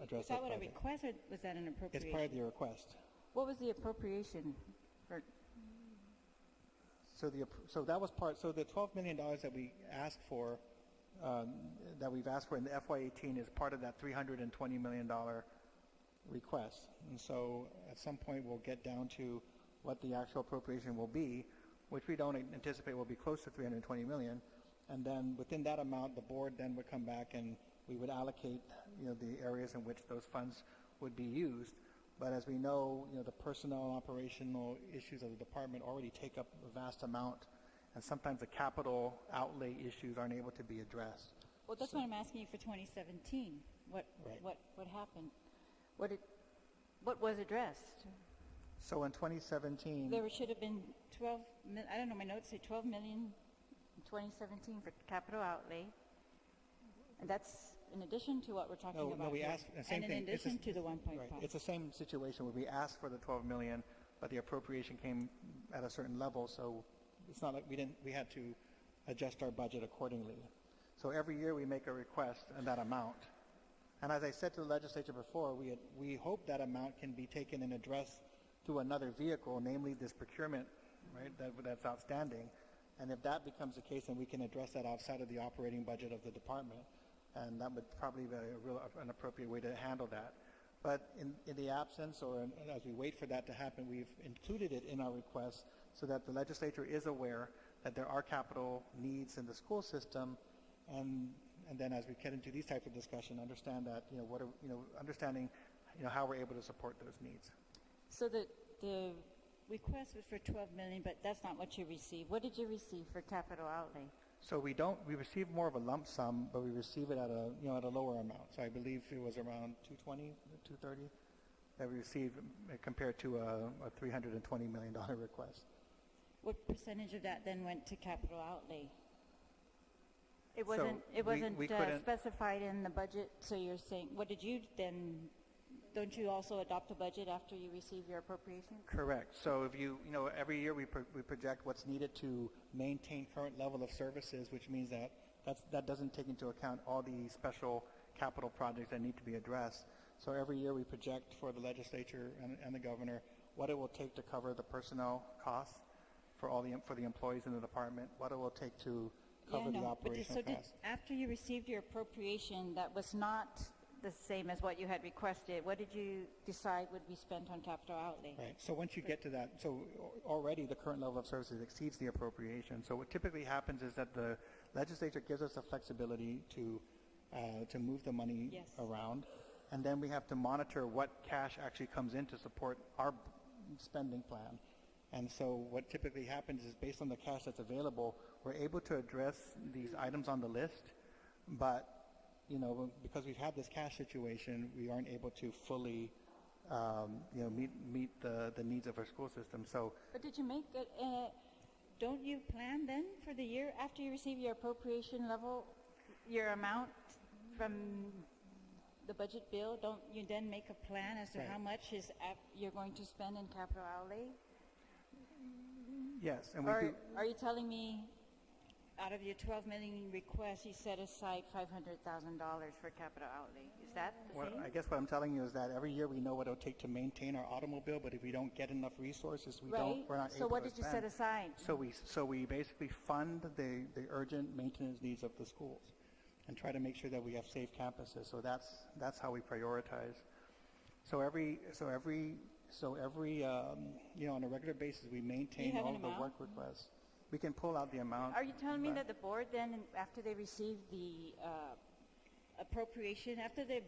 address Is that those what a projects. request, or was that an appropriation? It's part of the request. What was the appropriation for? So that was part. So the $12 million that we asked for, that we've asked for in the FY18 is part of that $320 million request. And so at some point we'll get down to what the actual appropriation will be, which we don't anticipate will be close to $320 million. And then within that amount, the board then would come back and we would allocate, the areas in which those funds would be used. But as we know, the personnel and operational issues of the department already take up a vast amount, and sometimes the capital outlay issues aren't able to be addressed. Well, that's what I'm asking you for 2017. What happened? What was addressed? So in 2017, There should have been 12. I don't know. My notes say 12 million in 2017 for capital outlay, and that's in addition to what we're talking about. No, we here. asked the same and thing. in addition to the 1.5. Right. It's the same situation where we asked for the 12 million, but the appropriation came at a certain level, so it's not like we had to adjust our budget accordingly. So every year we make a request and that amount. And as I said to the legislature before, we hope that amount can be taken and addressed through another vehicle, namely this procurement, right, that's outstanding. And if that becomes the case, then we can address that outside of the operating budget of the department. And that would probably be an appropriate way to handle that. But in the absence, or as we wait for that to happen, we've included it in our request so that the legislature is aware that there are capital needs in the school system, and then as we get into these types of discussion, understand that understanding how we're able to support those needs. So the request was for 12 million, but that's not what you received. What did you receive for capital outlay? So we receive more of a lump sum, but we receive it at a lower amount. So I believe it was around 220, 230 that we received compared to a $320 million request. What percentage of that then went to capital outlay? It So wasn't we couldn't- specified in the budget. So you're saying, what did you then? Don't you also adopt a budget after you receive your appropriation? Correct. So if every year we project what's needed to maintain current level of services, which means that doesn't take into account all the special capital projects that need to be addressed. So every year we project for the legislature and the governor what it will take to cover the personnel costs for the employees in the department, what it will take to cover the operational costs. After you received your appropriation, that was not the same as what you had requested. What did you decide would be spent on capital outlay? Right. So once you get to that, so already the current level of services exceeds the appropriation. So what typically happens is that the legislature gives us the flexibility to move the money around, and then we have to monitor what cash actually comes in to support our spending plan. And so what typically happens is, based on the cash that's available, we're able to address these items on the list, but because we've had this cash situation, we aren't able to fully, meet the needs of our school system. So, But did you make it? Don't you plan then for the year after you receive your appropriation level, your amount from the budget bill? Don't you then make a plan as to Right. how much you're going to spend in capital outlay? yes, and we Or do. are you telling me out of your 12 million requests, you set aside $500,000 for capital outlay. Is that the Well, same? I guess what I'm telling you is that every year we know what it'll take to maintain our automobile, but if we don't get enough resources, we're not able to spend. So what did you set aside? So we basically fund the urgent maintenance needs of the schools and try to make sure that we have safe campuses. So that's how we prioritize. So every on a regular basis, we maintain have all an of the amount? work requests. We can pull out the amount. Are you telling me but- that the board then, after they receive the appropriation, after the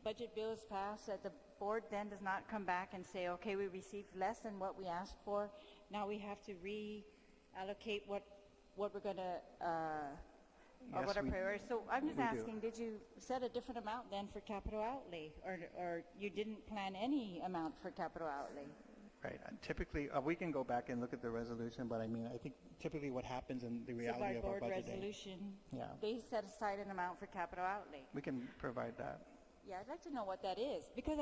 budget bill is passed, that the board then does not come back and say, okay, we received less than what we asked for, now we have to reallocate what we're going to, or Yes, what our we- priorities? So I'm just we do. asking, did you set a different amount then for capital outlay, or you didn't plan any amount for capital outlay? Right. Typically, we can go back and look at the resolution, but I mean, I think typically what happens in the So reality by of our board budget day. resolution, Yeah. they set aside an amount for capital outlay. We can provide that. Yeah, I'd like to know what that is, because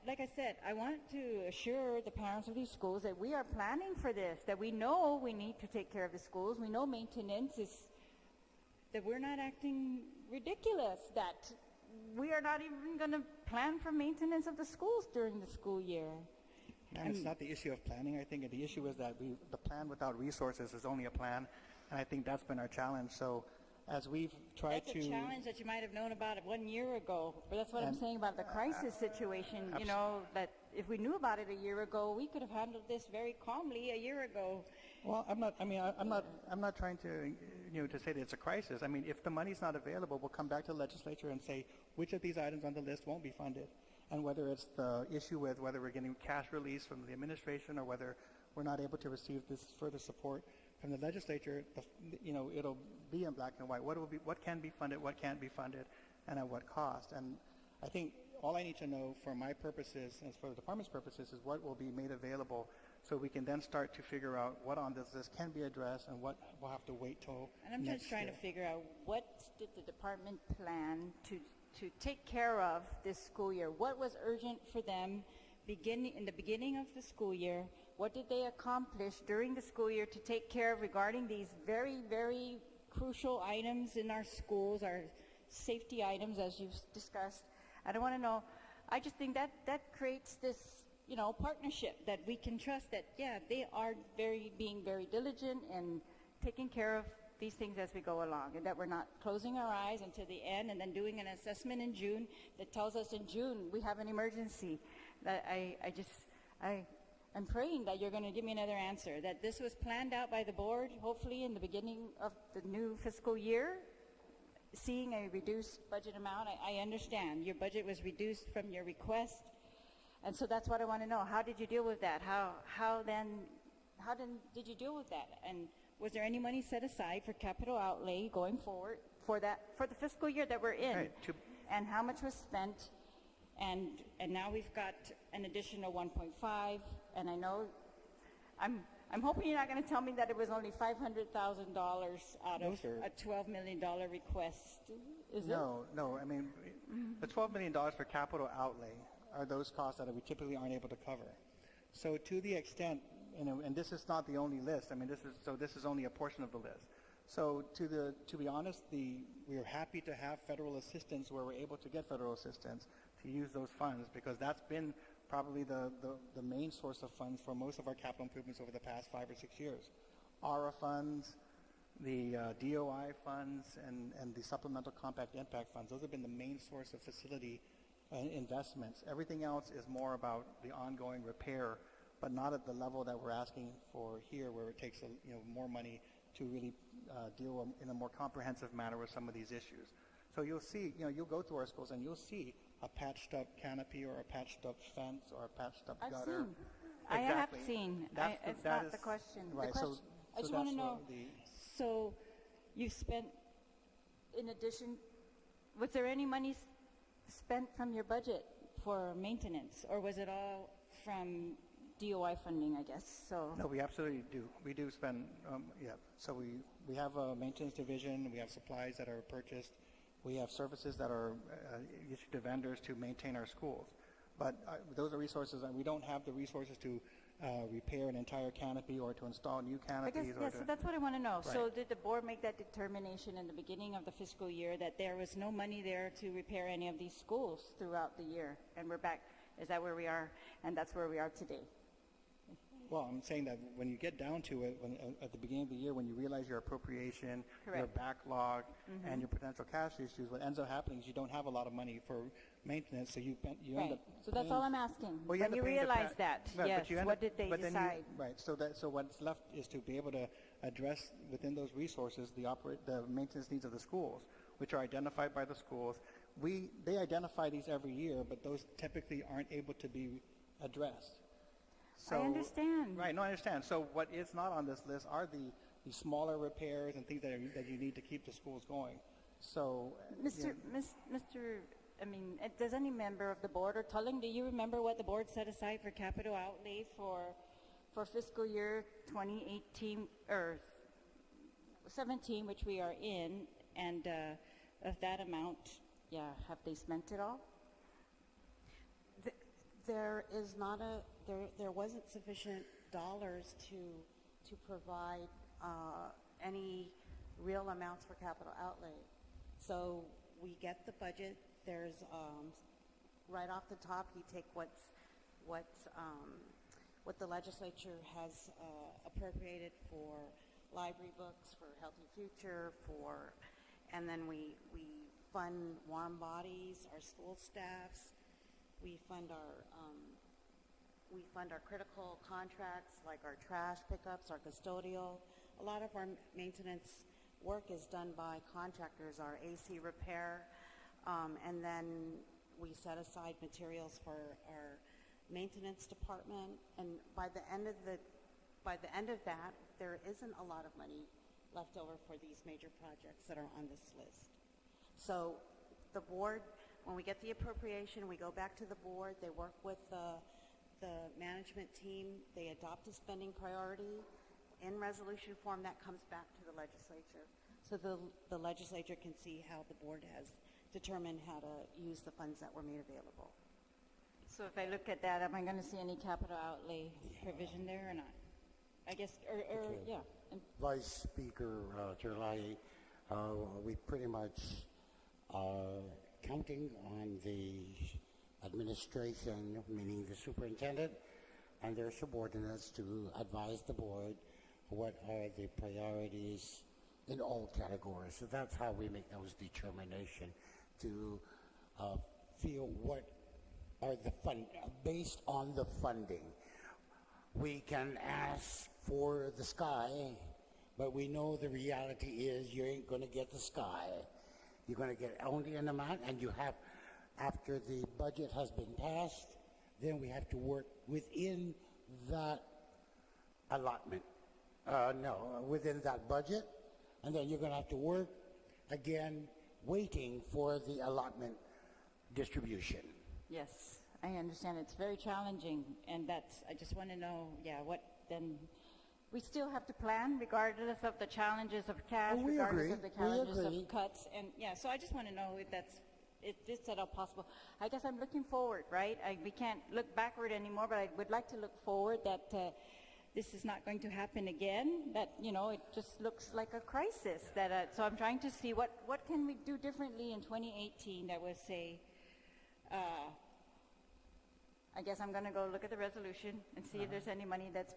like I said, I want to assure the parents of these schools that we are planning for this, that we know we need to take care of the schools, we know maintenance is, that we're not acting ridiculous, that we are not even going to plan for maintenance of the schools during the school year. And it's not the issue of planning. I think the issue is that the plan without resources is only a plan, and I think that's been our challenge. So as we've tried That's to... a challenge that you might have known about it 1 year ago, but that's what I'm And- saying about the crisis situation, you know, that if we knew about it a year ago, we could have handled this very calmly a year ago. Well, I'm not trying to, to say that it's a crisis. I mean, if the money's not available, we'll come back to the legislature and say which of these items on the list won't be funded, and whether it's the issue with whether we're getting cash release from the administration or whether we're not able to receive this further support from the legislature, it'll be in black and white. What can be funded, what can't be funded, and at what cost. And I think all I need to know for my purposes and for the department's purposes is what will be made available, so we can then start to figure out what on this list can be addressed and what we'll have to wait till And I'm next just trying year. to figure out, what did the department plan to take care of this school year? What was urgent for them in the beginning of the school year? What did they accomplish during the school year to take care of regarding these very, very crucial items in our schools, our safety items, as you've discussed? I don't want to know. I just think that creates this, partnership that we can trust that, yeah, they are being very diligent and taking care of these things as we go along, and that we're not closing our eyes until the end and then doing an assessment in June that tells us in June we have an emergency. That I'm praying that you're going to give me another answer, that this was planned out by the board, hopefully in the beginning of the new fiscal year, seeing a reduced budget amount. I understand your budget was reduced from your request, and so that's what I want to know. How did you deal with that? How then did you deal with that? And was there any money set aside for capital outlay going forward for the fiscal year that we're in? Right, And how much was spent? And now we've got an additional 1.5, and I know I'm hoping you're not going to tell me that it was only $500,000 out No, of sir. a $12 million request. Is it? No. I mean, the $12 million for capital outlay are those costs that we typically aren't able to cover. So to the extent, and this is not the only list. I mean, this is only a portion of the list. So to be honest, we are happy to have federal assistance where we're able to get federal assistance to use those funds, because that's been probably the main source of funds for most of our capital improvements over the past 5 or 6 years. ARA funds, the DOI funds, and the supplemental compact impact funds. Those have been the main source of facility investments. Everything else is more about the ongoing repair, but not at the level that we're asking for here, where it takes more money to really deal in a more comprehensive manner with some of these issues. So you'll see, you'll go through our schools and you'll see a patched up canopy or a patched up fence or a patched up I've gutter. seen. I have Exactly. seen. It's that not the question. Right. The question, I just want to know. The, So you spent, in addition, was there any money spent from your budget for maintenance, or was it all from DOI funding, I guess? So No, we absolutely do. We do spend, So we have a maintenance division. We have supplies that are purchased. We have services that are issued to vendors to maintain our schools. But those are resources, and we don't have the resources to repair an entire canopy or to install new I guess, canopies. yeah, so that's what I want to know. So Right. did the board make that determination in the beginning of the fiscal year that there was no money there to repair any of these schools throughout the year? And we're back, is that where we are? And that's where we are today. Well, I'm saying that when you get down to it, at the beginning of the year, when you realize your appropriation, your Correct. backlog, and your potential cash issues, what ends up happening is you don't have a lot of money for maintenance, so you end Right. up So that's paying- all I'm asking. Well, When end you up paying to realize pa- that, Right, yes, but you end what up- did they but then you- decide? Right, so what's left is to be able to address within those resources the maintenance needs of the schools, which are identified by the schools. They identify these every year, but those typically aren't able to be addressed. I understand. Right, no, I understand. So what is not on this list are the smaller repairs and things that you need to keep the schools going. So, Does any member of the board, or Tulling, do you remember what the board set aside for capital outlay for fiscal year 2018, or 17, which we are in, and of that amount, have they spent it all? There wasn't sufficient dollars to provide any real amounts for capital outlay. So we get the budget. There's right off the top, you take what the legislature has appropriated for library books, for Healthy Future, and then we fund warm bodies, our school staffs. We fund our critical contracts, like our trash pickups, our custodial. A lot of our maintenance work is done by contractors, our AC repair, and then we set aside materials for our maintenance department. And by the end of that, there isn't a lot of money left over for these major projects that are on this list. So the board, when we get the appropriation, we go back to the board. They work with the management team. They adopt a spending priority in resolution form that comes back to the legislature. So the legislature can see how the board has determined how to use the funds that were made available. So if I look at that, am I going to see any capital outlay provision there or not? I guess, yeah. Vice Speaker Terlaye, we pretty much are counting on the administration, meaning the superintendent and their subordinates, to advise the board what are the priorities in all categories. So that's how we make those determinations, to feel what are the based on the funding. We can ask for the sky, but we know the reality is you ain't going to get the sky. You're going to get only an amount, and you have, after the budget has been passed, then we have to work within that allotment. Within that budget, and then you're going to have to work again, waiting for the allotment distribution. Yes, I understand. It's very challenging, and I just want to know, what then, we still have to plan regardless of the challenges of cash, We regardless agree. of the We challenges agree. of cuts, and so I just want to know if it's at all possible. I guess I'm looking forward, right? We can't look backward anymore, but I would like to look forward that this is not going to happen again, that, it just looks like a crisis. So I'm trying to see what can we do differently in 2018 that would say, I guess I'm going to go look at the resolution and see if there's any money that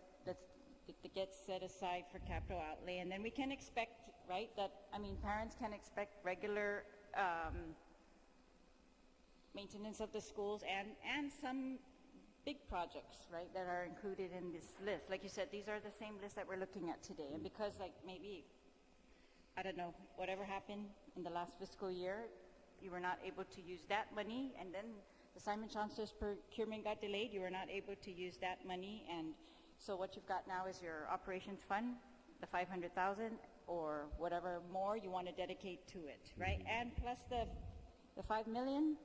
gets set aside for capital outlay. And then we can expect, right, parents can expect regular maintenance of the schools and some big projects, right, that are included in this list. Like you said, these are the same list that we're looking at today. And because, maybe, I don't know, whatever happened in the last fiscal year, you were not able to use that money, and then the Simon Chancellor's procurement got delayed, you were not able to use that money, and so what you've got now is your operations fund, the $500,000, or whatever more you want to dedicate to it, right? And plus the $5 million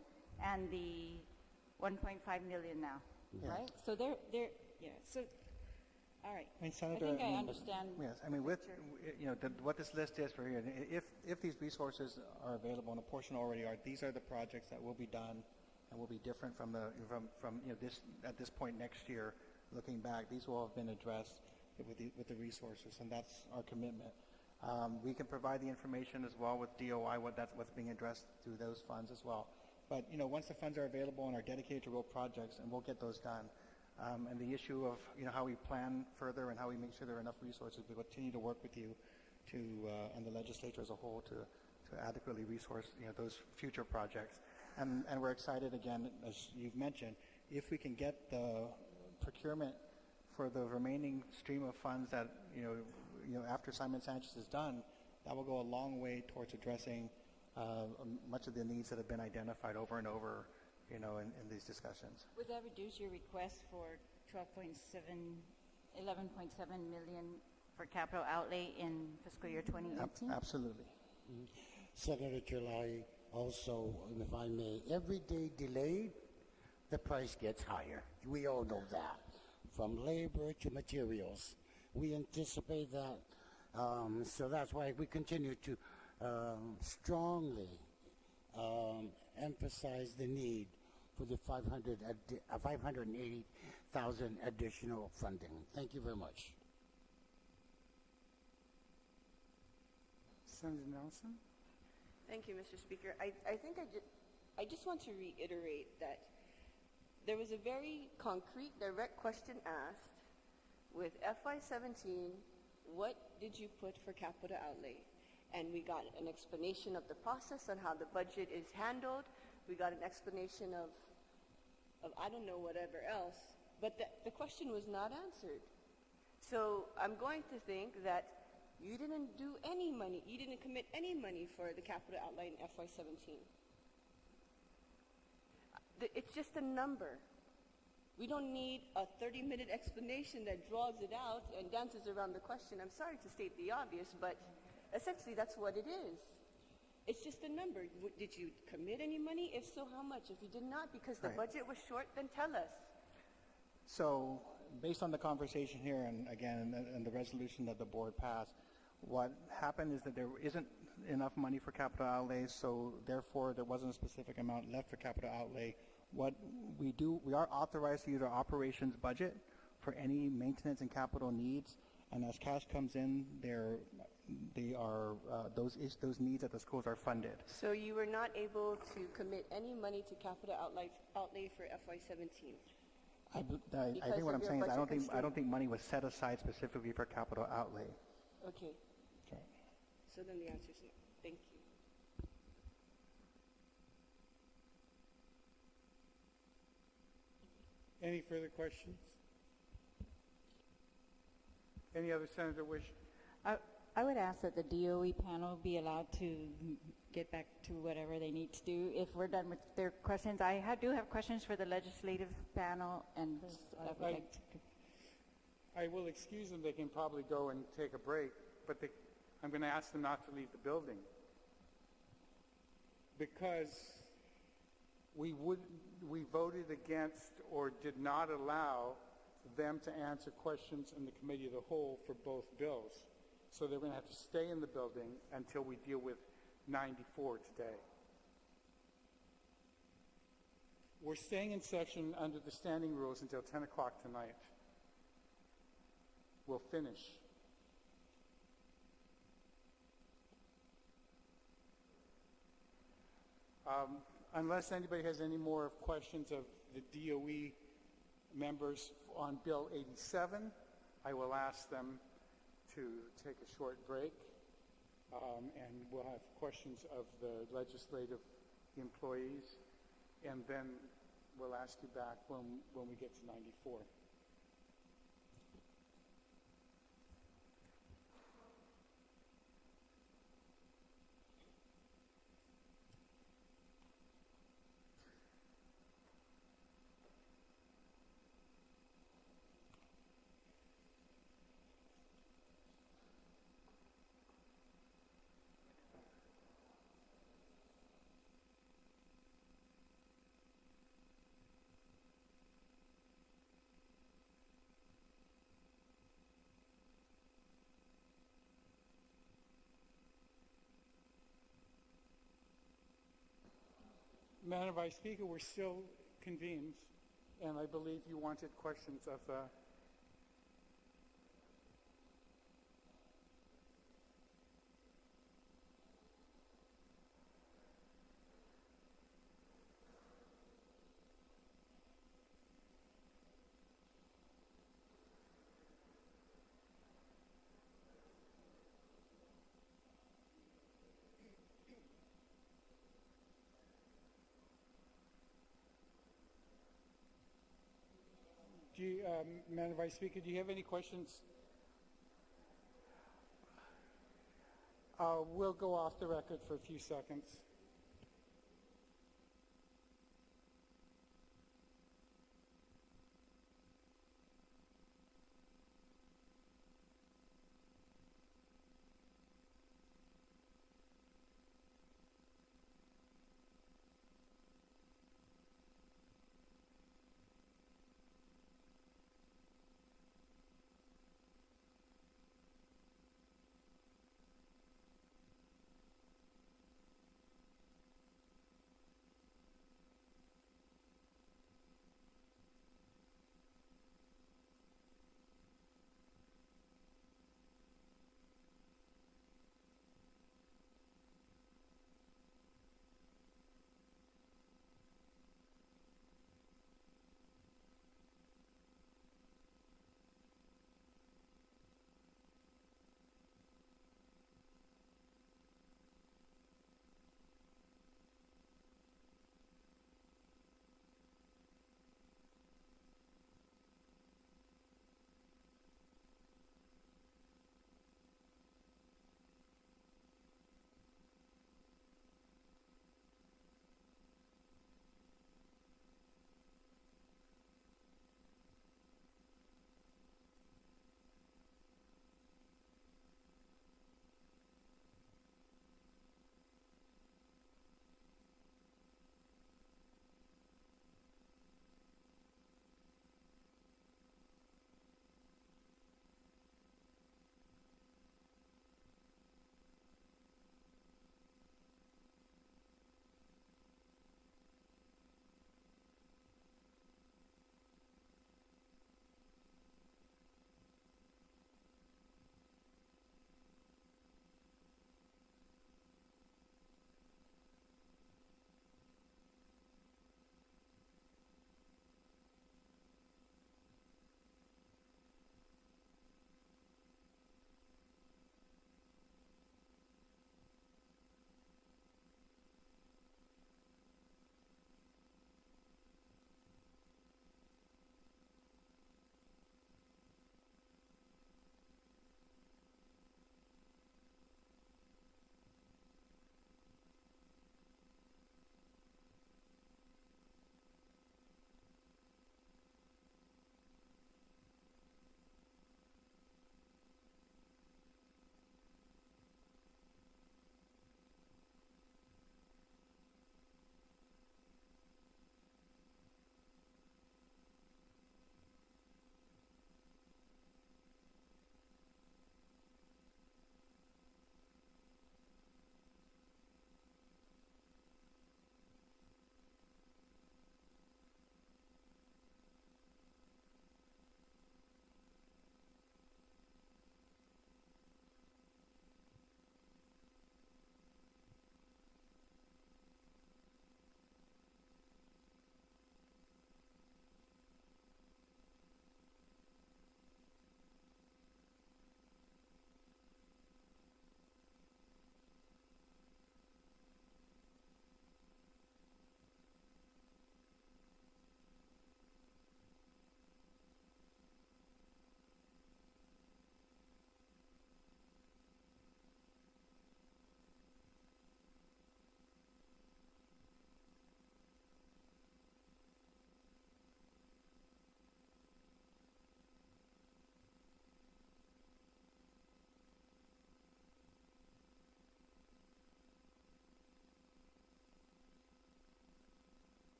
and the $1.5 million now, right? So so, all right. I mean, Senator, I think I understand. Yes, what this list is for here, if these resources are available, and a portion already are, these are the projects that will be done and will be different from this at this point next year, looking back, these will have been addressed with the resources, and that's our commitment. We can provide the information as well with DOI, what's being addressed through those funds as well. But, once the funds are available and are dedicated to road projects, and we'll get those done. And the issue of, how we plan further and how we make sure there are enough resources, we continue to work with you and the legislature as a whole to adequately resource, those future projects. And we're excited, again, as you've mentioned, if we can get the procurement for the remaining stream of funds that, after Simon Sanchez is done, that will go a long way towards addressing much of the needs that have been identified over and over, in these discussions. Would that reduce your request for 11.7 million for capital outlay in fiscal year 2018? Absolutely. Senator Chilai, also, if I may, every day delayed, the price gets higher. We all know that. From labor to materials. We anticipate that. So that's why we continue to strongly emphasize the need for the 580,000 additional funding. Thank you very much. Senator Nelson? Thank you, Mr. Speaker. I think I just want to reiterate that there was a very concrete, direct question asked with FY17, what did you put for capital outlay? And we got an explanation of the process on how the budget is handled. We got an explanation of I don't know, whatever else. But the question was not answered. So I'm going to think that you didn't do any money, you didn't commit any money for the capital outlay in FY17. It's just a number. We don't need a 30-minute explanation that draws it out and dances around the question. I'm sorry to state the obvious, but essentially that's what it is. It's just a number. Did you commit any money? If so, how much? If you did not, because the budget was short, then tell us. So, based on the conversation here, and again, and the resolution that the board passed, what happened is that there isn't enough money for capital outlay, so therefore there wasn't a specific amount left for capital outlay. What we do, we are authorized to use our operations budget for any maintenance and capital needs, and as cash comes in, those needs at the schools are funded. So you were not able to commit any money to capital outlay for FY17? I think what I'm saying is I don't think money was set aside specifically for capital outlay. Okay. Okay. So then the answer is no. Thank you. Any further questions? Any other senator wish? I would ask that the DOE panel be allowed to get back to whatever they need to do. If we're done with their questions, I do have questions for the legislative panel, and I would like to. I will excuse them. They can probably go and take a break, but I'm going to ask them not to leave the building because we voted against or did not allow them to answer questions in the committee of the whole for both bills. So they're going to have to stay in the building until we deal with 94 today. We're staying in session under the standing rules until 10 o'clock tonight. We'll finish. Unless anybody has any more questions of the DOE members on Bill 87, I will ask them to take a short break, and we'll have questions of the legislative employees, and then we'll ask you back when we get to 94. Madam Vice Speaker, we're still convened, and I believe you wanted questions of the Madam Vice Speaker, do you have any questions? We'll go off the record for a few seconds.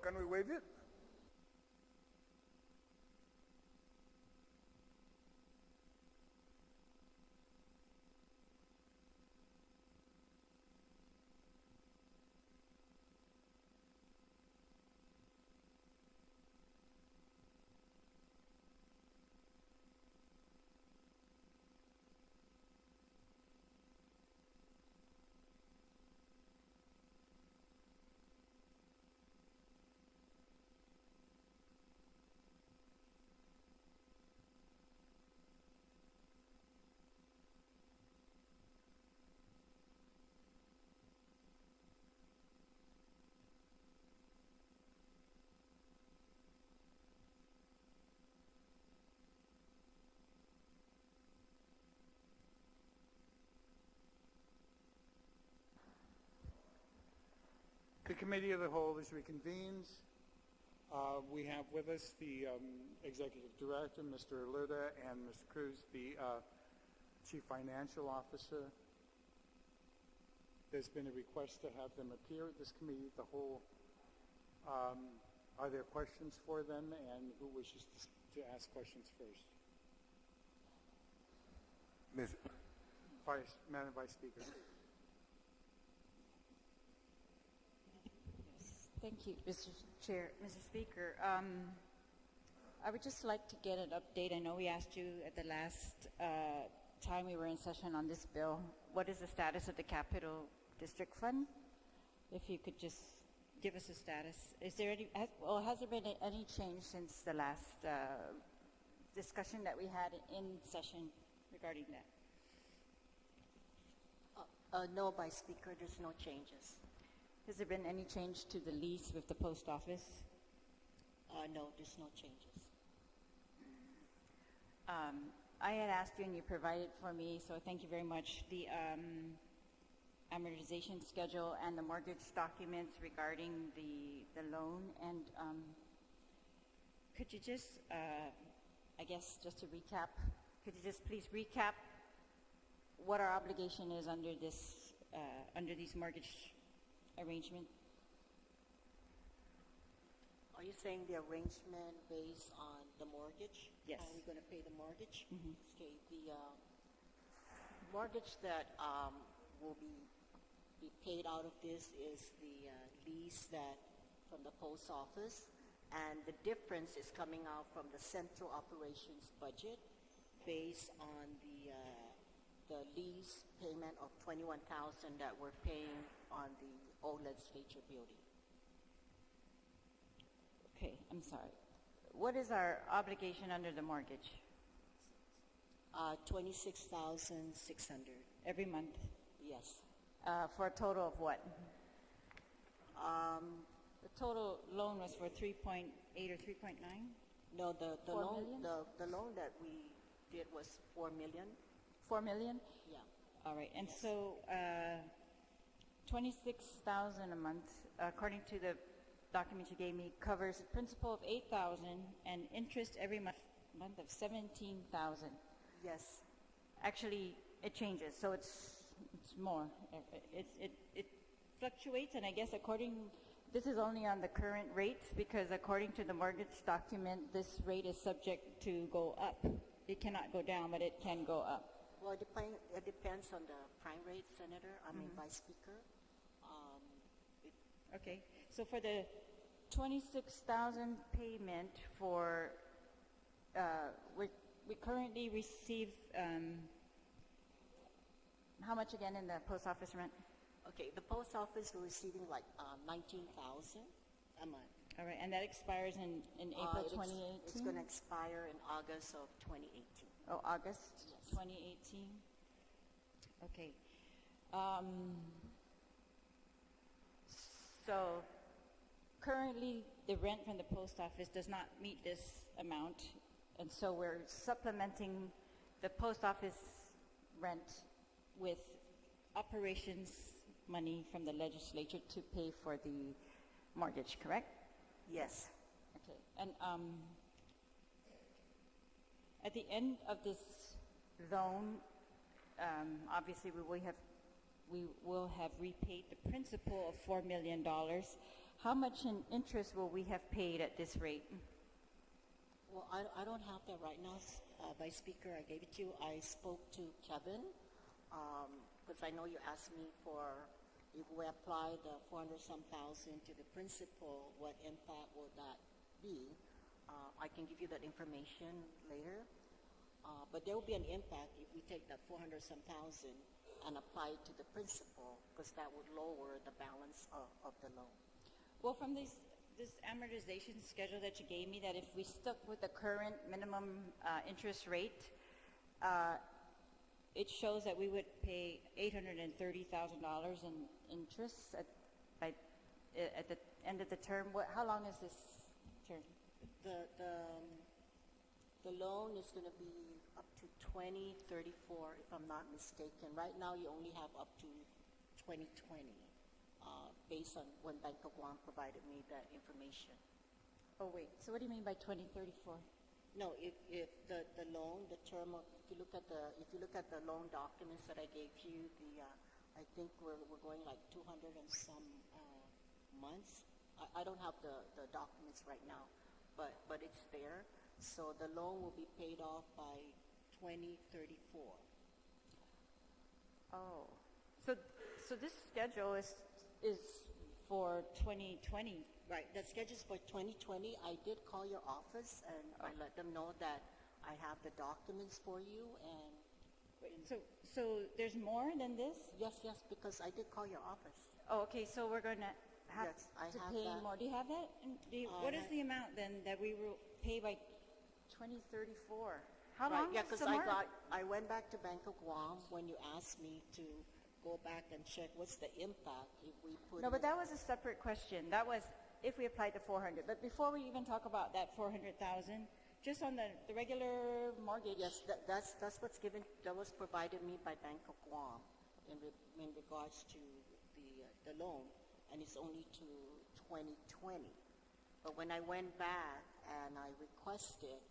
can we waive it? The Committee of the Whole is reconvenes. We have with us the Executive Director, Mr. Alerta, and Mr. Cruz, the Chief Financial Officer. There's been a request to have them appear at this Committee of the Whole. Are there questions for them, and who wishes to ask questions first? Madam Vice Speaker. Thank you, Mr. Chair. Mr. Speaker, I would just like to get an update. I know we asked you at the last time we were in session on this bill, what is the status of the Capital District Fund? If you could just give us a status. Is there any, has there been any change since the last discussion that we had in session regarding that? No, by Speaker, there's no changes. Has there been any change to the lease with the post office? No, there's no changes. I had asked you and you provided for me, so thank you very much, the amortization schedule and the mortgage documents regarding the loan. And could you just, I guess just to recap, could you just please recap what our obligation is under this, under these mortgage arrangement? Are you saying the arrangement based on the mortgage? Yes. How are we going to pay the mortgage? Mhm. Okay, the mortgage that will be paid out of this is the lease that from the post office, and the difference is coming out from the central operations budget based on the lease payment of $21,000 that we're paying on the old legislature building. Okay, I'm sorry. What is our obligation under the mortgage? $26,600. Every month? Yes. For a total of what? The total loan was for 3.8 or 3.9? No, the 4 loan million? the loan that we did was $4 million. 4 million? Yeah. All right, and so 26,000 a month, according to the document you gave me, covers a principal of 8,000 and interest every month of 17,000. Yes. Actually, it changes, so it's more. It fluctuates, and I guess this is only on the current rates, because according to the mortgage document, this rate is subject to go up. It cannot go down, but it can go up. Well, it depends on the prime rate, Senator. Vice Speaker. Okay, so for the 26,000 payment for, we currently receive, how much again in the post office rent? Okay, the post office we're receiving like $19,000 a month. All right, and that expires in April 2018? It's going to expire in August of 2018. Oh, August Yes. 2018? Okay. So currently, the rent from the post office does not meet this amount, and so we're supplementing the post office rent with operations money from the legislature to pay for the mortgage, correct? Yes. Okay, and at the end of this loan, obviously we will have repaid the principal of $4 million. how much in interest will we have paid at this rate? Well, I don't have that right now, Vice Speaker. I gave it to you. I spoke to Kevin, because I know you asked me for, if we apply the 400-some thousand to the principal, what impact will that be? I can give you that information later. But there will be an impact if we take that 400-some thousand and apply it to the principal, because that would lower the balance of the loan. Well, from this amortization schedule that you gave me, that if we stuck with the current minimum interest rate, it shows that we would pay $830,000 in interest at the end of the term. How long is this term? The loan is going to be up to 2034, if I'm not mistaken. Right now, you only have up to 2020, based on when Bank of Guam provided me that information. Oh, wait. So what do you mean by 2034? No, if the loan, the term of, if you look at the loan documents that I gave you, I think we're going like 200 and some months. I don't have the documents right now, but it's there. So the loan will be paid off by 2034. Oh, so this schedule is for 2020. Right, the schedule's for 2020. I did call your office and I let them know that I have the documents for you and. So there's more than this? Yes, because I did call your office. Oh, okay, so we're going to have Yes, I to have pay that. more. Do you have that? And what is the amount then that we will pay by 2034? How long Yeah, is because the mark? I went back to Bank of Guam when you asked me to go back and check what's the impact if we put. No, but that was a separate question. That was if we applied the 400. But before we even talk about that 400,000, just on the regular mortgage. Yes, that's what's given. That was provided me by Bank of Guam in regards to the loan, and it's only to 2020. But when I went back and I requested,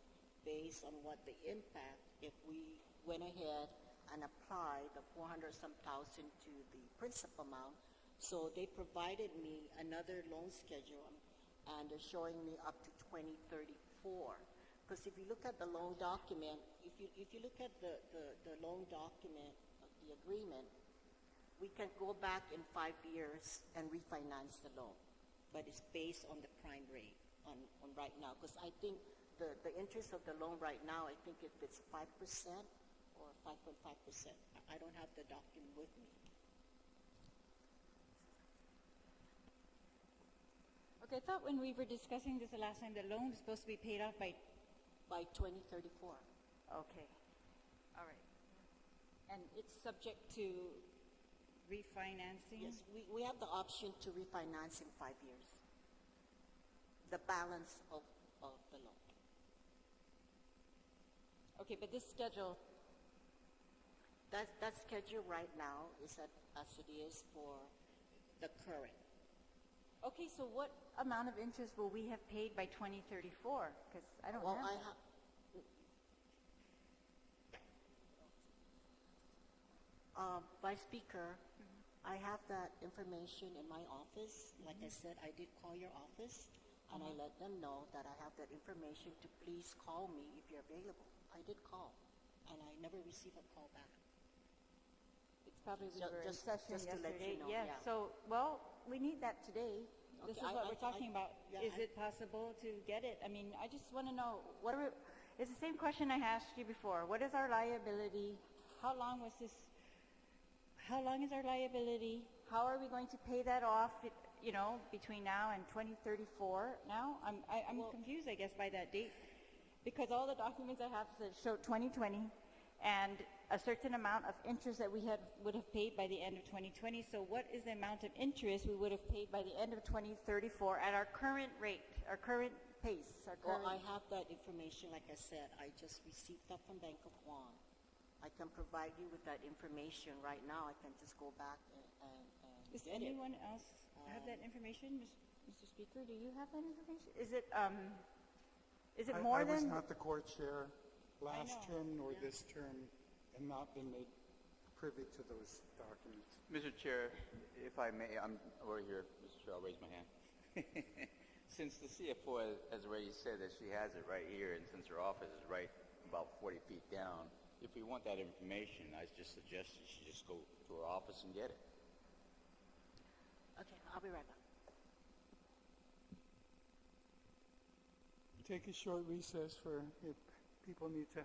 based on what the impact, if we went ahead and applied the 400-some thousand to the principal amount, so they provided me another loan schedule, and they're showing me up to 2034. Because if you look at the loan document, if you look at the loan document of the agreement, we can go back in 5 years and refinance the loan, but it's based on the prime rate on right now. Because I think the interest of the loan right now, I think if it's 5% or 5.5%. I don't have the document with me. Okay, I thought when we were discussing this the last time, the loan was supposed to be paid off by 2034. Okay, all right. And it's subject to refinancing? Yes, we have the option to refinance in 5 years. The balance of the loan. Okay, but this schedule, that schedule right now is as it is for the current. okay, so what amount of interest will we have paid by 2034? Because I don't Well, have I that. have. Vice Speaker, I have that information in my office. Like I said, I did call your office, and I let them know that I have that information to please call me if you're available. I did call, and I never received a call back. It's probably we So were in just session to let yesterday. you know, Yes, yeah. so, well, we need that today. This is Okay, what we're talking about. yeah, Is it possible to get it? I mean, I just want to know, it's the same question I asked you before. What is our liability? How long is our liability? How are we going to pay that off, between now and 2034 now? I'm confused, I guess, by that date. Because all the documents I have show 2020 and a certain amount of interest that we would have paid by the end of 2020. So what is the amount of interest we would have paid by the end of 2034 at our current rate, our current pace? Well, I have that information, like I said. I just received that from Bank of Guam. I can provide you with that information right now. I can just go back and Does get it. anyone else have that information? Mr. Speaker, do you have that information? Is it more I was than? not the court chair last know, term nor this term, and not been made privy to those documents. Mr. Chair, if I may, I'm over here, Mr. Chair, I'll raise my hand. Since the CFO has already said that she has it right here, and since her office is right about 40 feet down, if we want that information, I just suggest that she just go to her office and get it. Okay, I'll be right back. Take a short recess for if people need to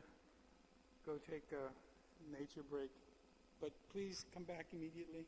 go take a nature break. But please come back immediately.